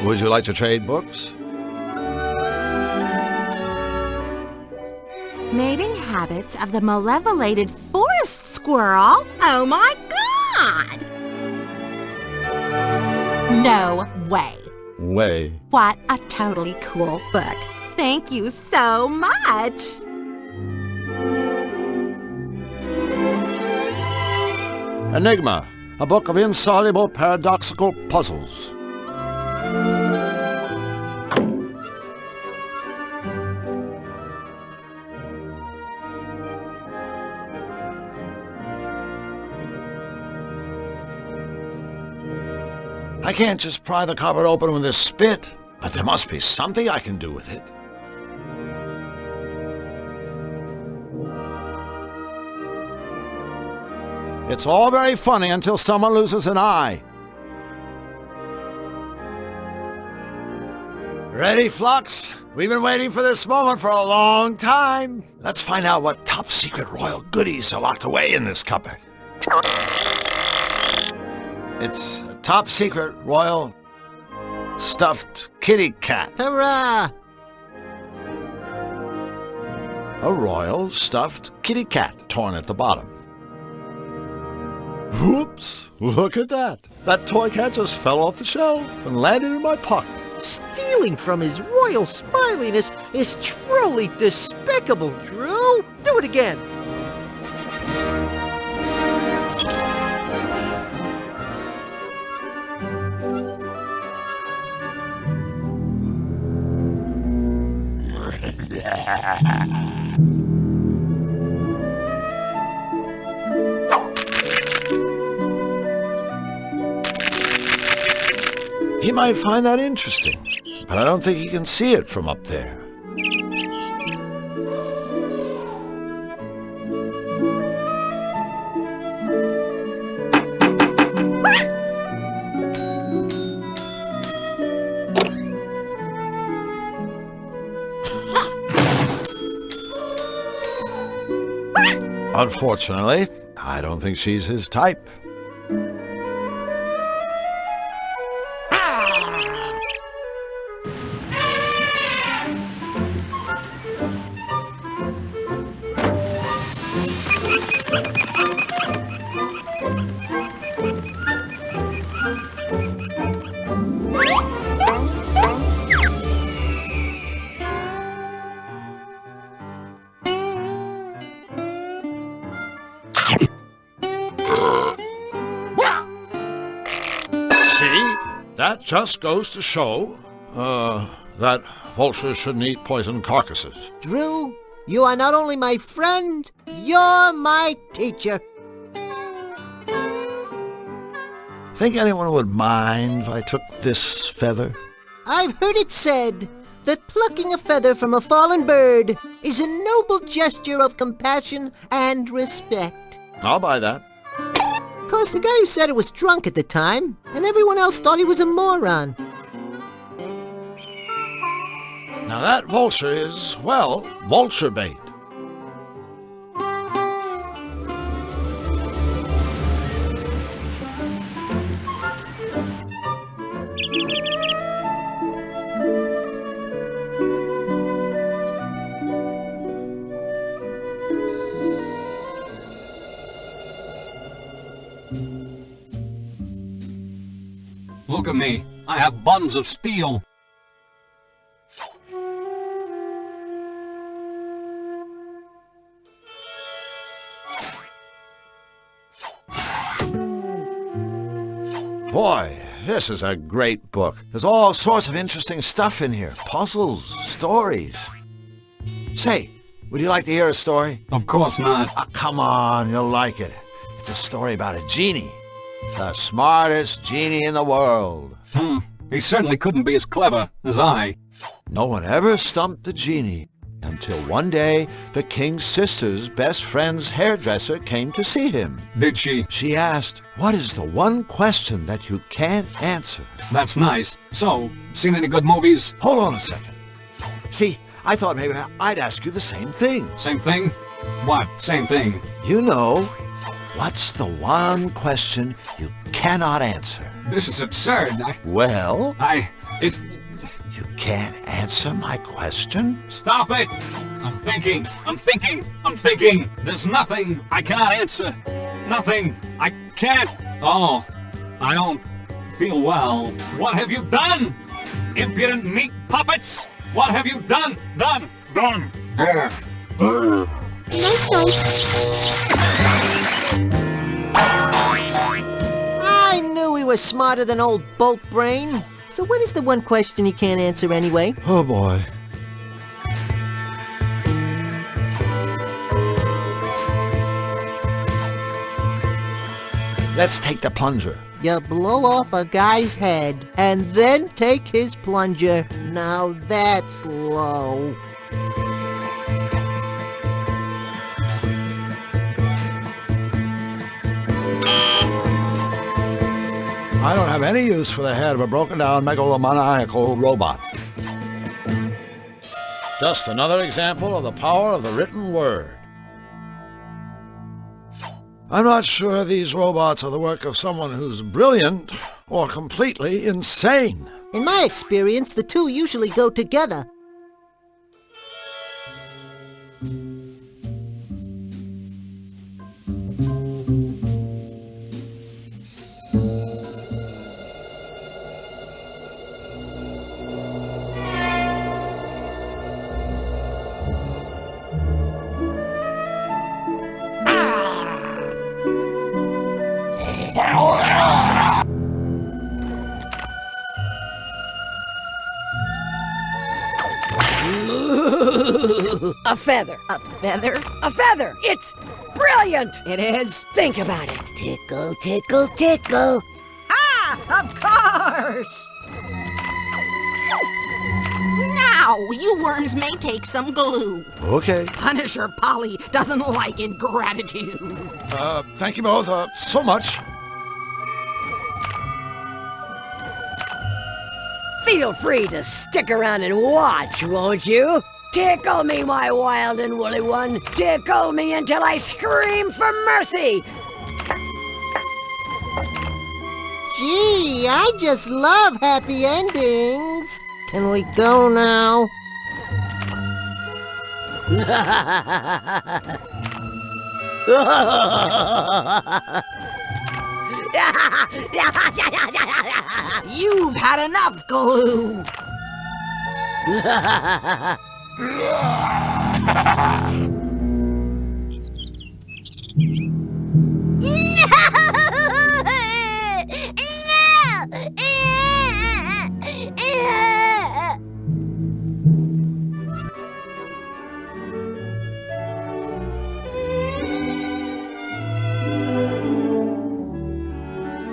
Would you like to trade books? Mating habits of the malevolated forest squirrel? Oh my god! No way. Way. What a totally cool book. Thank you so much. Enigma, a book of insoluble paradoxical puzzles. I can't just pry the cupboard open with this spit, but there must be something I can do with it. It's all very funny until someone loses an eye. Ready, Flux? We've been waiting for this moment for a long time. Let's find out what top-secret royal goodies are locked away in this cupboard. It's a top-secret royal stuffed kitty cat. Hurrah! A royal stuffed kitty cat torn at the bottom. Whoops! Look at that. That toy cat just fell off the shelf and landed in my pocket. Stealing from his royal smiliness is truly despicable, Drew. Do it again. He might find that interesting, but I don't think he can see it from up there. Unfortunately, I don't think she's his type. See? That just goes to show, that vultures shouldn't eat poisoned carcasses. Drew, you are not only my friend, you're my teacher. Think anyone would mind if I took this feather? I've heard it said that plucking a feather from a fallen bird is a noble gesture of compassion and respect. I'll buy that. Of course, the guy who said it was drunk at the time, and everyone else thought he was a moron. Now that vulture is, well, vulture bait. Look at me. I have buns of steel. Boy, this is a great book. There's all sorts of interesting stuff in here. Puzzles, stories. Say, would you like to hear a story? Of course not. Oh, come on, you'll like it. It's a story about a genie. The smartest genie in the world. He certainly couldn't be as clever as I. No one ever stumped the genie until one day the king's sister's best friend's hairdresser came to see him. Did she? She asked, "What is the one question that you can't answer?" That's nice. So, seen any good movies? Hold on a second. See, I thought maybe I'd ask you the same thing. Same thing? What? Same thing? You know, what's the one question you cannot answer? This is absurd. Well? It's... You can't answer my question? Stop it! I'm thinking. There's nothing I cannot answer. Nothing. I can't. Oh, I don't feel well. What have you done? Impudent meat puppets! What have you done? Done! I knew he was smarter than old Bolt Brain. So what is the one question he can't answer anyway? Oh boy. Let's take the plunger. You blow off a guy's head and then take his plunger. Now that's low. I don't have any use for the head of a broken-down megalomaniacal robot. Just another example of the power of the written word. I'm not sure these robots are the work of someone who's brilliant or completely insane. In my experience, the two usually go together. A feather. A feather? A feather! It's brilliant! It is? Think about it. Tickle, tickle, tickle. Ah, of course! Now, you worms may take some glue. Okay. Punisher Polly doesn't like ingratitude. Thank you both, so much. Feel free to stick around and watch, won't you? Tickle me, my wild and woolly one. Tickle me until I scream for mercy. Gee, I just love happy endings. Can we go now? You've had enough glue.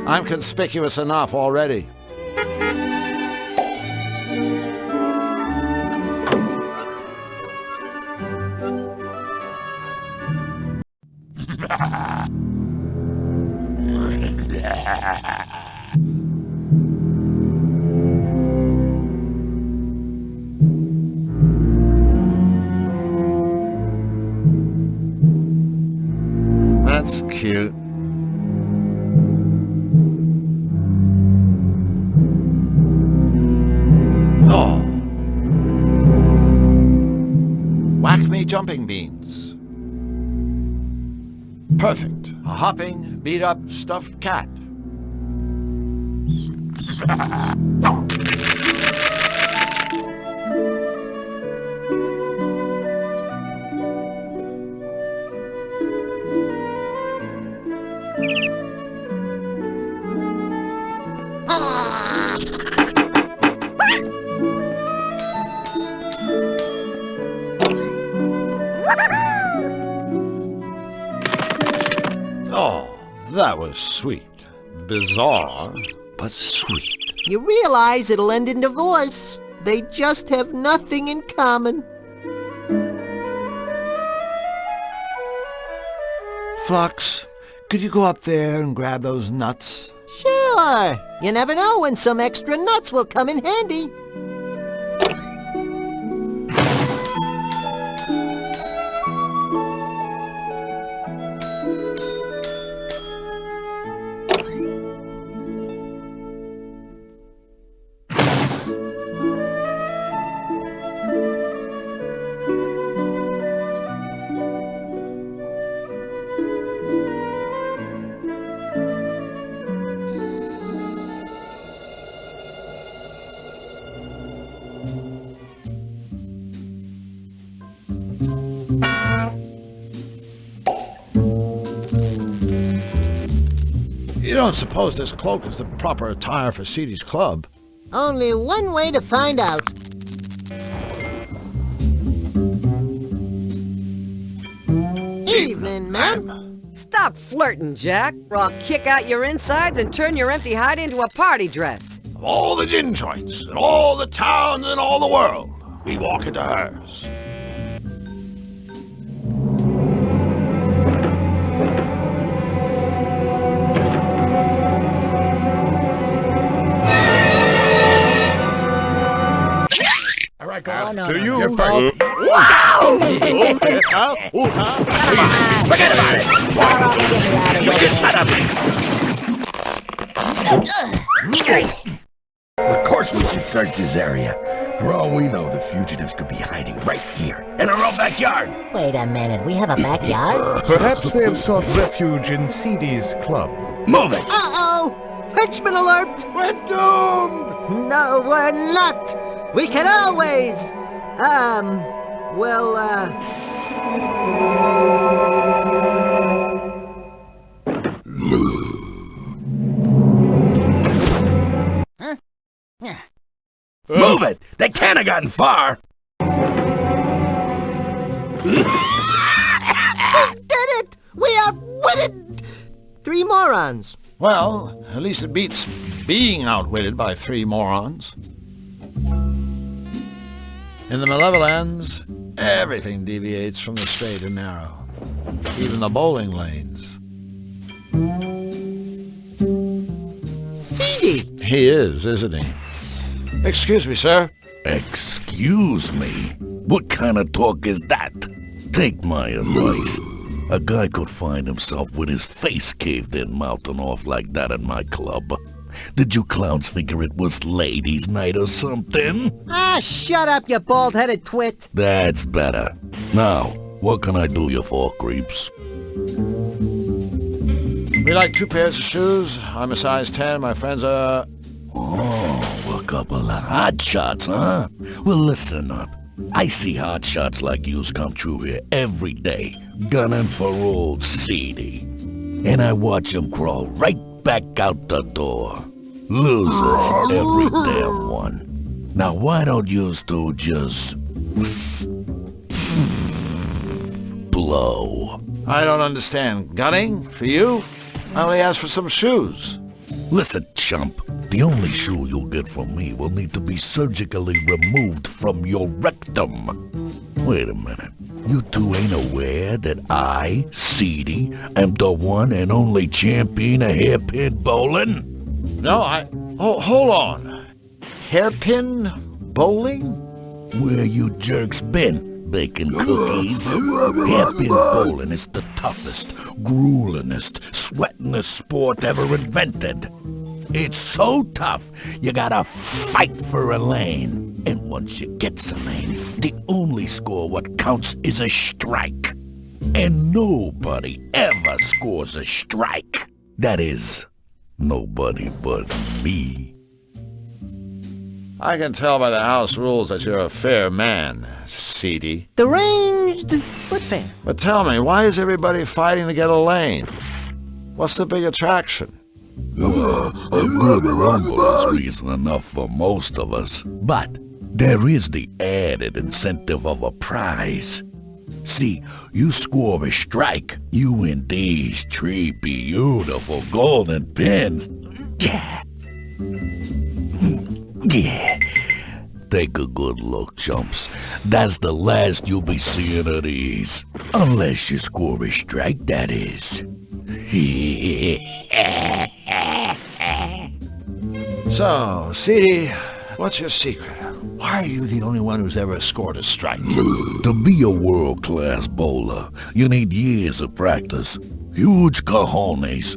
I'm conspicuous enough already. That's cute. Oh. Whack me jumping beans. Perfect. A hopping, beat-up, stuffed cat. Oh, that was sweet. Bizarre, but sweet. You realize it'll end in divorce. They just have nothing in common. Flux, could you go up there and grab those nuts? Sure. You never know when some extra nuts will come in handy. You don't suppose this cloak is the proper attire for Seedy's club? Only one way to find out. Evening, ma'am. Stop flirting, Jack, or I'll kick out your insides and turn your empty hide into a party dress. Of all the gin joints, in all the towns in all the world, we walk into hers. After you. You're first. Wow! Forget about it! You just shut up! Of course we should search this area. For all we know, the fugitives could be hiding right here, in our own backyard. Wait a minute, we have a backyard? Perhaps they have sought refuge in Seedy's club. Move it! Uh-oh! Henchman alert! We're doomed! No, we're not! We can always... Move it! They can't have gotten far! We did it! We outwitted 3 morons. Well, at least it beats being outwitted by 3 morons. In the Malevolence, everything deviates from the straight and narrow. Even the bowling lanes. Seedy! He is, isn't he? Excuse me, sir. Excuse me? What kind of talk is that? Take my advice. A guy could find himself with his face caved in mouthing off like that at my club. Did you clowns figure it was ladies' night or something? Ah, shut up, you bald-headed twit. That's better. Now, what can I do you for, creeps? We like 2 pairs of shoes. I'm a size 10. My friends are... Oh, a couple of hot shots, huh? Well, listen up. I see hot shots like yous come through here every day, gunning for old Seedy. And I watch them crawl right back out the door. Losers, every damn one. Now, why don't yous two just... blow? I don't understand. Gunning? For you? I only asked for some shoes. Listen, chump. The only shoe you'll get from me will need to be surgically removed from your rectum. Wait a minute. You two ain't aware that I, Seedy, am the one and only champion of hairpin bowling? No, Oh, hold on. Hairpin bowling? Where you jerks been? Baking cookies? Hairpin bowling is the toughest, gruelingest, sweatingest sport ever invented. It's so tough, you gotta fight for a lane. And once you get a lane, the only score what counts is a strike. And nobody ever scores a strike. That is, nobody but me. I can tell by the house rules that you're a fair man, Seedy. Deranged, but fair. But tell me, why is everybody fighting to get a lane? What's the big attraction? A good rumble is reason enough for most of us. But there is the added incentive of a prize. See, you score a strike, you win these 3 beautiful golden pins. Yeah. Yeah. Take a good look, chumps. That's the last you'll be seeing of these. Unless you score a strike, that is. So, Seedy, what's your secret? Why are you the only one who's ever scored a strike? To be a world-class bowler, you need years of practice, huge cojones,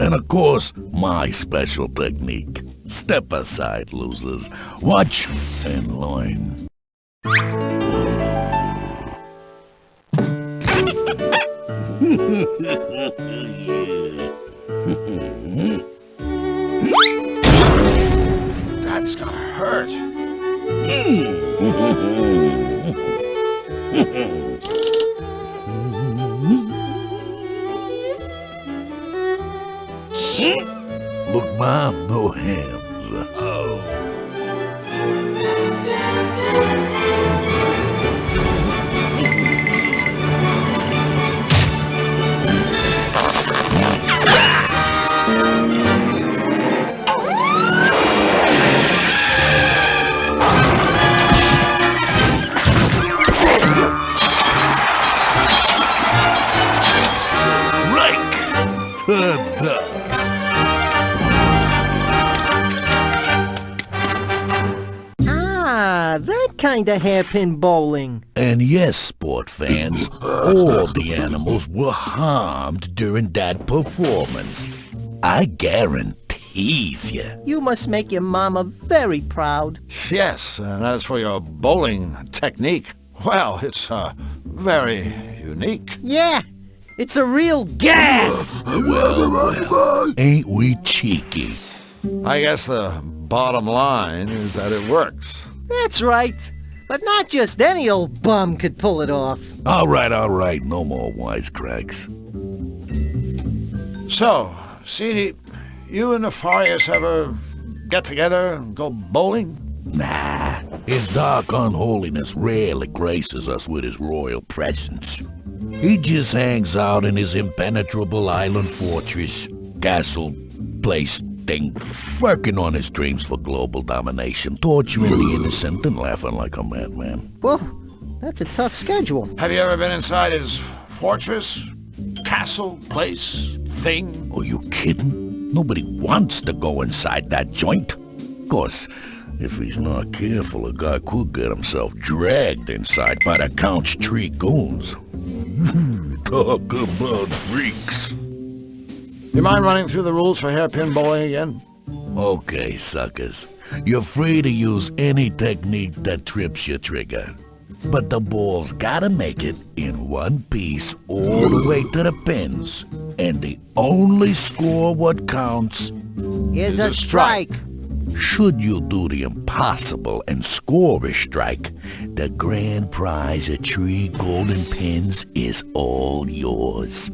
and of course, my special technique. Step aside, losers. Watch and learn. That's gonna hurt. Look, Mom, no hands. Oh. Ah, that kind of hairpin bowling. And yes, sport fans, all the animals were harmed during that performance. I guarantees you. You must make your mama very proud. Yes, that's for your bowling technique. Well, it's very unique. Yeah, it's a real gas. Well, ain't we cheeky? I guess the bottom line is that it works. That's right. But not just any old bum could pull it off. All right. No more wisecracks. So, Seedy, you and Nefarious ever get together and go bowling? Nah, his dark unholiness rarely graces us with his royal presence. He just hangs out in his impenetrable island fortress, castle, place thing, working on his dreams for global domination, torturing the innocent and laughing like a madman. Whoa, that's a tough schedule. Have you ever been inside his fortress? Castle, place, thing? Are you kidding? Nobody wants to go inside that joint. Of course, If he's not careful, a guy could get himself dragged inside by the Count's tree goons. Talk about freaks. You mind running through the rules for hairpin bowling again? Okay, suckers. You're free to use any technique that trips your trigger. But the ball's gotta make it in one piece all the way to the pins. And the only score what counts is a strike. Should you do the impossible and score a strike, the grand prize of 3 golden pins is all yours.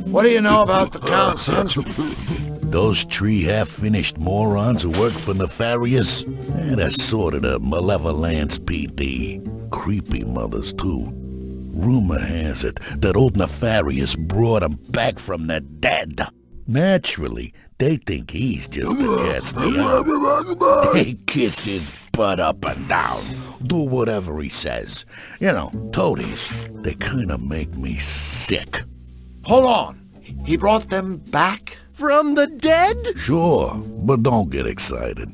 What do you know about the Count's henchmen? Those 3 half-finished morons who work for Nefarious? They're sort of the Malevolence PD. Creepy mothers, too. Rumor has it that old Nefarious brought 'em back from the dead. Naturally, they think he's just a cat's meow. They kiss his butt up and down, do whatever he says. You know, toadies, they kind of make me sick. Hold on. He brought them back? From the dead? Sure, but don't get excited.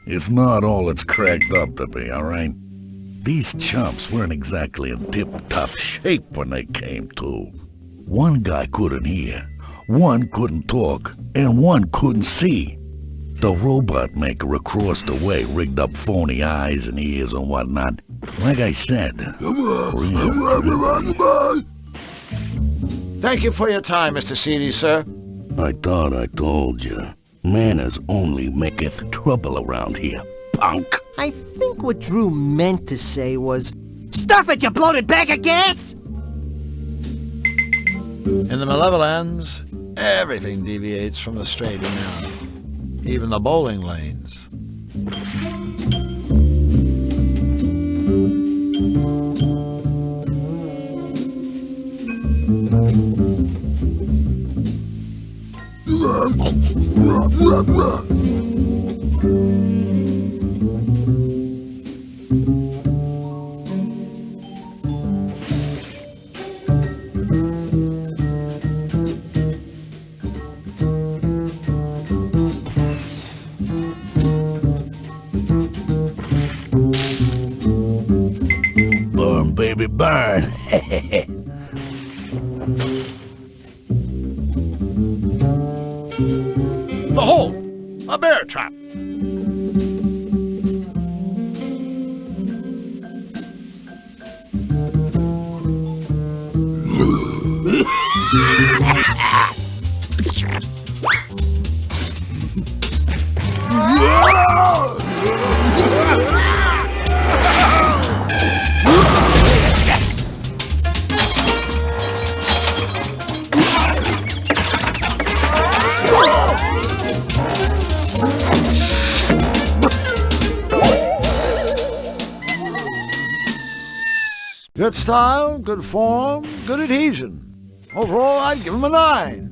It's not all it's cracked up to be, all right? These chumps weren't exactly in tip-top shape when they came to. One guy couldn't hear, one couldn't talk, and one couldn't see. The robot maker across the way rigged up phony eyes and ears and whatnot. Like I said, Thank you for your time, Mr. Seedy, sir. I thought I told you. Manners only maketh trouble around here, punk. I think what Drew meant to say was, Stuff it, you bloated bag of gas! In the Malevolence, everything deviates from the straight and narrow. Even the bowling lanes. Burn, baby, burn. The hole! A bear trap! Good style, good form, good adhesion. Overall, I'd give him a 9.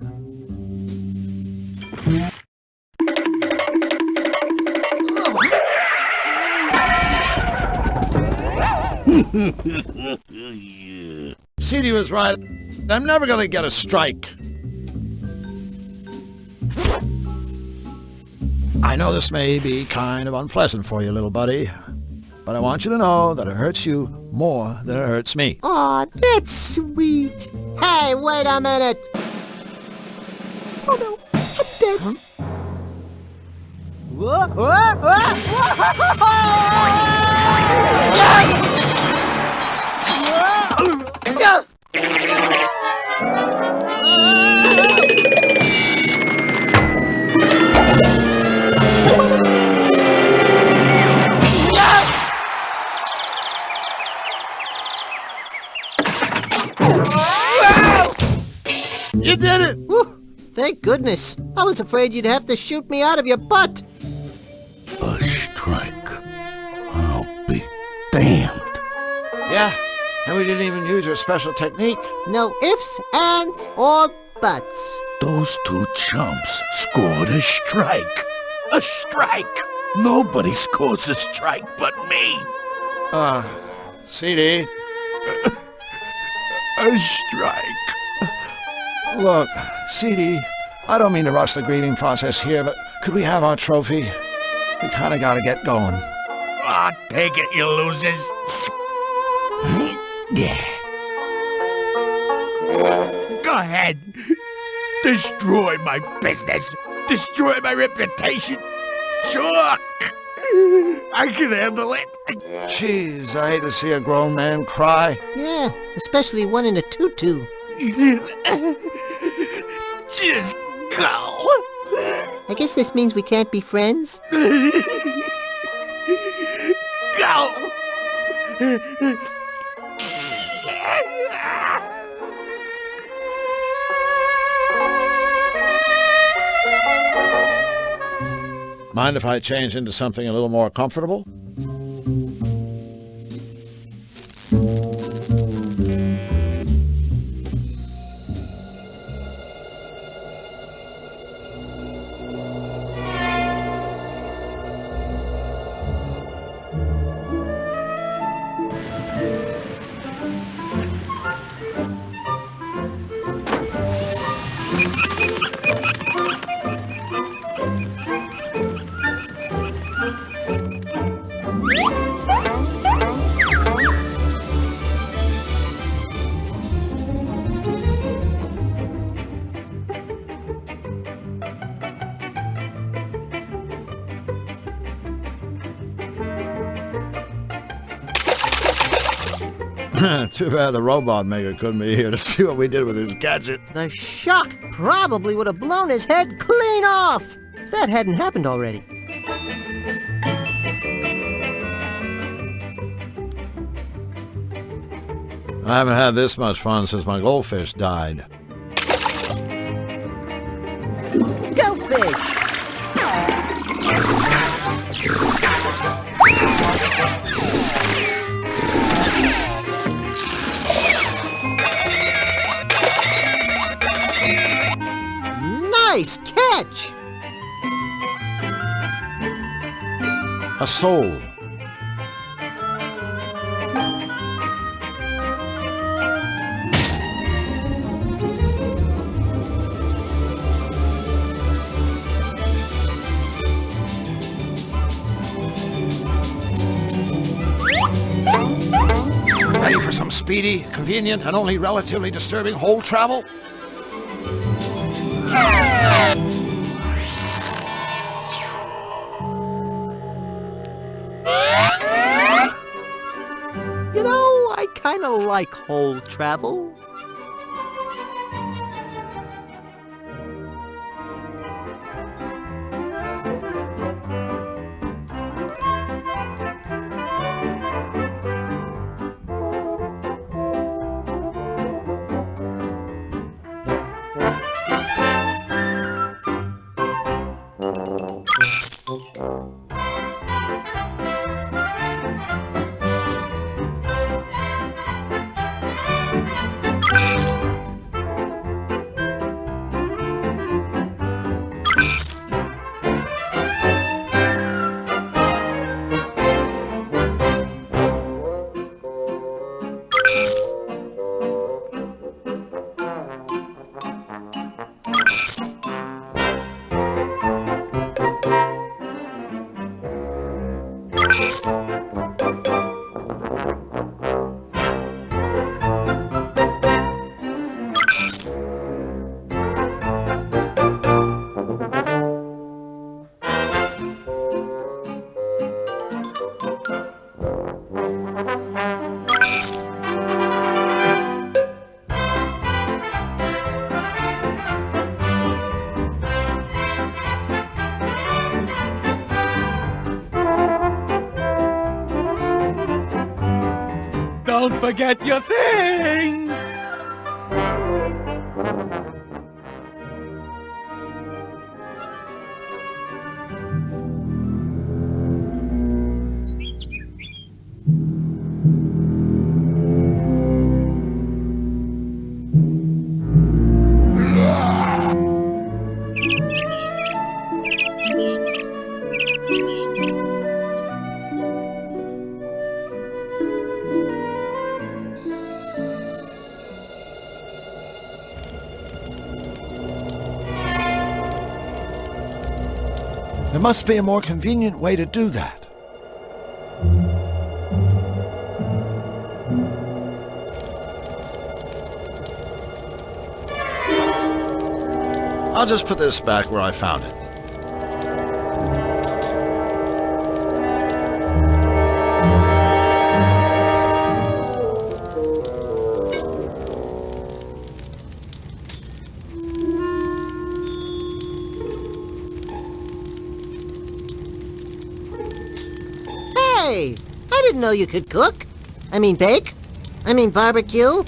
Seedy was right. I'm never gonna get a strike. I know this may be kind of unpleasant for you, little buddy, but I want you to know that it hurts you more than it hurts me. Aw, that's sweet. Hey, wait a minute. Oh no, I'm dead. Huh? Whoa, whoa, whoa, You did it! Whew, thank goodness. I was afraid you'd have to shoot me out of your butt. A strike. I'll be damned. Yeah, and we didn't even use your special technique. No ifs, ands, or buts. Those 2 chumps scored a strike. A strike! Nobody scores a strike but me. CD. A strike. Look, CD, I don't mean to rush the grieving process here, but could we have our trophy? We kind of got to get going. Ah, take it, you losers. Yeah. Go ahead. Destroy my business. Destroy my reputation. Sure. I can handle it. Jeez, I hate to see a grown man cry. Yeah, especially one in a tutu. Just go. I guess this means we can't be friends. Go. Mind if I change into something a little more comfortable? Too bad the robot maker couldn't be here to see what we did with his gadget. The shock probably would have blown his head clean off if that hadn't happened already. I haven't had this much fun since my goldfish died. Goldfish! Nice catch! A soul. Ready for some speedy, convenient, and only relatively disturbing hole travel? You know, I kinda like hole travel. Don't forget your things! There must be a more convenient way to do that. I'll just put this back where I found it. Hey, I didn't know you could cook. I mean bake. I mean barbecue.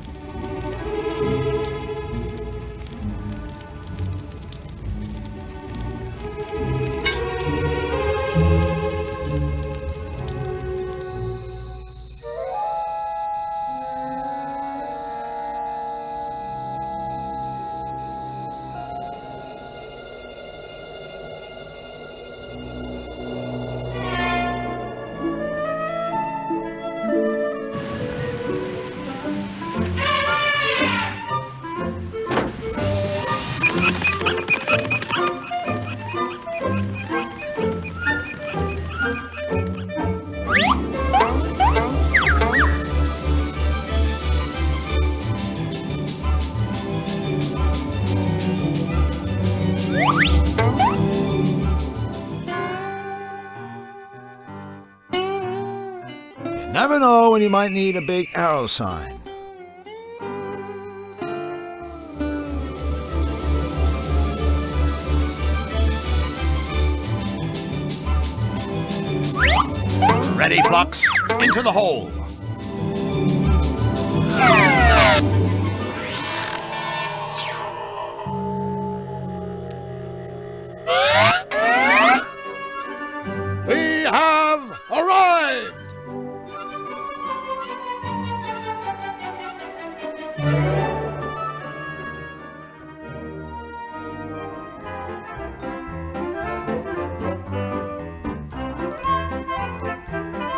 Never know when you might need a big arrow sign. Ready, Flux? Into the hole. We have arrived!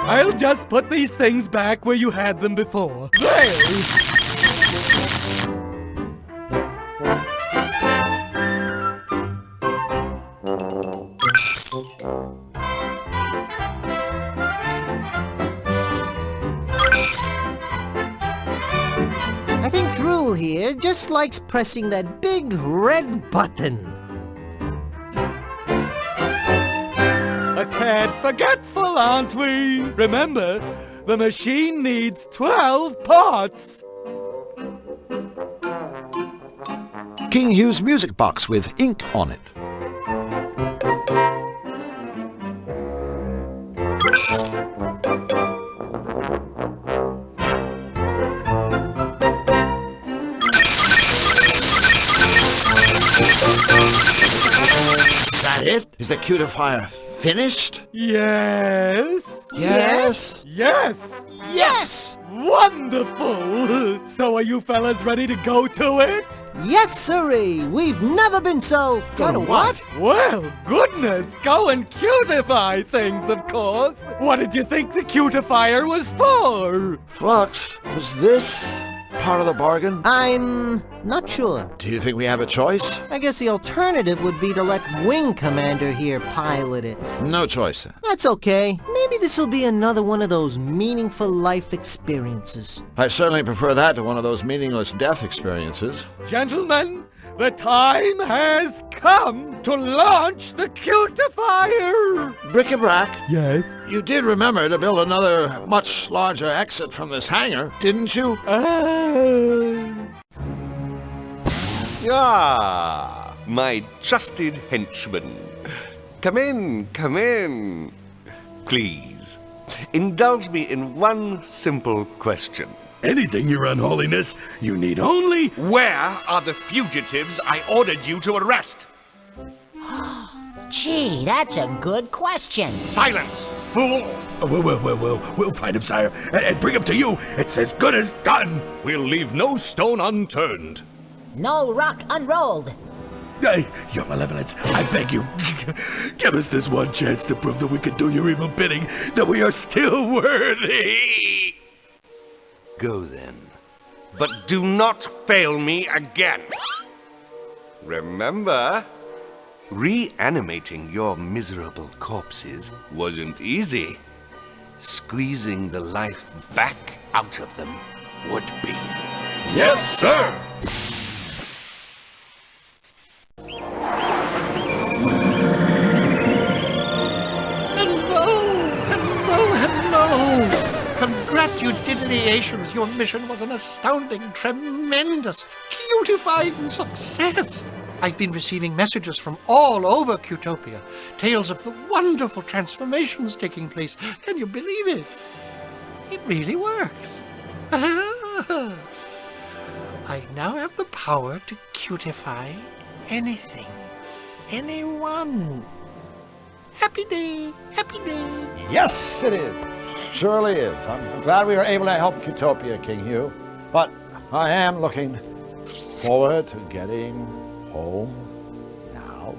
I'll just put these things back where you had them before. There! I think Drew here just likes pressing that big red button. A tad forgetful, aren't we? Remember, the machine needs 12 parts. King Hugh's music box with ink on it. Is that it? Is the cutifier finished? Yes. Yes? Yes. Yes! Wonderful! So are you fellas ready to go to it? Yes, sirree! We've never been so... Go to what? Well, goodness, go and cutify things, of course. What did you think the cutifier was for? Flux, was this part of the bargain? I'm not sure. Do you think we have a choice? I guess the alternative would be to let Wing Commander here pilot it. No choice then. That's okay. Maybe this'll be another one of those meaningful life experiences. I certainly prefer that to one of those meaningless death experiences. Gentlemen, the time has come to launch the cutifier! Bric-a-brac. Yes? You did remember to build another much larger exit from this hangar, didn't you? Ah, my trusted henchman. Come in, come in. Please, indulge me in one simple question. Anything, Your Unholiness. You need only... Where are the fugitives I ordered you to arrest? Gee, that's a good question. Silence, fool! We'll find him, sire, and bring him to you. It's as good as done. We'll leave no stone unturned. No rock unrolled. Your Malevolence, I beg you, give us this one chance to prove that we can do your evil bidding, that we are still worthy. Go then. But do not fail me again. Remember, Reanimating your miserable corpses wasn't easy. Squeezing the life back out of them would be. Yes, sir! Hello! Congratulations! Your mission was an astounding, tremendous, cutifying success! I've been receiving messages from all over Cutopia, tales of the wonderful transformations taking place. Can you believe it? It really works. I now have the power to cutify anything, anyone. Happy day, happy day. Yes, it is. Surely is. I'm glad we were able to help Cutopia, King Hugh. But I am looking forward to getting home now.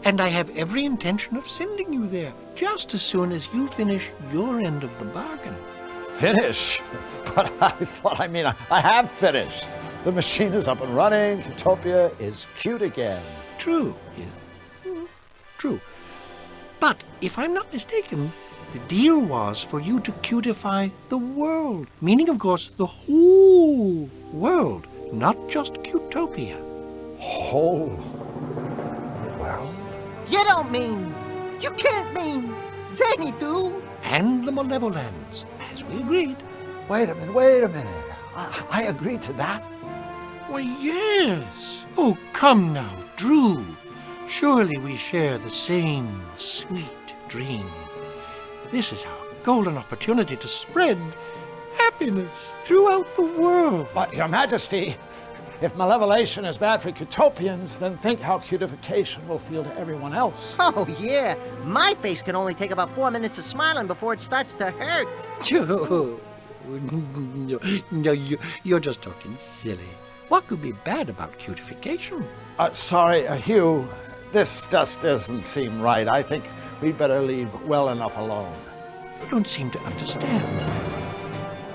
And I have every intention of sending you there, just as soon as you finish your end of the bargain. Finish? But I have finished. The machine is up and running. Cutopia is cute again. True. True. But if I'm not mistaken, the deal was for you to cutify the world. Meaning, of course, the whole world, not just Cutopia. Whole world? You can't mean Xanadu. And the Malevolence, as we agreed. Wait a minute. I agreed to that. Why, yes. Oh, come now, Drew. Surely we share the same sweet dream. This is our golden opportunity to spread happiness throughout the world. But, Your Majesty, if malevolation is bad for Cutopians, then think how cutification will feel to everyone else. Oh, yeah. My face can only take about 4 minutes of smiling before it starts to hurt. No, you're just talking silly. What could be bad about cutification? Sorry, Hugh. This just doesn't seem right. I think we'd better leave well enough alone. You don't seem to understand.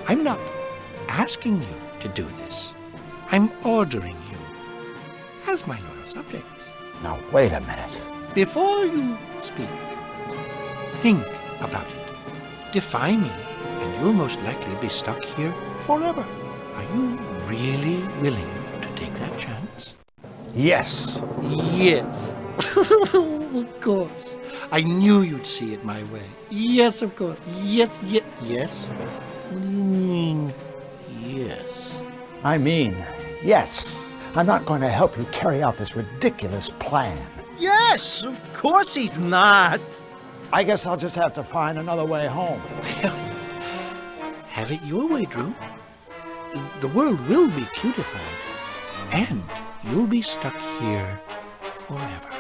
I'm not asking you to do this. I'm ordering you as my loyal subjects. Now, wait a minute. Before you speak, think about it. Defy me, and you'll most likely be stuck here forever. Are you really willing to take that chance? Yes. Yes. Of course. I knew you'd see it my way. Yes, of course. Yes. What do you mean, yes? I mean, yes. I'm not going to help you carry out this ridiculous plan. Yes, of course he's not. I guess I'll just have to find another way home. Have it your way, Drew. The world will be cutified, and you'll be stuck here forever.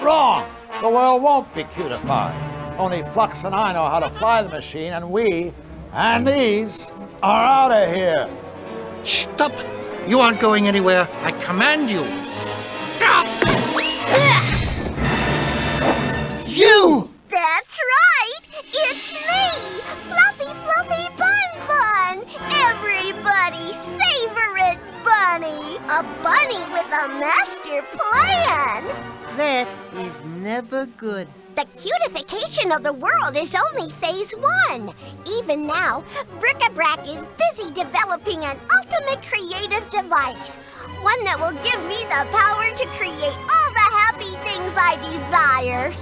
Wrong! The world won't be cutified. Only Flux and I know how to fly the machine, and we, and these, are out of here. Stop! You aren't going anywhere. I command you. Stop! You! That's right! It's me! Fluffy Bun Bun! Everybody's favorite bunny! A bunny with a master plan! That is never good. The cutification of the world is only phase 1. Even now, Bric-a-Brac is busy developing an ultimate creative device. One that will give me the power to create all the happy things I desire.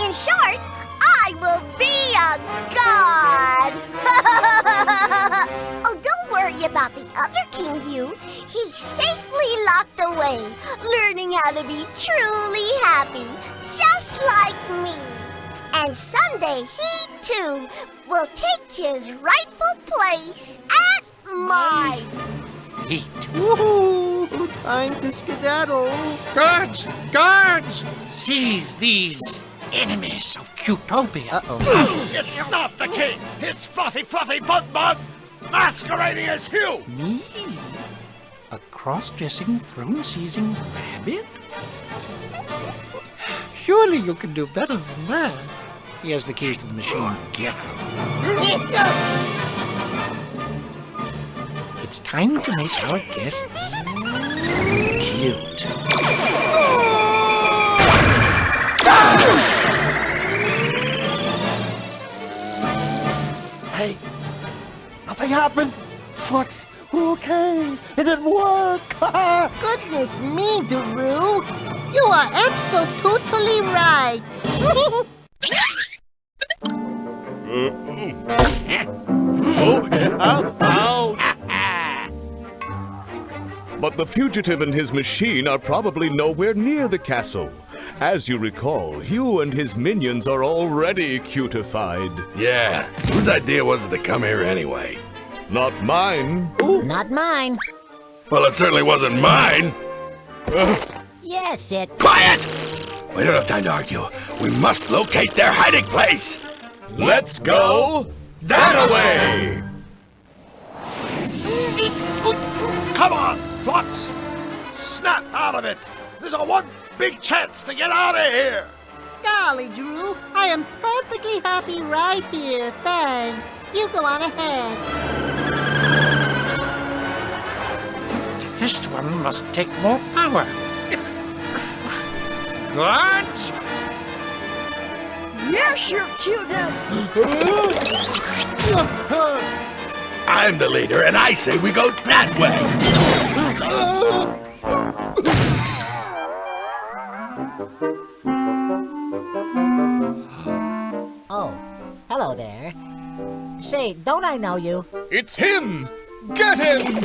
In short, I will be a god! Oh, don't worry about the other King Hugh. He's safely locked away, learning how to be truly happy, just like me. And someday he, too, will take his rightful place at my feet. Woohoo! Time to skedaddle. Guards! Guards! Seize these enemies of Cutopia. Uh-oh. It's not the king! It's Fluffy Bun Bun, masquerading as Hugh! Me? A cross-dressing, throne-seizing rabbit? Surely you can do better than that. He has the keys to the machine. Get him. It's time to make our guests cute. Hey, nothing happened. Flux, we're okay. It didn't work. Goodness me, Daru. You are absolutely right. But the fugitive and his machine are probably nowhere near the castle. As you recall, Hugh and his minions are already cutified. Yeah, whose idea was it to come here anyway? Not mine. Not mine. Well, it certainly wasn't mine. Yes, it. Quiet! We don't have time to argue. We must locate their hiding place. Let's go that way! Come on, Flux! Snap out of it! There's a one big chance to get out of here! Golly, Drew, I am perfectly happy right here. Thanks. You go on ahead. This one must take more power. What? Yes, your cuteness! I'm the leader, and I say we go that way. Oh, hello there. Say, don't I know you? It's him! Get him!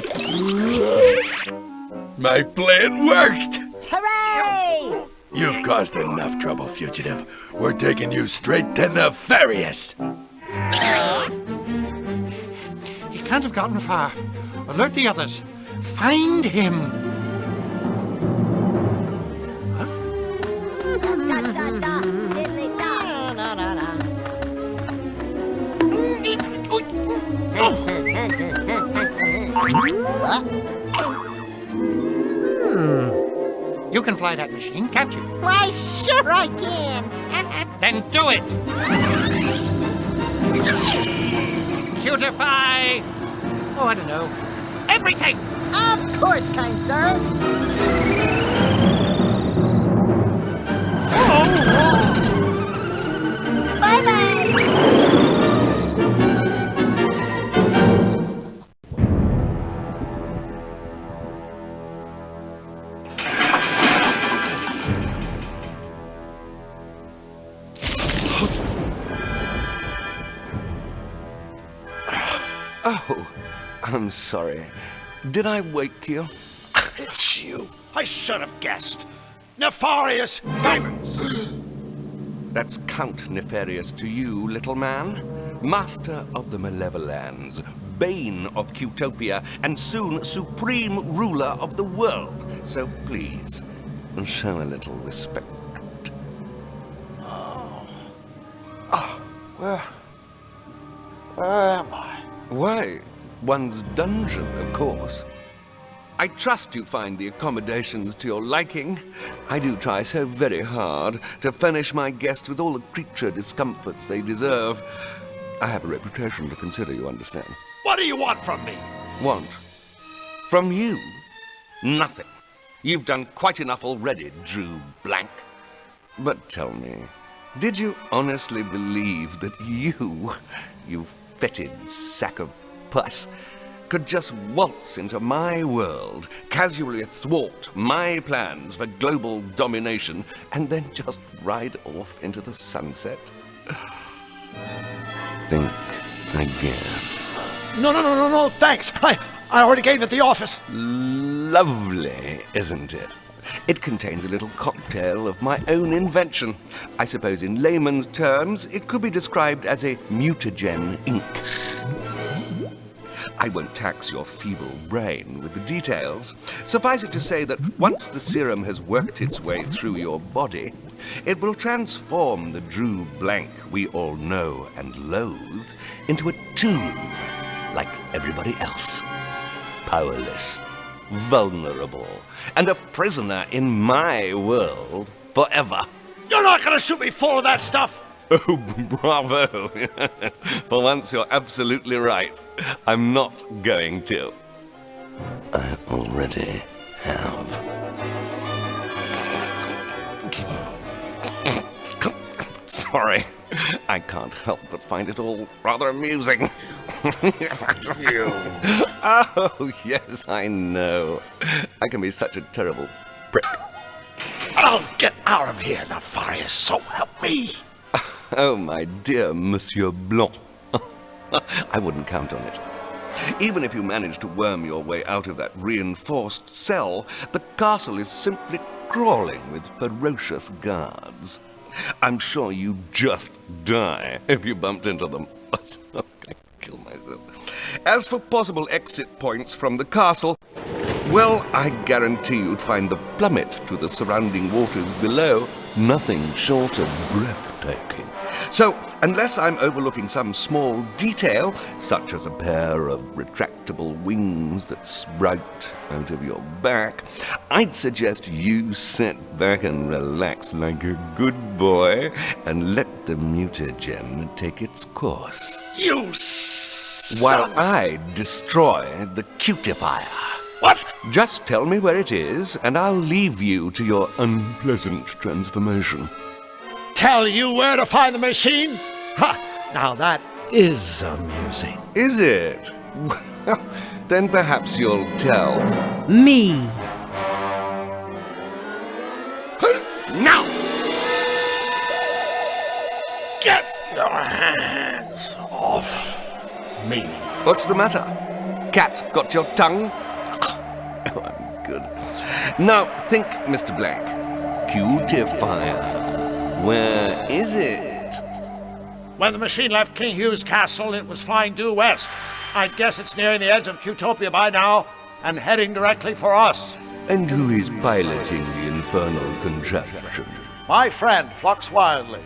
My plan worked! Hooray! You've caused enough trouble, fugitive. We're taking you straight to Nefarious. He can't have gotten far. Alert the others. Find him. You can fly that machine, can't you? Why, sure I can. Then do it! Cutify! Oh, I don't know. Everything! Of course, kind sir. Bye-bye! Oh, I'm sorry. Did I wake you? It's you. I should have guessed. Nefarious Simons. That's Count Nefarious to you, little man. Master of the Malevolans, Bane of Cutopia, and soon supreme ruler of the world. So please, show a little respect. Where am I? Why, one's dungeon, of course. I trust you find the accommodations to your liking. I do try so very hard to furnish my guests with all the creature discomforts they deserve. I have a reputation to consider, you understand. What do you want from me? Want? From you? Nothing. You've done quite enough already, Drew Blank. But tell me, did you honestly believe that you fetid sack of pus, could just waltz into my world, casually thwart my plans for global domination, and then just ride off into the sunset? Think again. No, thanks. I already gave it the office. Lovely, isn't it? It contains a little cocktail of my own invention. I suppose in layman's terms, it could be described as a mutagen ink. I won't tax your feeble brain with the details. Suffice it to say that once the serum has worked its way through your body, it will transform the Drew Blank we all know and loathe into a toon, like everybody else. Powerless, vulnerable, and a prisoner in my world forever. You're not gonna shoot me full of that stuff! Oh, bravo! For once you're absolutely right. I'm not going to. I already have. sorry. I can't help but find it all rather amusing. Oh, yes, I know. I can be such a terrible prick. I'll get out of here, the fire, so help me. Oh, my dear Monsieur Blanc. I wouldn't count on it. Even if you manage to worm your way out of that reinforced cell, the castle is simply crawling with ferocious guards. I'm sure you'd just die if you bumped into them. I kill myself. As for possible exit points from the castle, well, I guarantee you'd find the plummet to the surrounding waters below nothing short of breathtaking. So, unless I'm overlooking some small detail, such as a pair of retractable wings that sprout out of your back, I'd suggest you sit back and relax like a good boy and let the mutagen take its course. You While I destroy the cutifier. What? Just tell me where it is, and I'll leave you to your unpleasant transformation. Tell you where to find the machine? Ha! Now that is amusing. Is it? Well, then perhaps you'll tell me. Now! Get your hands off me. What's the matter? Cat got your tongue? Oh, I'm good. Now, think, Mr. Black. Cutifier. Where is it? When the machine left King Hugh's castle, it was flying due west. I'd guess it's nearing the edge of Cutopia by now, and heading directly for us. And who is piloting the infernal contraption? My friend, Flux Wildly.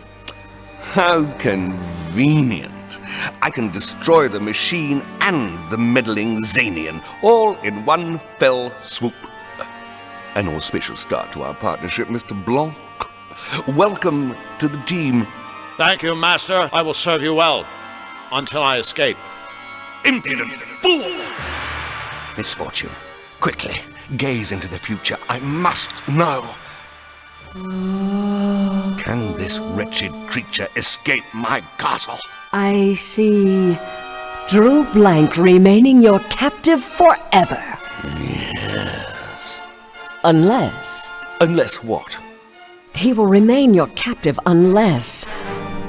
How convenient. I can destroy the machine and the meddling Zanian, all in one fell swoop. An auspicious start to our partnership, Mr. Blanc. Welcome to the team. Thank you, Master. I will serve you well. Until I escape. Impudent fool! Misfortune. Quickly, gaze into the future. I must know. Can this wretched creature escape my castle? I see Drew Blank remaining your captive forever. Yes. Unless... Unless what? He will remain your captive unless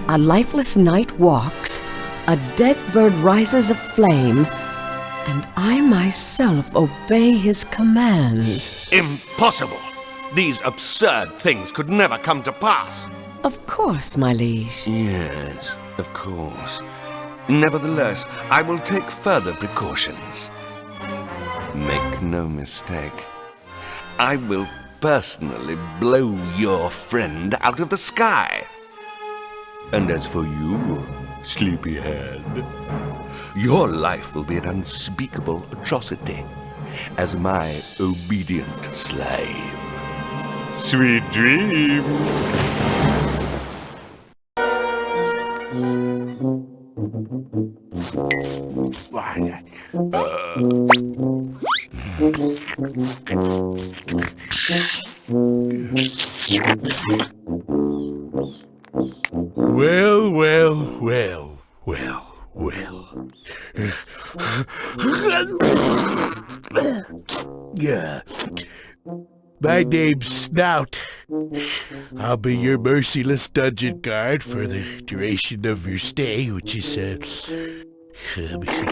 a lifeless knight walks, a dead bird rises a flame, and I myself obey his commands. Impossible! These absurd things could never come to pass. Of course, my liege. Yes, of course. Nevertheless, I will take further precautions. Make no mistake. I will personally blow your friend out of the sky. And as for you, sleepyhead, your life will be an unspeakable atrocity as my obedient slave. Sweet dreams! Well, well, well, well, well. Yeah. My name's Snout. I'll be your merciless dungeon guard for the duration of your stay, which is, let me see.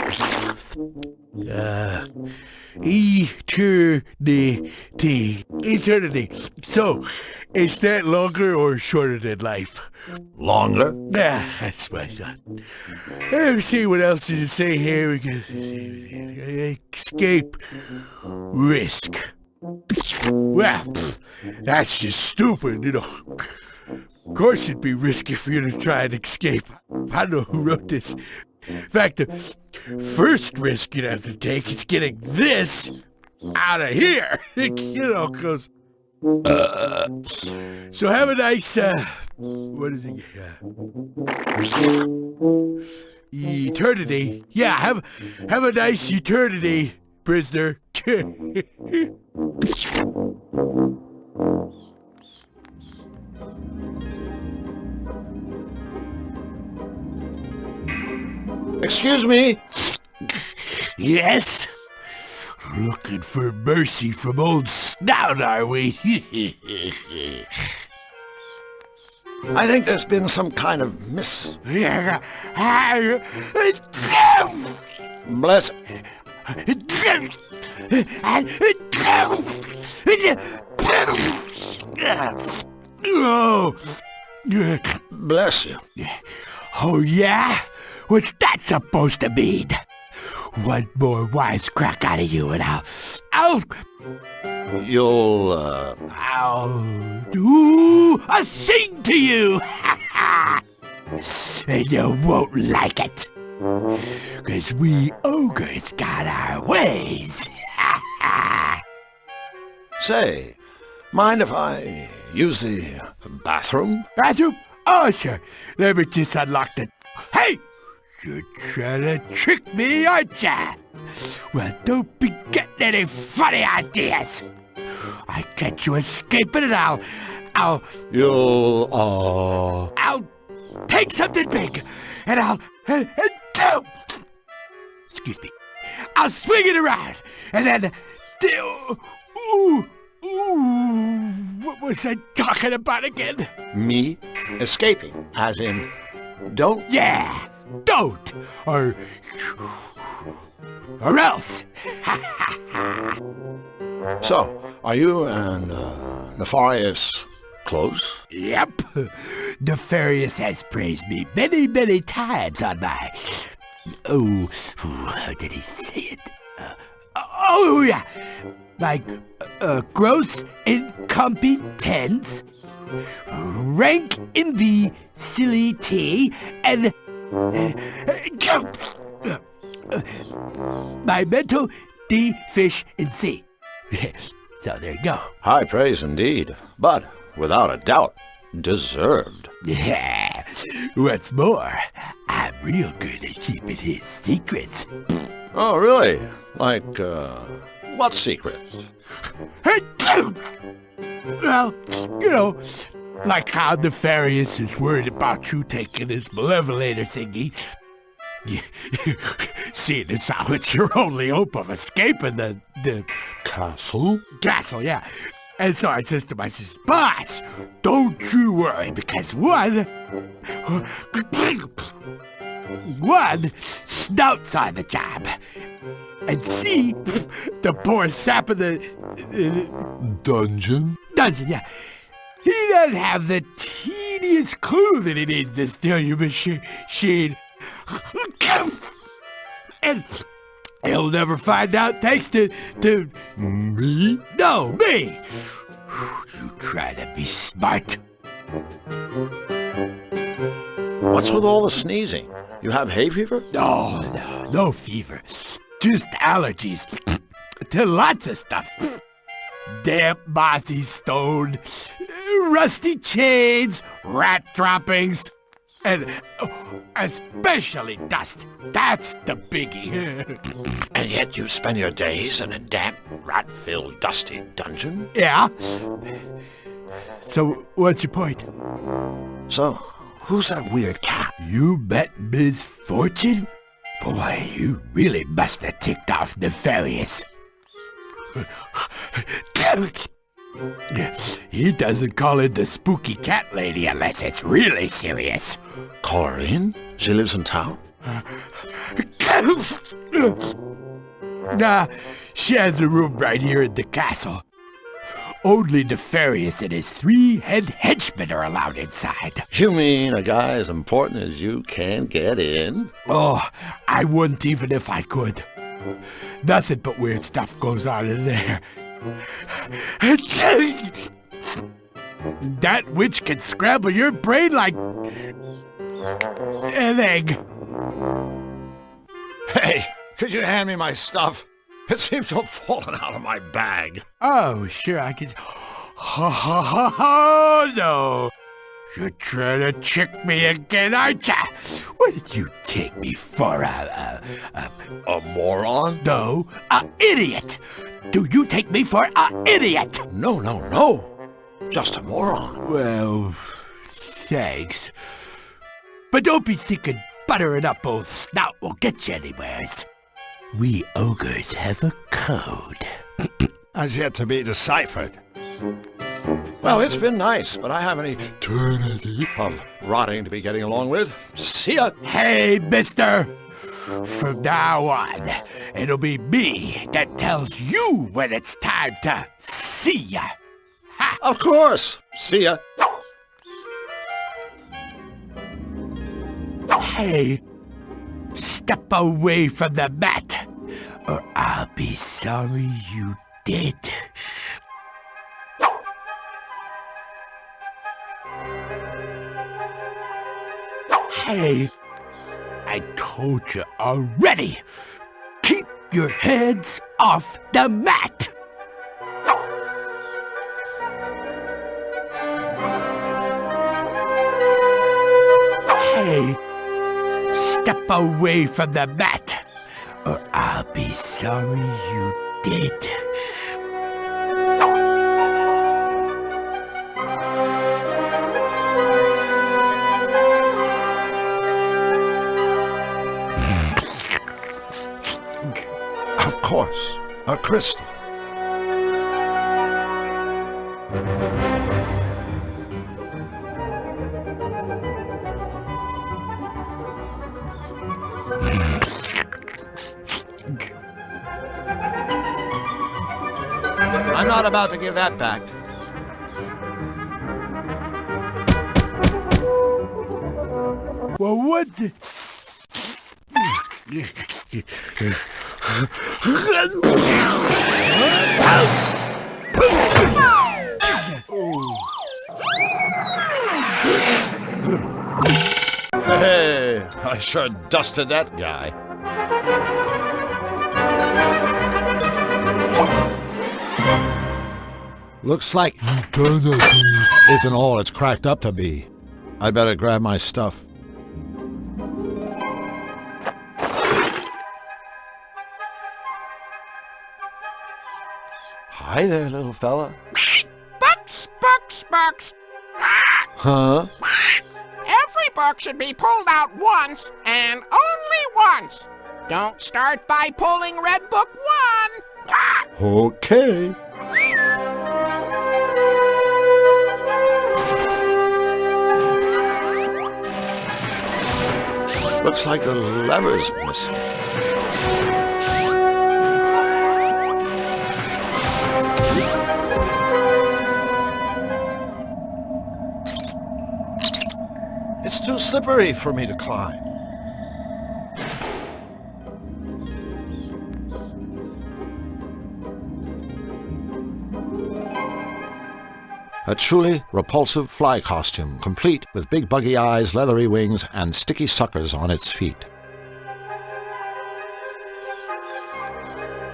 Eternity. So, is that longer or shorter than life? Longer? Yeah, that's my son. Let me see what else does it say here. We can escape risk. Well, that's just stupid, you know. Of course it'd be risky for you to try and escape. I don't know who wrote this. In fact, the first risk you'd have to take is getting this out of here. You know, because... So have a nice, what is it? Eternity. Yeah, have a nice eternity, prisoner. Excuse me? Yes? Looking for mercy from old Snout, are we? I think there's been some kind of Bless. Oh, bless you. Oh, yeah? What's that supposed to mean? One more wisecrack out of you and I'll do a thing to you! And you won't like it. 'Cause we ogres got our ways. Say, mind if I use the bathroom? Bathroom? Oh, sure. Let me just unlock the... Hey! You're trying to trick me, aren't ya? Well, don't be getting any funny ideas. I get you escaping and I'll take something big and excuse me. I'll swing it around and then... what was I talking about again? Me escaping, as in, don't? Yeah, don't, or else. So, are you and Nefarious close? Yep. Nefarious has praised me many, many times on my... how did he say it? Yeah. My gross incompetence, rank imbecility, and my mental deficiency. So there you go. High praise indeed, but without a doubt, deserved. Yeah. What's more, I'm real good at keeping his secrets. Oh, really? Like, what secrets? Well, you know, like how Nefarious is worried about you taking his malevolator thingy. Seeing as how it's your only hope of escaping the castle? Castle, yeah. And so I says to myself, boss, don't you worry, because one Snout's on the job, and see, the poor sap of the dungeon, yeah. He doesn't have the teeniest clue that it is to steal your machine. And he'll never find out thanks to me? No, me! You try to be smart. What's with all the sneezing? You have hay fever? No fever. Just allergies to lots of stuff. Damp, mossy stone, rusty chains, rat droppings, and especially dust. That's the biggie. And yet you spend your days in a damp, rat-filled, dusty dungeon? Yeah. So, what's your point? So, who's that weird cat? You met Misfortune? Boy, you really must have ticked off Nefarious. He doesn't call in the spooky cat lady unless it's really serious. Call her in? She lives in town? Nah, she has a room right here in the castle. Only Nefarious and his 3 head henchmen are allowed inside. You mean a guy as important as you can't get in? Oh, I wouldn't even if I could. Nothing but weird stuff goes on in there. That witch can scramble your brain like an egg. Hey, could you hand me my stuff? It seems to have fallen out of my bag. Oh, sure, I could... Oh, no. You're trying to trick me again, aren't ya? What did you take me for, a moron? No, a idiot. Do you take me for a idiot? No. Just a moron. Well, thanks. But don't be thinking buttering up old snout will get you anywheres. We ogres have a code. Has yet to be deciphered. Well, it's been nice, but I have an eternity of rotting to be getting along with. See ya! Hey, mister! From now on, it'll be me that tells you when it's time to see ya! Ha! Of course! See ya! Hey, step away from the mat, or I'll be sorry you did. Hey, I told you already. Keep your heads off the mat. Hey, step away from the mat, or I'll be sorry you did. Of course, a crystal. I'm not about to give that back. Well, what the... Hey, I sure dusted that guy. Looks like eternity isn't all it's cracked up to be. I better grab my stuff. Hi there, little fella. Bucks, bucks, bucks. Huh? Every book should be pulled out once, and only once. Don't start by pulling Red Book 1. Okay. Looks like the lever's missing. It's too slippery for me to climb. A truly repulsive fly costume, complete with big buggy eyes, leathery wings, and sticky suckers on its feet.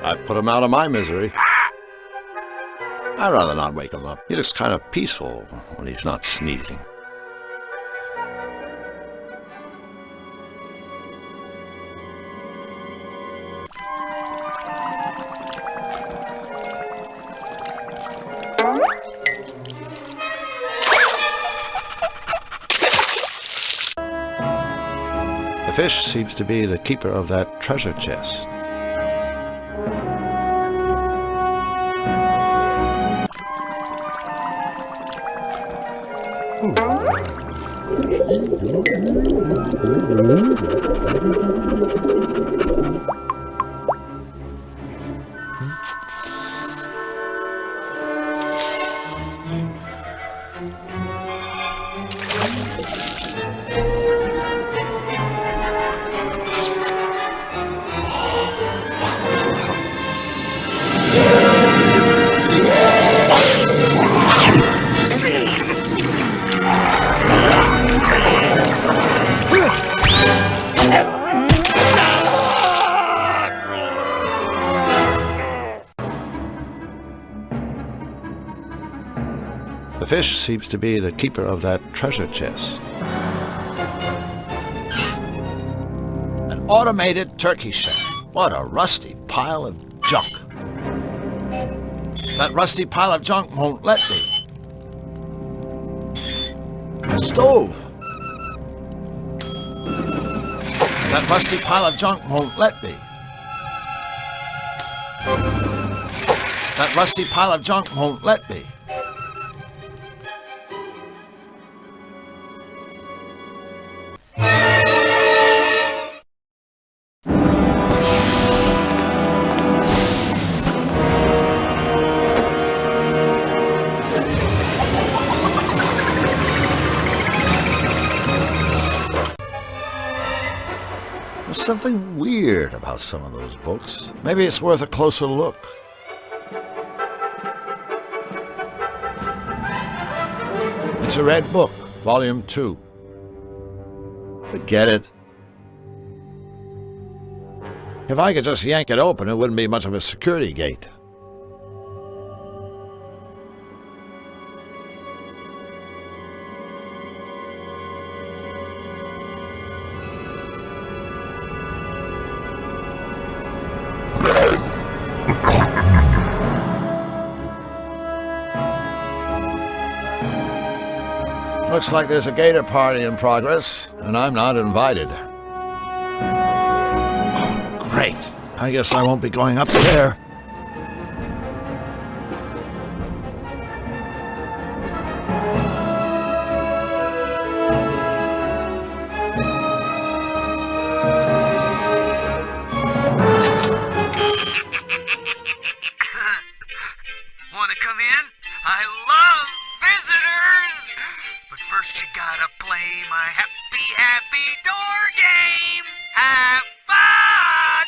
I've put him out of my misery. I'd rather not wake him up. He looks kind of peaceful when he's not sneezing. The fish seems to be the keeper of that treasure chest. The fish seems to be the keeper of that treasure chest. An automated turkey shack. What a rusty pile of junk. That rusty pile of junk won't let me. A stove. That rusty pile of junk won't let me. That rusty pile of junk won't let me. There's something weird about some of those books. Maybe it's worth a closer look. It's a red book, Volume 2. Forget it. If I could just yank it open, it wouldn't be much of a security gate. Looks like there's a gator party in progress, and I'm not invited. Oh, great. I guess I won't be going up there. Wanna come in? I love visitors! But first you gotta play my happy, happy door game! Have fun!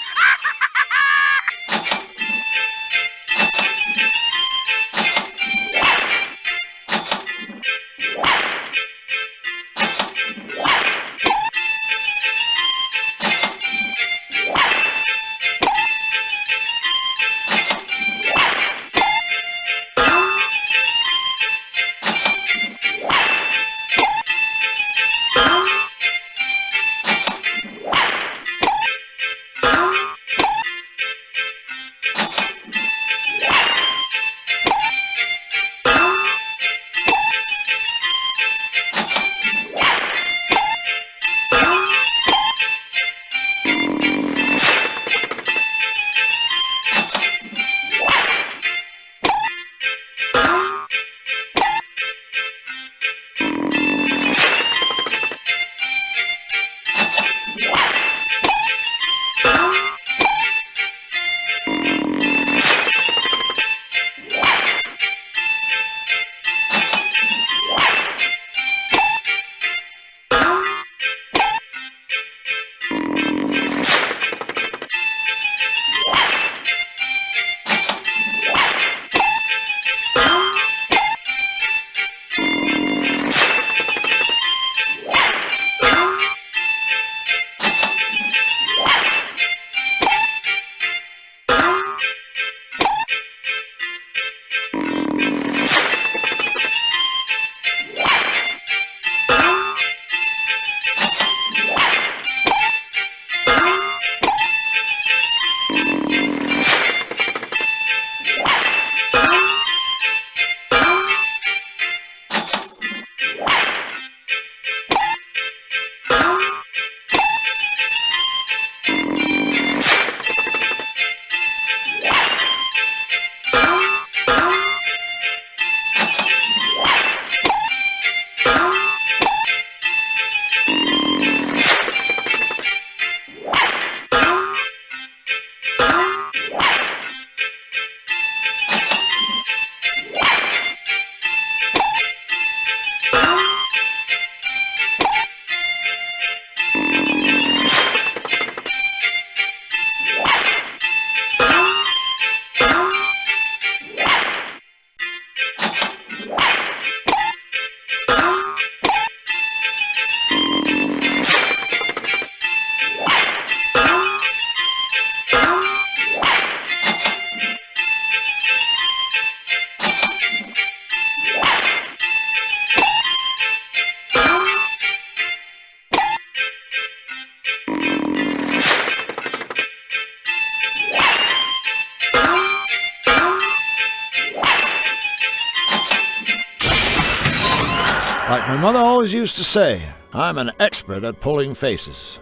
Like my mother always used to say, I'm an expert at pulling faces.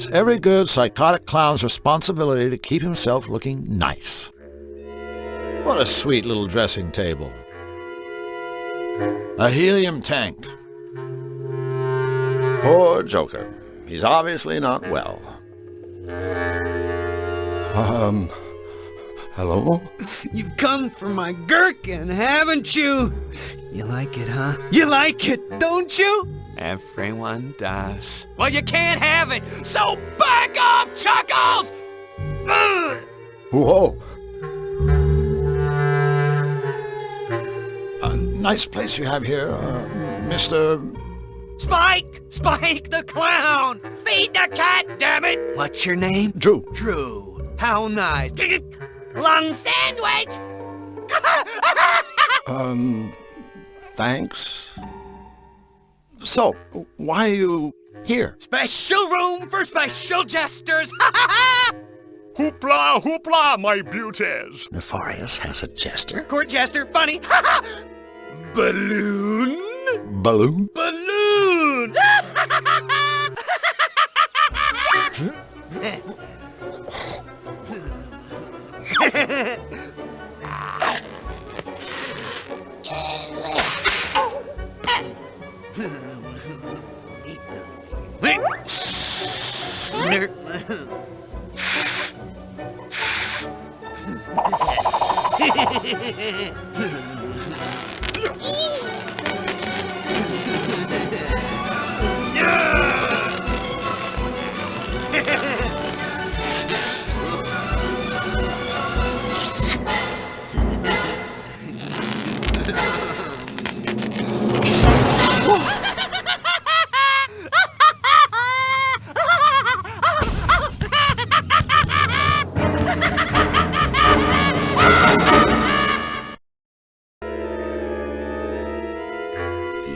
It's every good psychotic clown's responsibility to keep himself looking nice. What a sweet little dressing table. A helium tank. Poor Joker. He's obviously not well. Hello? You've come for my gherkin, haven't you? You like it, huh? You like it, don't you? Everyone does. Well, you can't have it, so back off, Chuckles! Ugh! Whoa. A nice place you have here, Mr. Spike! Spike the clown! Feed the cat, damn it! What's your name? Drew. Drew. How nice. Lung sandwich! Thanks. So, why are you here? Special room for special jesters! Hoopla, hoopla, my beauties! Nefarious has a jester? Court jester, funny! Balloon? Balloon? Balloon!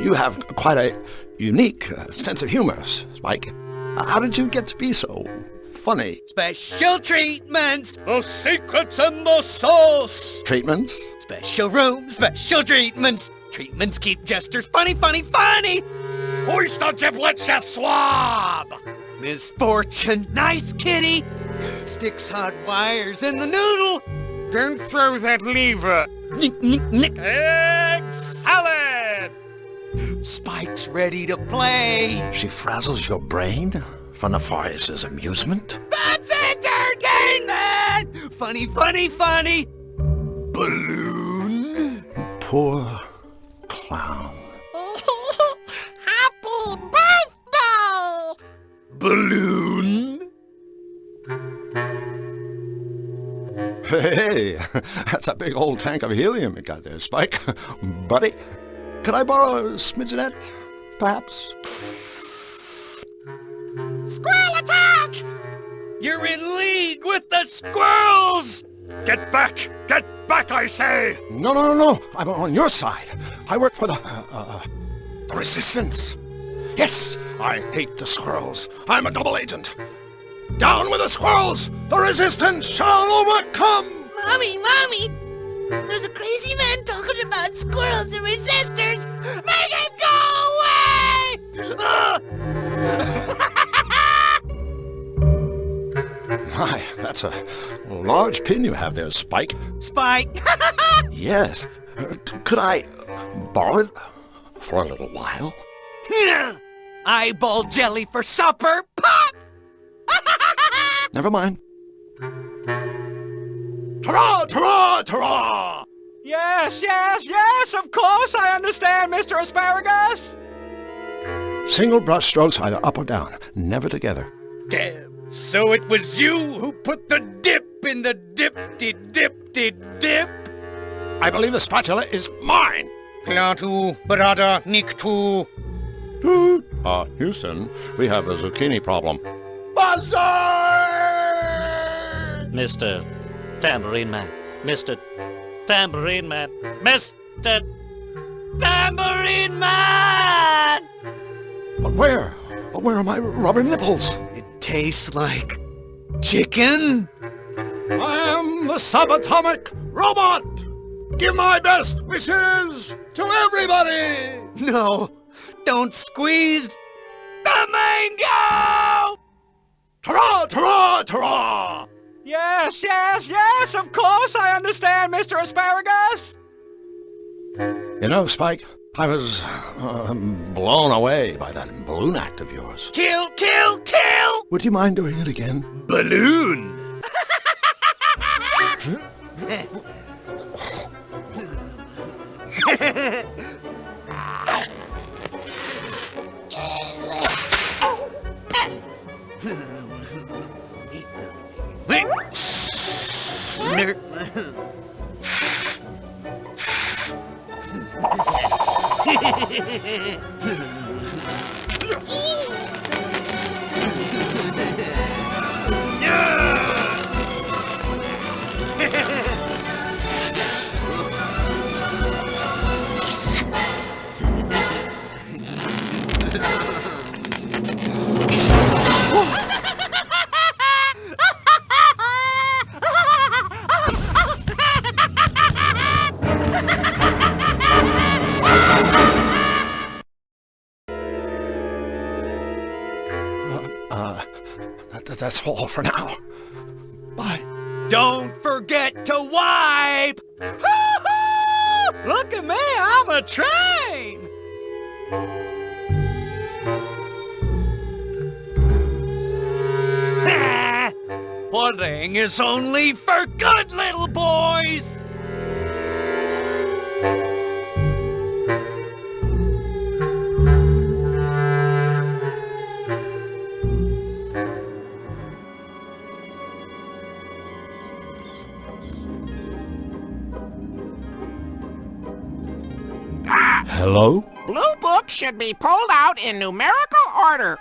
You have quite a unique sense of humor, Spike. How did you get to be so funny? Special treatments! The secret's in the sauce! Treatments? Special room, special treatments! Treatments keep jesters funny, funny, funny! Hoist the giblets, you swab! Misfortune, nice kitty! Sticks hot wires in the noodle! Don't throw that lever! Nick. Egg salad! Spike's ready to play! She frazzles your brain for Nefarious's amusement? That's entertainment! Funny, funny, funny! Balloon! Poor clown. Happy birthday! Balloon! Hey, that's a big old tank of helium you got there, Spike. Buddy, could I borrow a smidgenette, perhaps? Squirrel attack! You're in league with the squirrels! Get back! Get back, I say! No. I'm on your side. I work for the Resistance. Yes, I hate the squirrels. I'm a double agent. Down with the squirrels! The Resistance shall overcome! Mommy! There's a crazy man talking about squirrels and resistors! Make him go away! My, that's a large pin you have there, Spike. Spike! Yes. Could I borrow it for a little while? Eyeball jelly for supper! Pop! Never mind. Ta-ra! Ta-ra! Ta-ra! Yes, of course I understand, Mr. Asparagus! Single brush strokes either up or down, never together. Damn, so it was you who put the dip in the dip-de-dip-de-dip? I believe the spatula is mine! Klatu, Barada, Niktu. Houston, we have a zucchini problem. Mr. Tambourine Man. Mr. Tambourine Man. Mr. Tambourine Man! But where? Where are my rubber nipples? It tastes like chicken? I am the subatomic robot! Give my best wishes to everybody! No, don't squeeze the mango! Ta-ra, ta-ra, ta-ra! Yes, yes, yes, of course I understand, Mr. Asparagus! You know, Spike, I was blown away by that balloon act of yours. Kill, kill, kill! Would you mind doing it again? Balloon! That's all for now. Bye. Don't forget to wipe! Look at me, I'm a train! Pudding is only for good little boys! Hello? Blue Book should be pulled out in numerical order.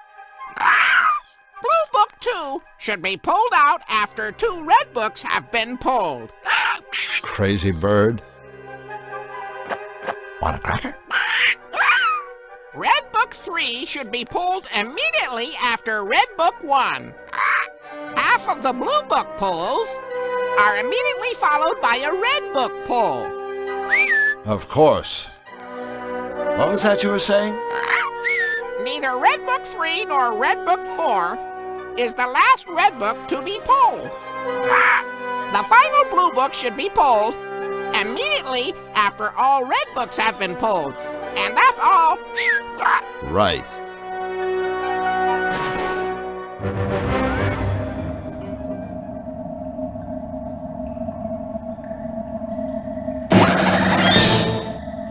Blue Book 2 should be pulled out after 2 Red Books have been pulled. Crazy bird. Want a cracker? Red Book 3 should be pulled immediately after Red Book 1. Half of the Blue Book pulls are immediately followed by a Red Book pull. Of course. What was that you were saying? Neither Red Book 3 nor Red Book 4 is the last Red Book to be pulled. The final Blue Book should be pulled immediately after all Red Books have been pulled. And that's all. Right.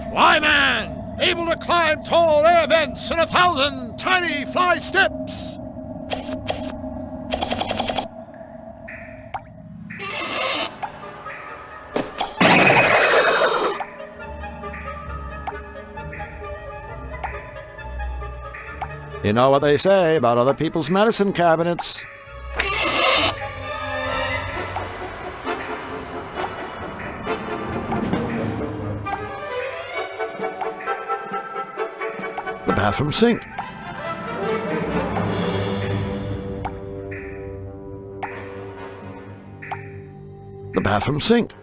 Flyman! Able to climb tall air vents and 1,000 tiny fly steps! You know what they say about other people's medicine cabinets. The bathroom sink. The bathroom sink.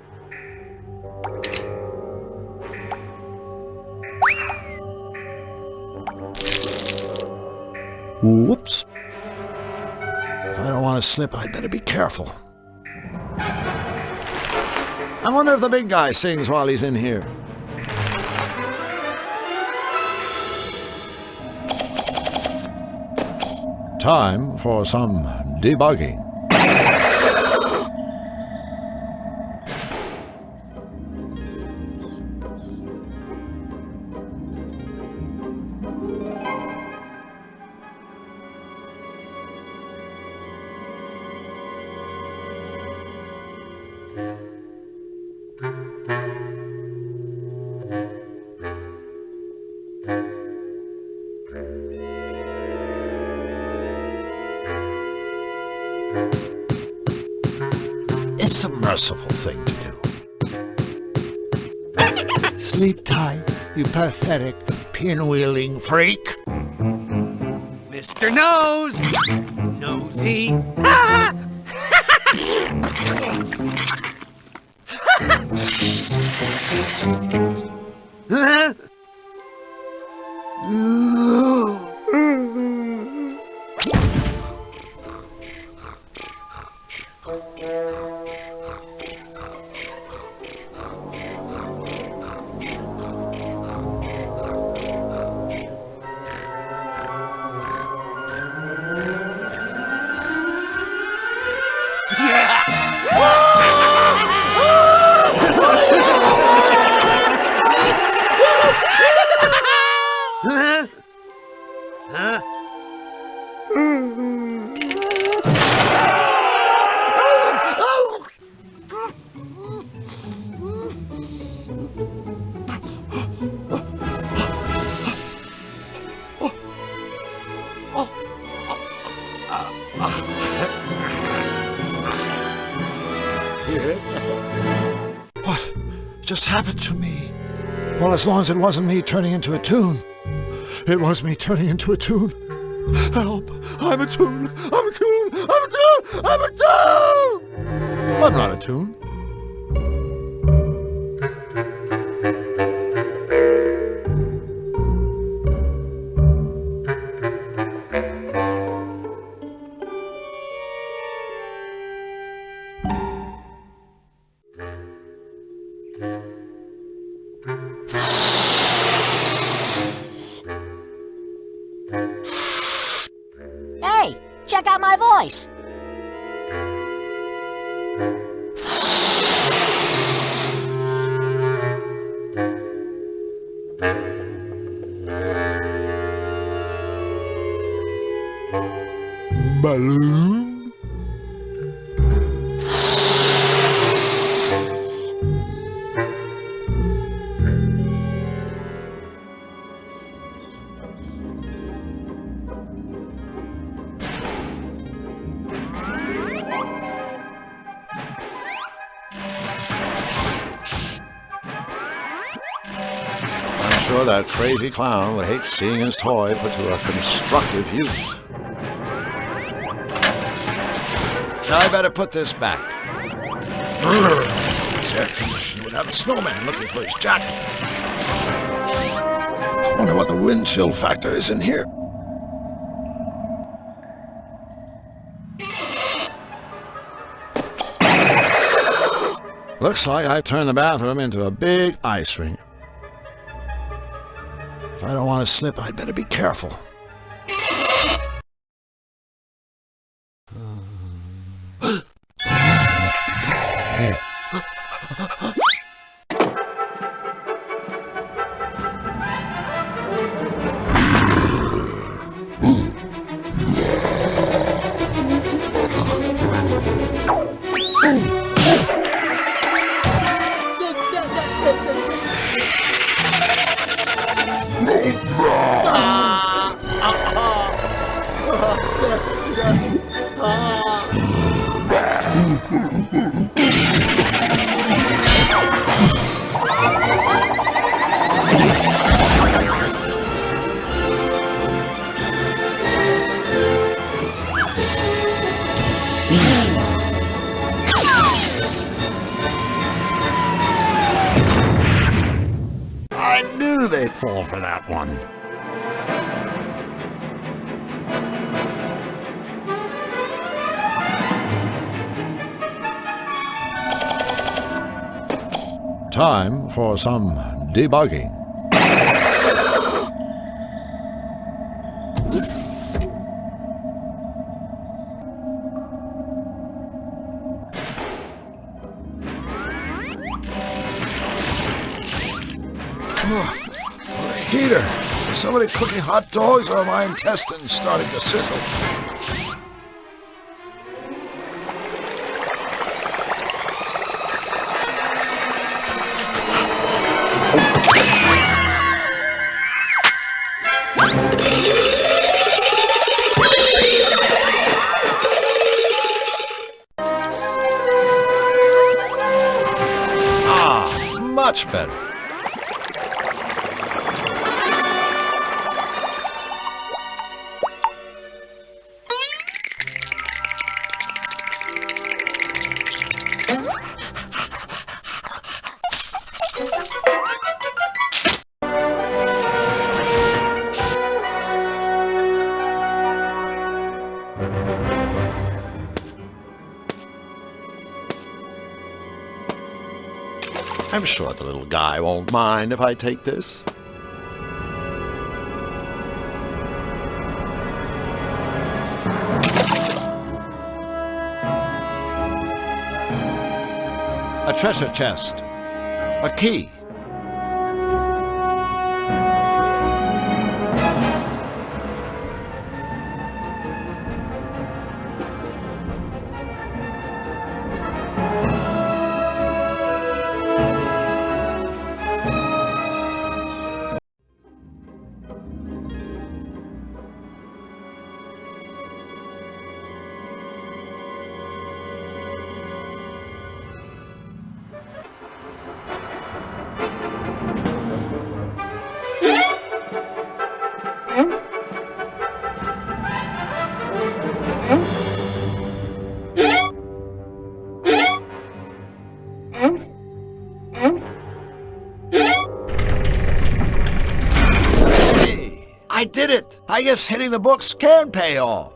Whoops. If I don't want to slip, I'd better be careful. I wonder if the big guy sings while he's in here. Time for some debugging. It's a merciful thing to do. Sleep tight, you pathetic, pinwheeling freak. Mr. Nose! Nosy! just happened to me. Well, as long as it wasn't me turning into a toon. It was me turning into a toon. Help! I'm a toon! I'm a toon! I'm a toon! I'm a toon! I'm not a toon. Hey, check out my voice. Balloon? I'm sure that crazy clown would hate seeing his toy put to a constructive use. Now I better put this back. This air conditioner would have a snowman looking for his jacket. I wonder what the wind chill factor is in here. Looks like I've turned the bathroom into a big ice rink. If I don't want to slip, I'd better be careful. I knew they'd fall for that one. Time for some debugging. A heater. Is somebody cooking hot dogs, or are my intestines starting to sizzle? Ah, much better. I'm sure the little guy won't mind if I take this. A treasure chest. A key. I did it! I guess hitting the books can pay off.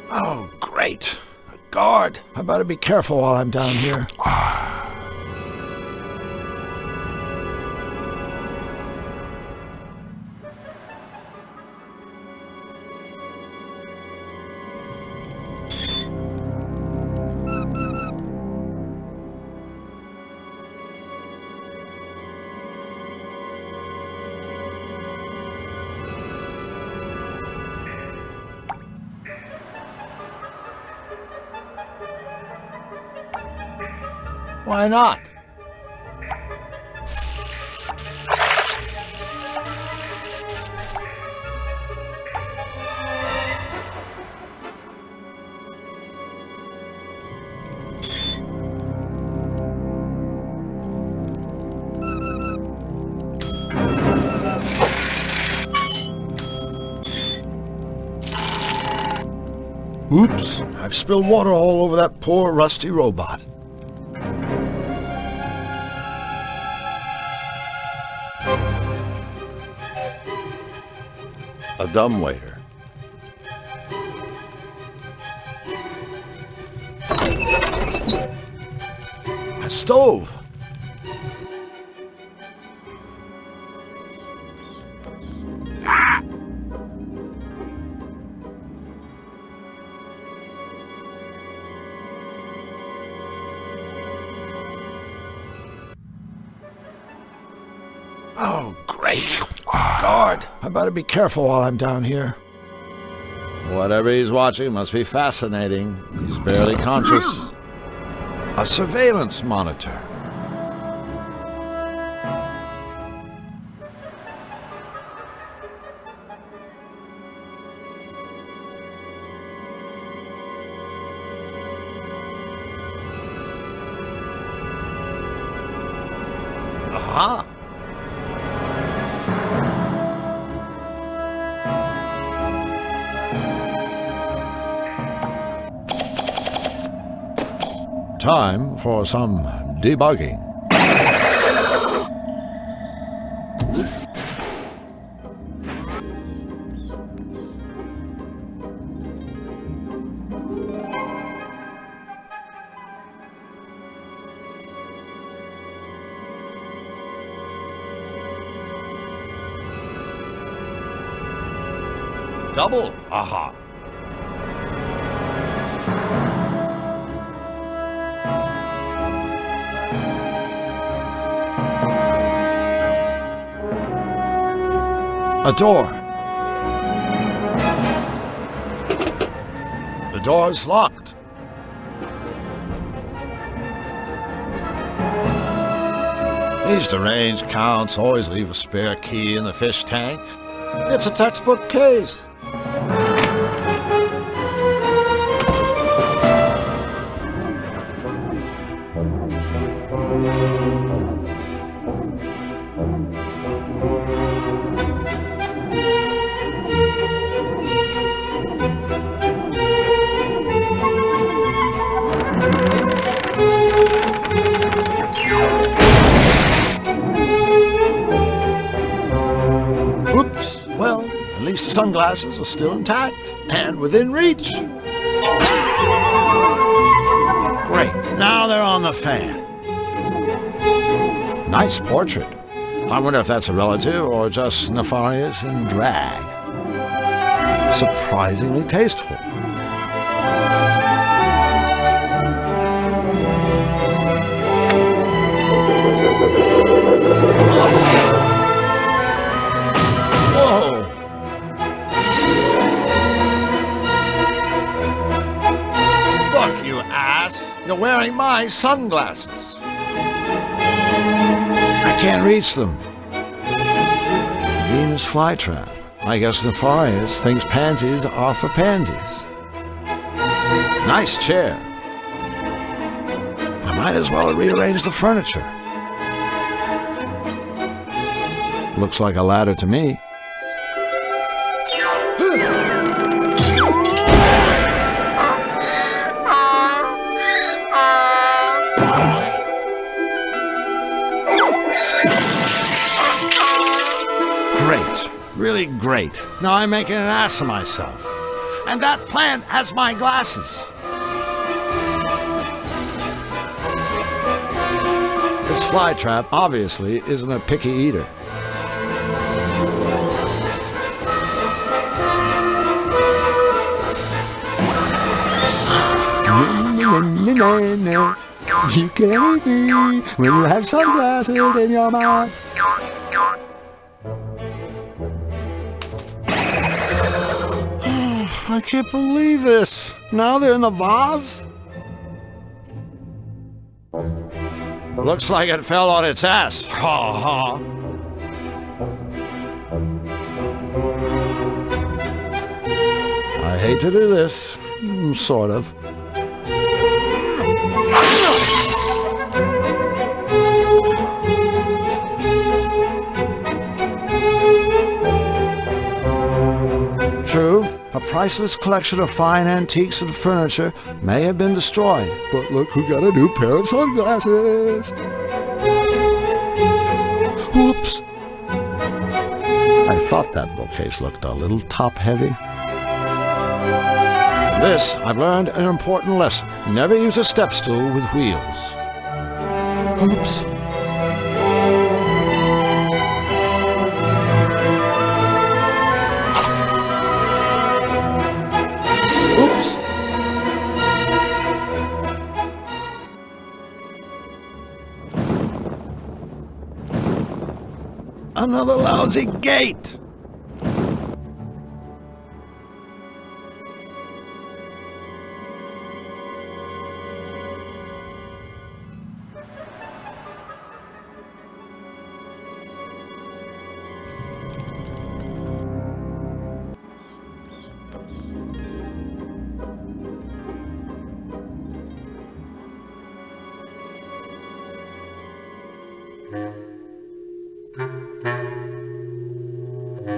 Oh, great. A guard. I better be careful while I'm down here. Why not? Oops, I've spilled water all over that poor rusty robot. A dumbwaiter. A stove. Oh, great. Guard, I better be careful while I'm down here. Whatever he's watching must be fascinating. He's barely conscious. A surveillance monitor. Aha! Time for some debugging. Double aha. A door. The door's locked. These deranged counts always leave a spare key in the fish tank. It's a textbook case. Oops, well, at least the sunglasses are still intact and within reach. Great, now they're on the fan. Nice portrait. I wonder if that's a relative or just nefarious in drag. Surprisingly tasteful. Whoa! Look, you ass! You're wearing my sunglasses. I can't reach them. Venus flytrap. I guess Nefarious thinks pansies are for pansies. Nice chair. I might as well rearrange the furniture. Looks like a ladder to me. Really great. Now I'm making an ass of myself. And that plant has my glasses. This flytrap obviously isn't a picky eater. You can't eat me when you have sunglasses in your mouth. I can't believe this. Now they're in the vase? Looks like it fell on its ass. Ha ha. I hate to do this. Sort of. True, a priceless collection of fine antiques and furniture may have been destroyed. But look who got a new pair of sunglasses. Whoops. I thought that bookcase looked a little top-heavy. This, I've learned an important lesson. Never use a step stool with wheels. Oops. Oops. Another lousy gate.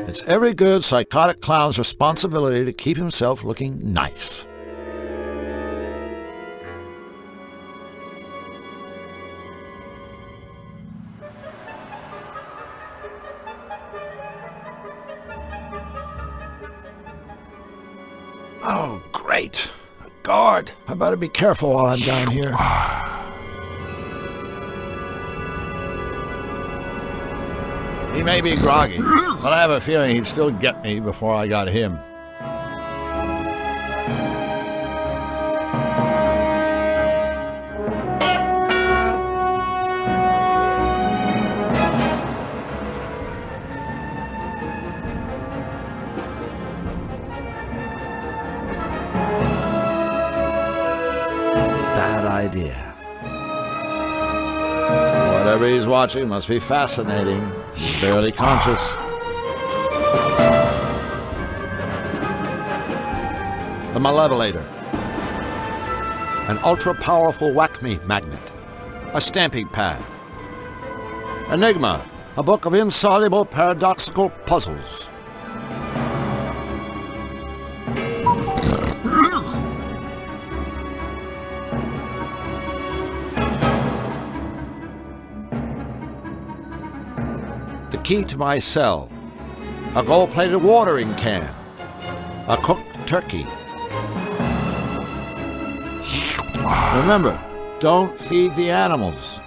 It's every good psychotic clown's responsibility to keep himself looking nice. Oh, great. A guard. I better be careful while I'm down here. He may be groggy, but I have a feeling he'd still get me before I got him. Bad idea. Whatever he's watching must be fascinating. He's barely conscious. The Malevolator. An ultra-powerful whack-me magnet. A stamping pad. Enigma. A book of insoluble paradoxical puzzles. The key to my cell. A gold-plated watering can. A cooked turkey. Remember, don't feed the animals.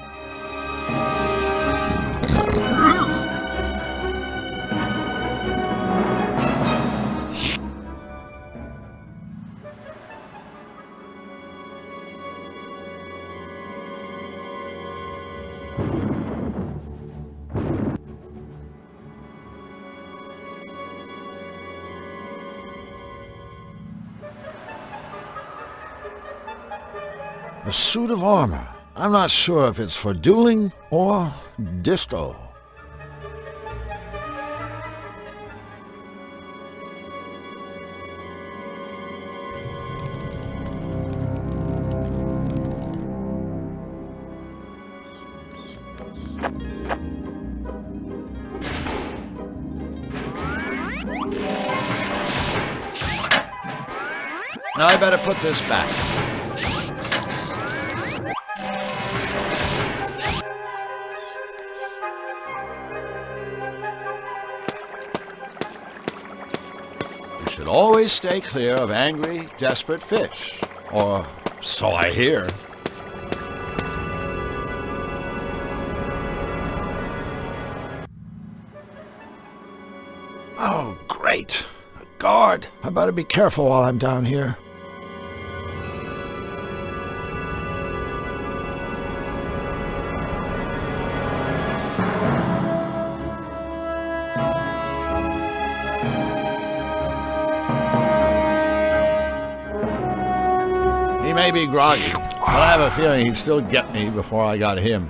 A suit of armor. I'm not sure if it's for dueling or disco. Now I better put this back. should always stay clear of angry, desperate fish. Or so I hear. Oh, great. A guard. I better be careful while I'm down here. He may be groggy, but I have a feeling he'd still get me before I got him.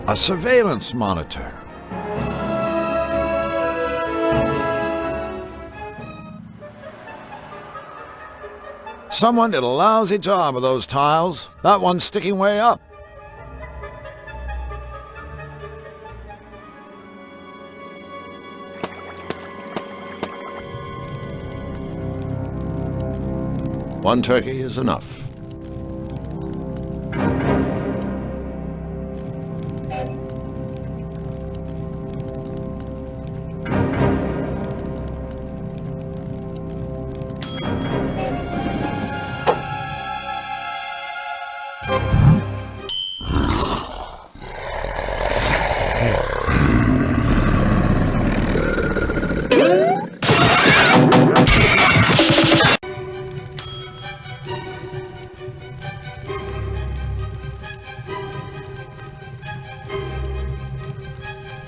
A surveillance monitor. Someone did a lousy job of those tiles. That one's sticking way up. One turkey is enough.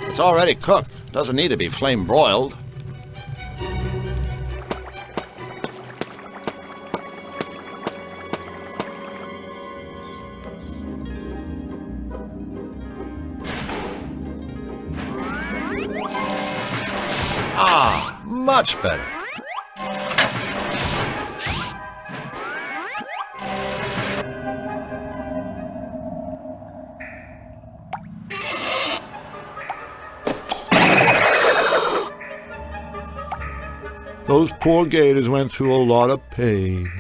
It's already cooked. Doesn't need to be flame broiled. Ah, much better. Those poor gators went through a lot of pain.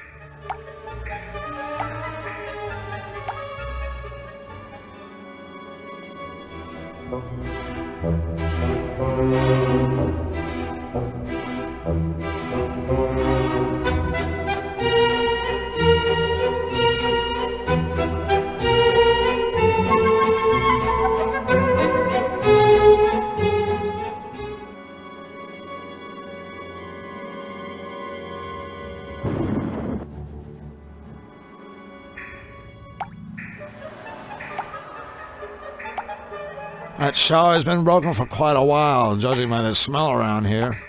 That shower's been broken for quite a while, judging by the smell around here.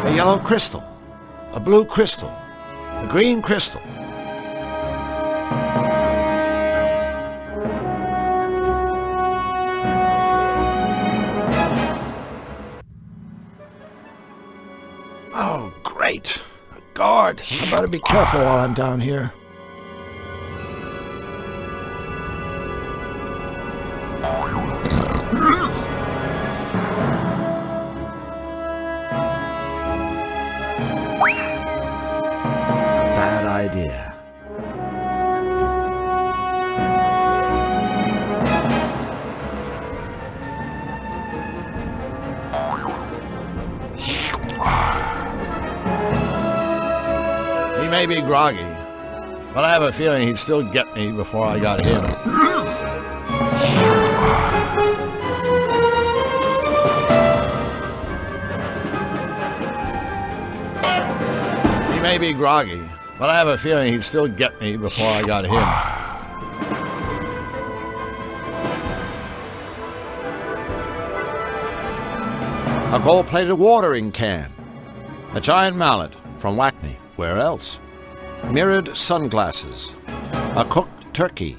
A yellow crystal, a blue crystal, a green crystal. Oh, great. A guard. I better be careful while I'm down here. Bad idea. He may be groggy, but I have a feeling he'd still get me before I got him. He may be groggy, but I have a feeling he'd still get me before I got him. A gold-plated watering can. A giant mallet from Whackney. Where else? Mirrored sunglasses. A cooked turkey.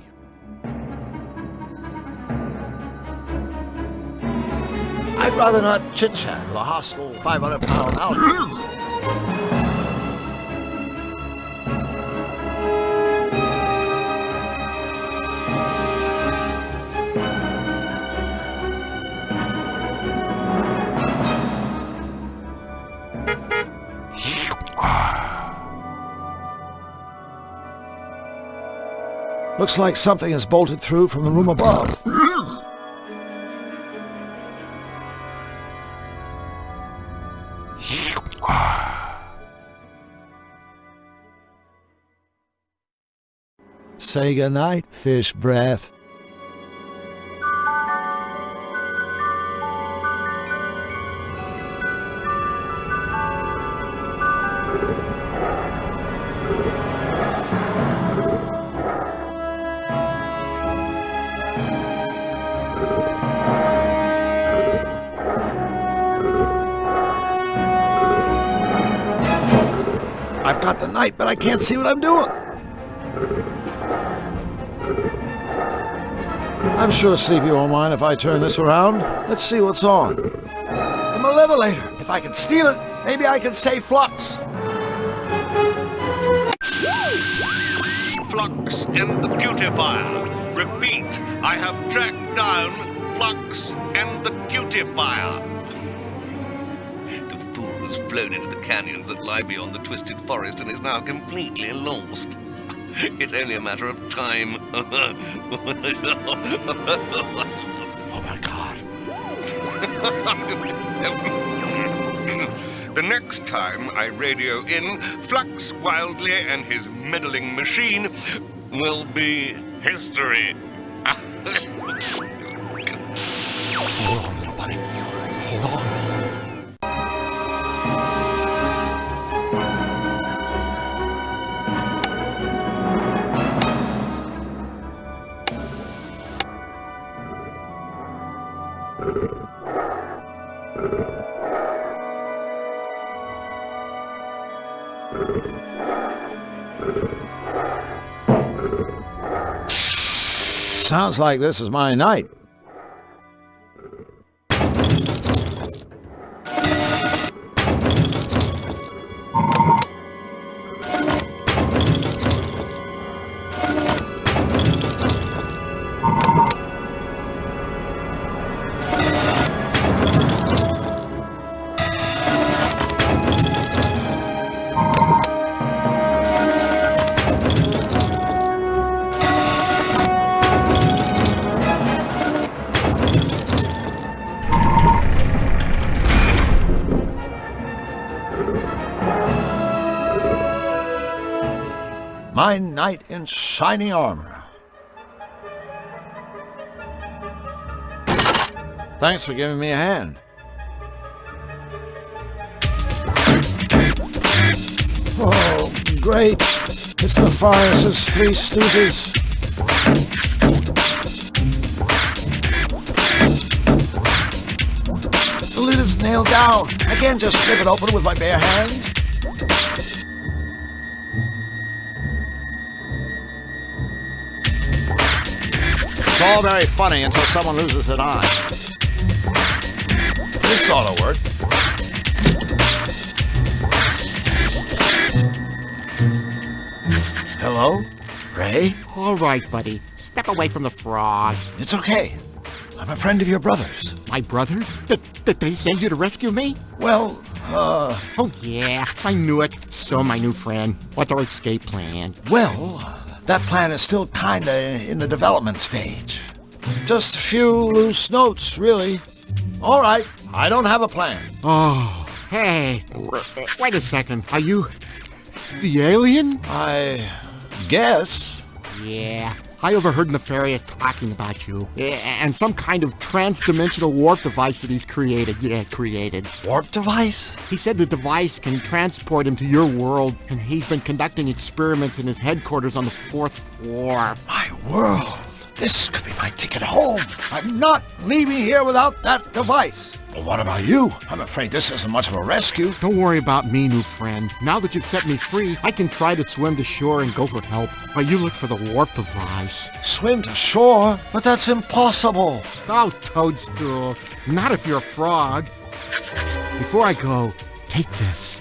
I'd rather not chit-chat with a hostile 500-pound outfit. Looks like something is bolted through from the room above. Say goodnight, fish breath. I've got the night, but I can't see what I'm doing. I'm sure Sleepy won't mind if I turn this around. Let's see what's on. The Malevolator. If I can steal it, maybe I can save Flux. Flux and the Cutifier. Repeat, I have tracked down Flux and the Cutifier. The fool has flown into the canyons that lie beyond the twisted forest and is now completely lost. It's only a matter of time. Oh my God. The next time I radio in, Flux Wildly and his meddling machine will be history. Hold on, little buddy. Hold on. Sounds like this is my night. My knight in shining armor. Thanks for giving me a hand. Oh, great. It's the Farius's Three Stooges. The lid is nailed down. I can't just rip it open with my bare hands. It's all very funny until someone loses an eye. This ought to work. Hello? Ray? All right, buddy. Step away from the frog. It's okay. I'm a friend of your brother's. My brothers? Did they send you to rescue me? Well, Oh, yeah. I knew it. So, my new friend. What's our escape plan? Well, that plan is still kinda in the development stage. Just a few loose notes, really. All right, I don't have a plan. Oh, hey. Wait a second. Are you the alien? I guess. Yeah. I overheard Nefarious talking about you. And some kind of trans-dimensional warp device that he's created. Yeah, created. Warp device? He said the device can transport him to your world, and he's been conducting experiments in his headquarters on the 4th floor. My world! This could be my ticket home. I'm not leaving here without that device. Well, what about you? I'm afraid this isn't much of a rescue. Don't worry about me, new friend. Now that you've set me free, I can try to swim to shore and go for help. While you look for the warp device. Swim to shore? But that's impossible. Oh, Toadstool. Not if you're a frog. Before I go, take this.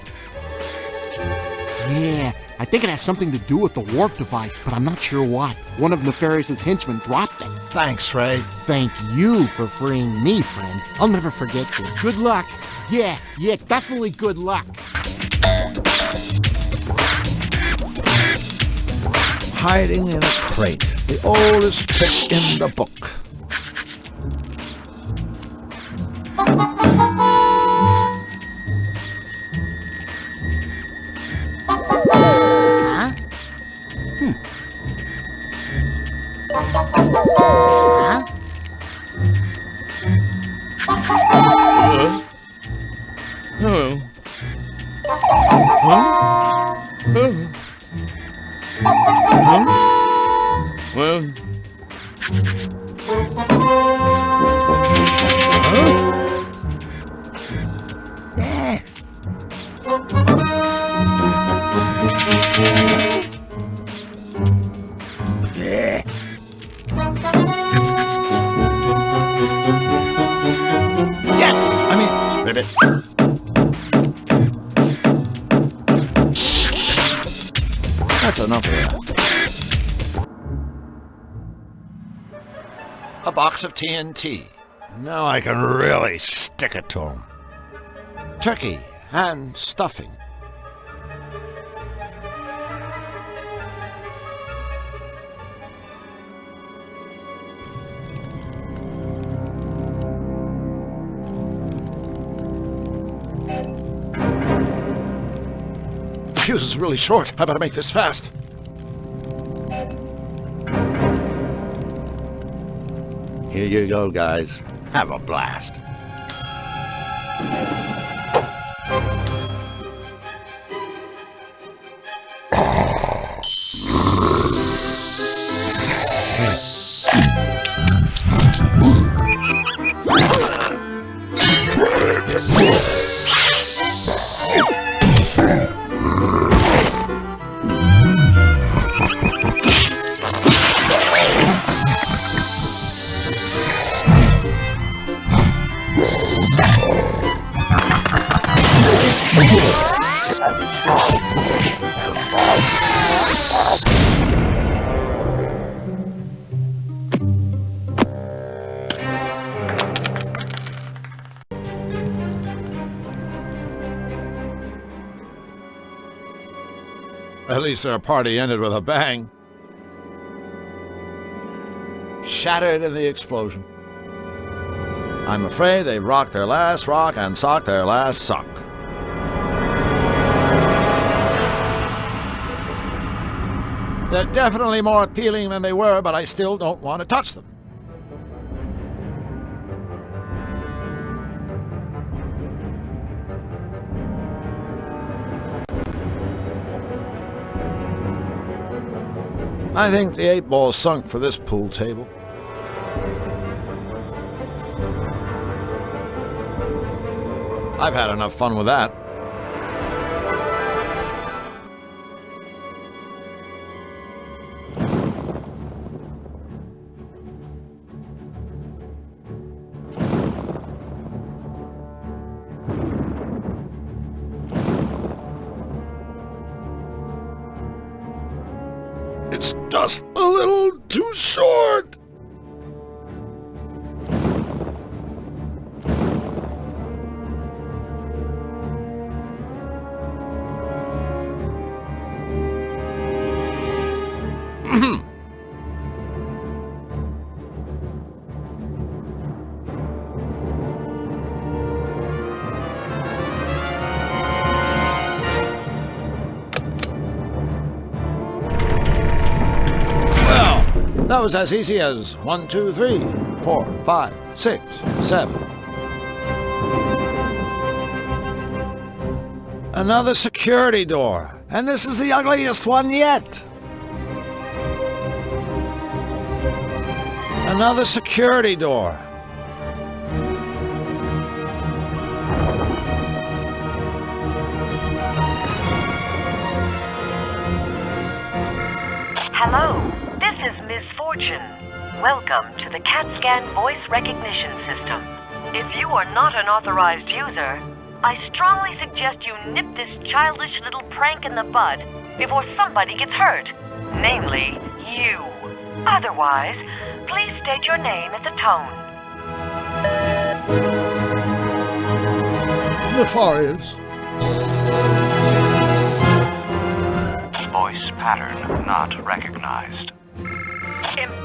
Yeah, I think it has something to do with the warp device, but I'm not sure what. One of Nefarious's henchmen dropped it. Thanks, Ray. Thank you for freeing me, friend. I'll never forget you. Good luck. Yeah, definitely good luck. Hiding in a crate. The oldest trick in the book. Huh? Huh? Oh. Huh? Well. Yes! I mean, ribbit. That's enough of that. A box of TNT. Now I can really stick it to him. Turkey and stuffing. The fuse is really short. I better make this fast. Here you go, guys. Have a blast. At least their party ended with a bang. Shattered in the explosion. I'm afraid they rocked their last rock and socked their last sock. They're definitely more appealing than they were, but I still don't want to touch them. I think the 8-ball's sunk for this pool table. I've had enough fun with that. It's just a little too short. That was as easy as 1, 2, 3, 4, 5, 6, 7. Another security door, and this is the ugliest one yet. Another security door. Hello. This is Ms. Fortune. Welcome to the CAT scan voice recognition system. If you are not an authorized user, I strongly suggest you nip this childish little prank in the bud before somebody gets hurt, namely you. Otherwise, please state your name at the tone. Nefarious. Voice pattern not recognized.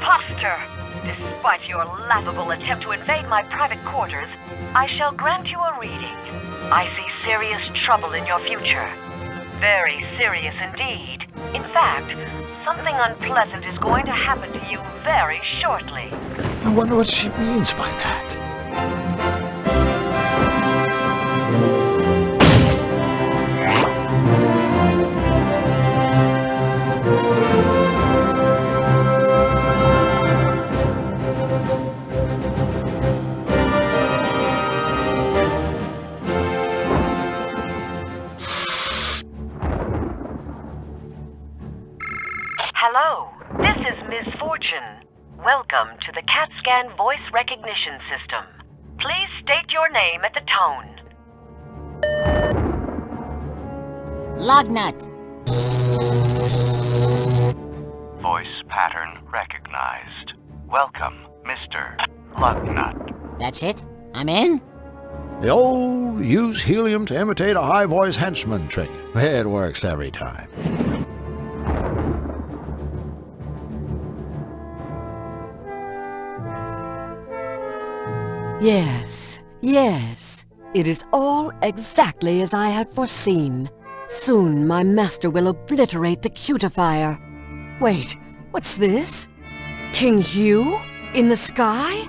imposter! Despite your laughable attempt to invade my private quarters, I shall grant you a reading. I see serious trouble in your future. Very serious indeed. In fact, something unpleasant is going to happen to you very shortly. I wonder what she means by that. Hello, this is Ms. Fortune. Welcome to the CAT-scan voice recognition system. Please state your name at the tone. Lugnut. Voice pattern recognized. Welcome, Mr. Lugnut. That's it? I'm in? The old use helium to imitate a high-voice henchman trick. It works every time. Yes, yes. It is all exactly as I had foreseen. Soon my master will obliterate the cutifier. Wait, what's this? King Hugh? In the sky?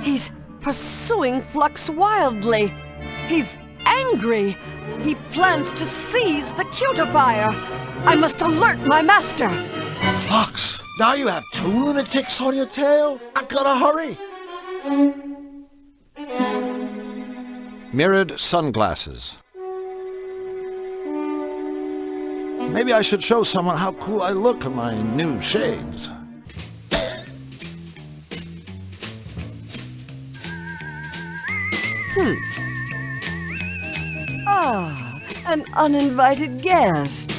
He's pursuing Flux wildly. He's angry. He plans to seize the cutifier. I must alert my master. Flux, now you have 2 lunatics on your tail? I've got to hurry. Mirrored sunglasses. Maybe I should show someone how cool I look in my new shades. Ah, an uninvited guest.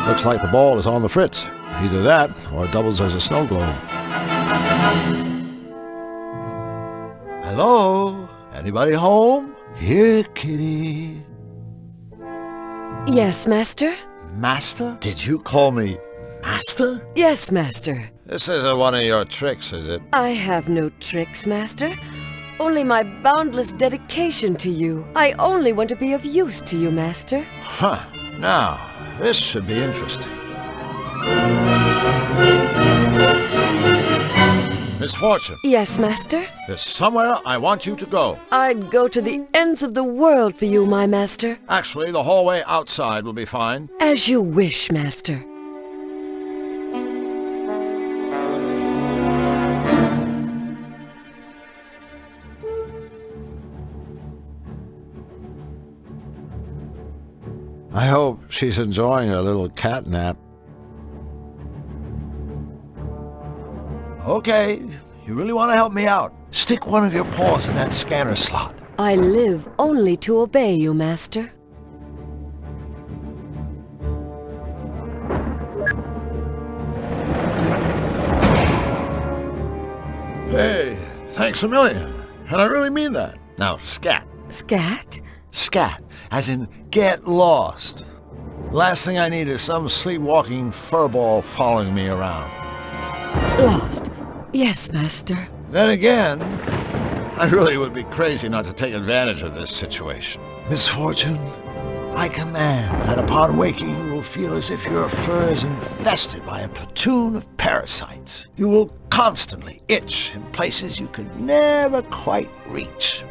Looks like the ball is on the fritz. Either that, or it doubles as a snow globe. Hello? Anybody home? Here, kitty. Yes, master? Master? Did you call me master? Yes, master. This isn't one of your tricks, is it? I have no tricks, master. Only my boundless dedication to you. I only want to be of use to you, master. Huh. Now, this should be interesting. Miss Fortune. Yes, master? There's somewhere I want you to go. I'd go to the ends of the world for you, my master. Actually, the hallway outside will be fine. As you wish, master. I hope she's enjoying her little cat nap. Okay, you really want to help me out? Stick one of your paws in that scanner slot. I live only to obey you, master. Hey, thanks a million. And I really mean that. Now, scat. Scat? Scat, as in get lost. Last thing I need is some sleepwalking furball following me around. Lost. Yes, master. Then again, I really would be crazy not to take advantage of this situation. Miss Fortune, I command that upon waking you will feel as if your fur is infested by a platoon of parasites. You will constantly itch in places you could never quite reach.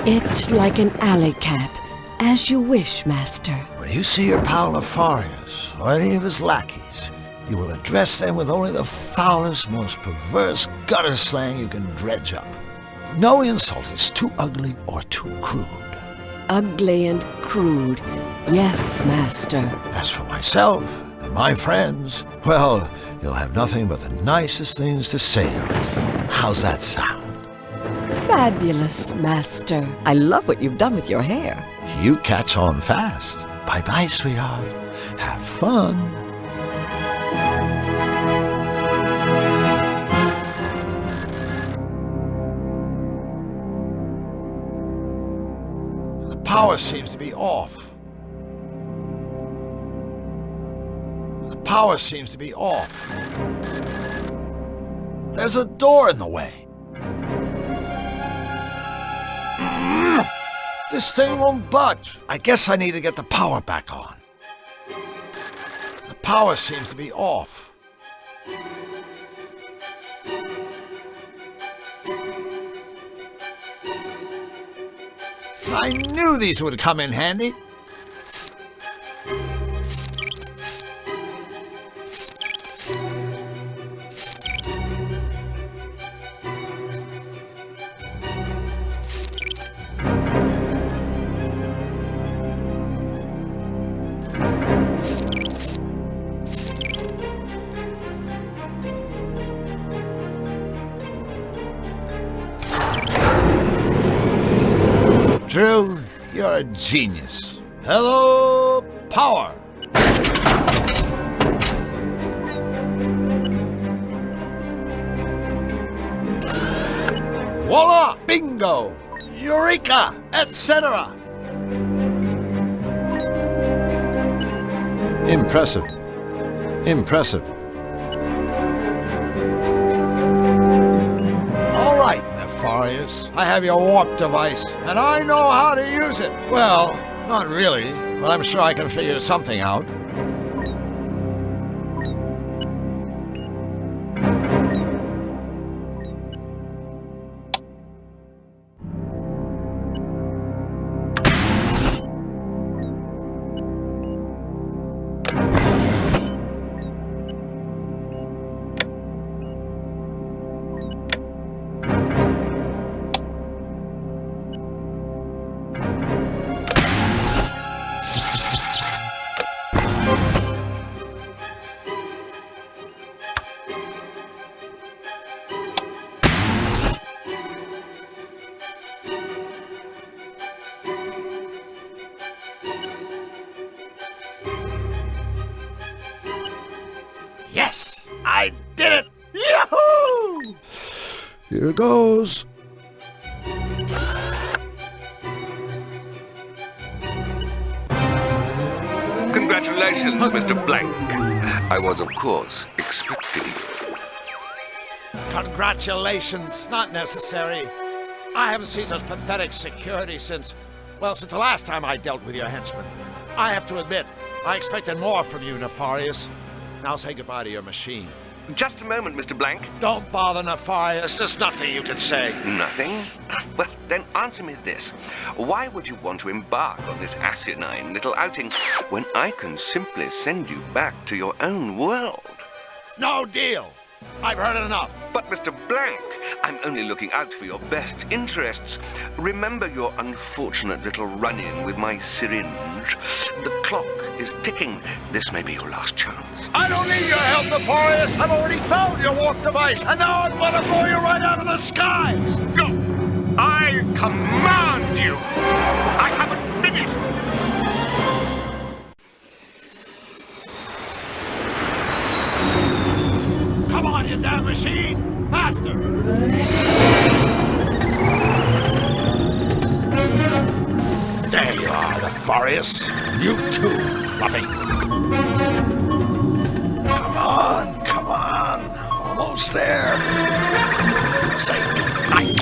Itch like an alley cat. As you wish, master. When you see your pal Nefarious or any of his lackeys, you will address them with only the foulest, most perverse gutter slang you can dredge up. No insult is too ugly or too crude. Ugly and crude. Yes, master. As for myself and my friends, well, you'll have nothing but the nicest things to say to us. How's that sound? Fabulous, Master. I love what you've done with your hair. You catch on fast. Bye-bye, sweetheart. Have fun. The power seems to be off. The power seems to be off. There's a door in the way. This thing won't budge. I guess I need to get the power back on. The power seems to be off. I knew these would come in handy. Drew, you're a genius. Hello, power! Voila! Bingo! Eureka! Etc. Impressive. Impressive. All right, Nefarious. I have your warp device, and I know how to use it. Well, not really, but I'm sure I can figure something out. Yes! I did it! Yahoo! Here goes. Congratulations, Mr. Blank. I was, of course, expecting you. Congratulations, not necessary. I haven't seen such pathetic security since the last time I dealt with your henchmen. I have to admit, I expected more from you, Nefarious. Now say goodbye to your machine. Just a moment, Mr. Blank. Don't bother, Nefarious. There's nothing you can say. Nothing? Well, then answer me this. Why would you want to embark on this asinine little outing when I can simply send you back to your own world? No deal. I've heard enough. But, Mr. Blank, I'm only looking out for your best interests. Remember your unfortunate little run-in with my syringe. The clock is ticking. This may be your last chance. I don't need your help, Nefarious. I've already found your warp device, and now I'm gonna blow you right out of the skies. Go! I command you! I haven't finished! Come on, you damn machine! Faster! There you are, Nefarious. You too, Fluffy. Come on, come on. Almost there. Say goodnight.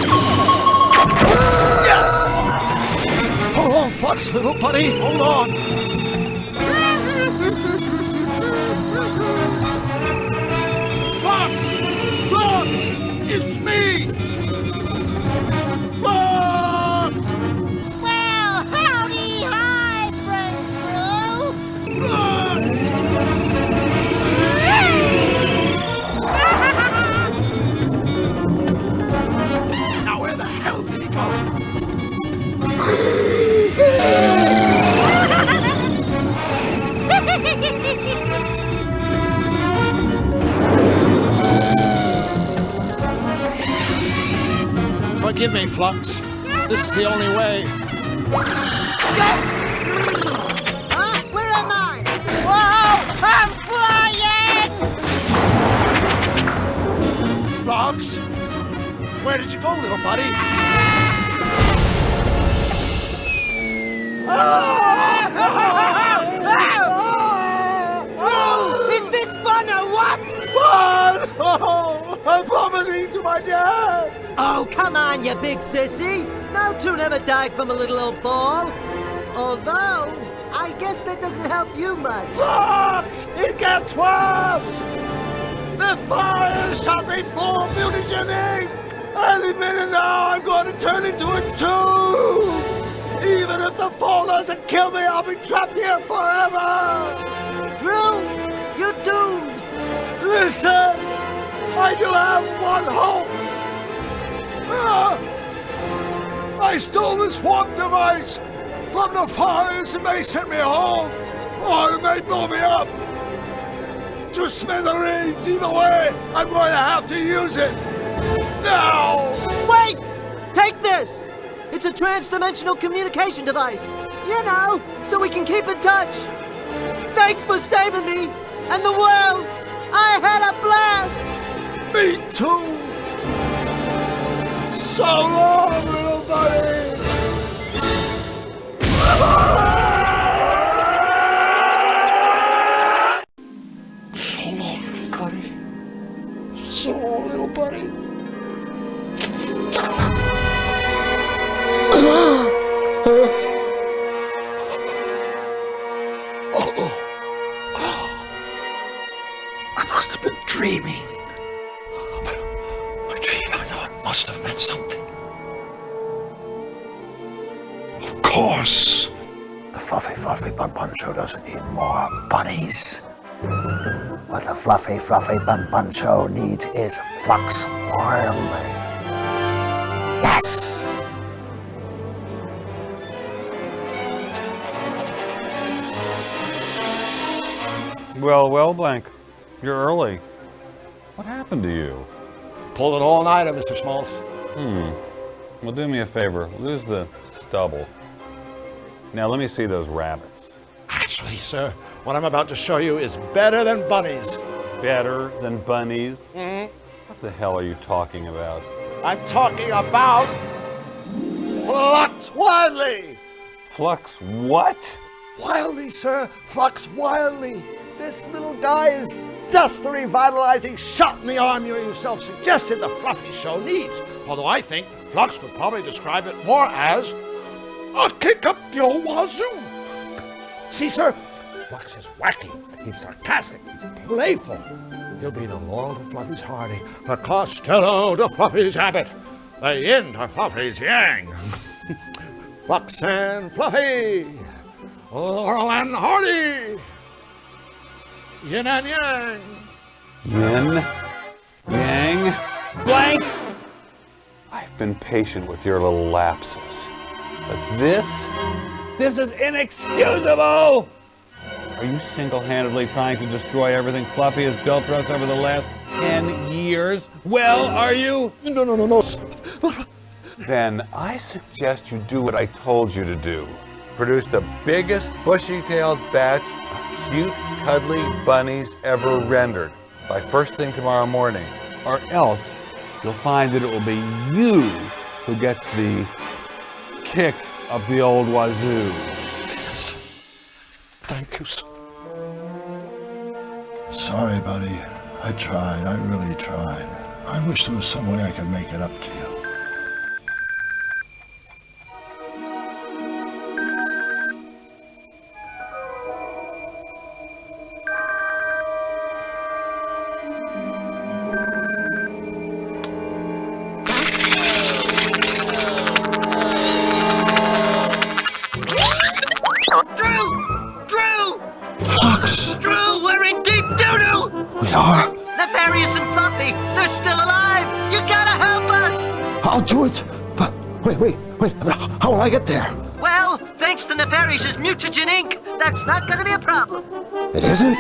Yes! Hold on, Flux, little buddy. Hold on. Flux! Flux! It's me! Flux! Well, howdy, hi, friend crew! Flux! Now where the hell did he go? Forgive me, Flux. This is the only way. Huh? Where am I? Whoa! I'm flying! Flux? Where did you go, little buddy? Is this fun or what? Fun! Oh, I'm plummeting to my death! Oh, come on, you big sissy. No Toon ever died from a little old fall. Although, I guess that doesn't help you much. Flux! It gets worse! The fire shot me full of mutagenic! Any minute now, I'm going to turn into a tube! Even if the fall doesn't kill me, I'll be trapped here forever! Drew, you're doomed! Listen! I do have one hope! I stole the swamp device from the forest. It may send me home, or it may blow me up. To smithereens, either way, I'm going to have to use it. Now! Wait! Take this! It's a trans-dimensional communication device. You know, so we can keep in touch. Thanks for saving me and the world. I had a blast. Me too. So long, little buddy. So long, little buddy. So long, little buddy. I must have been dreaming. My dream, I know it must have meant something. Of course. The Fluffy Bun Bun Show doesn't need more bunnies. What the Fluffy Bun Bun Show needs is Flux Wildly. Yes! Well, Blank. You're early. What happened to you? Pulled an all-nighter, Mr. Smalls. Well, do me a favor. Lose the stubble. Now, let me see those rabbits. Actually, sir, what I'm about to show you is better than bunnies. Better than bunnies? Mm-hmm. What the hell are you talking about? I'm talking about Flux Wildly. Flux what? Wildly, sir. Flux Wildly. This little guy is just the revitalizing shot in the arm you yourself suggested the Fluffy Show needs. Although I think Flux would probably describe it more as a kick up the old wazoo. See, sir, Flux is wacky. He's sarcastic. He's playful. He'll be the laurel to Fluffy's Hardy, the Costello to Fluffy's Abbott, the yin to Fluffy's yang. Flux and Fluffy, Laurel and Hardy. Yin and yang. Yin? Yang? Blank! I've been patient with your little lapses. But this is inexcusable! Are you single-handedly trying to destroy everything Fluffy has built for us over the last 10 years? Well, are you? No. Then I suggest you do what I told you to do. Produce the biggest bushy-tailed batch of cute, cuddly bunnies ever rendered by first thing tomorrow morning. Or else you'll find that it will be you who gets the kick of the old wazoo. Yes. Thank you, sir. Sorry, buddy. I tried. I really tried. I wish there was some way I could make it up to you. I'll do it! But wait. How will I get there? Well, thanks to Nefarious' mutagen ink, that's not gonna be a problem. It isn't?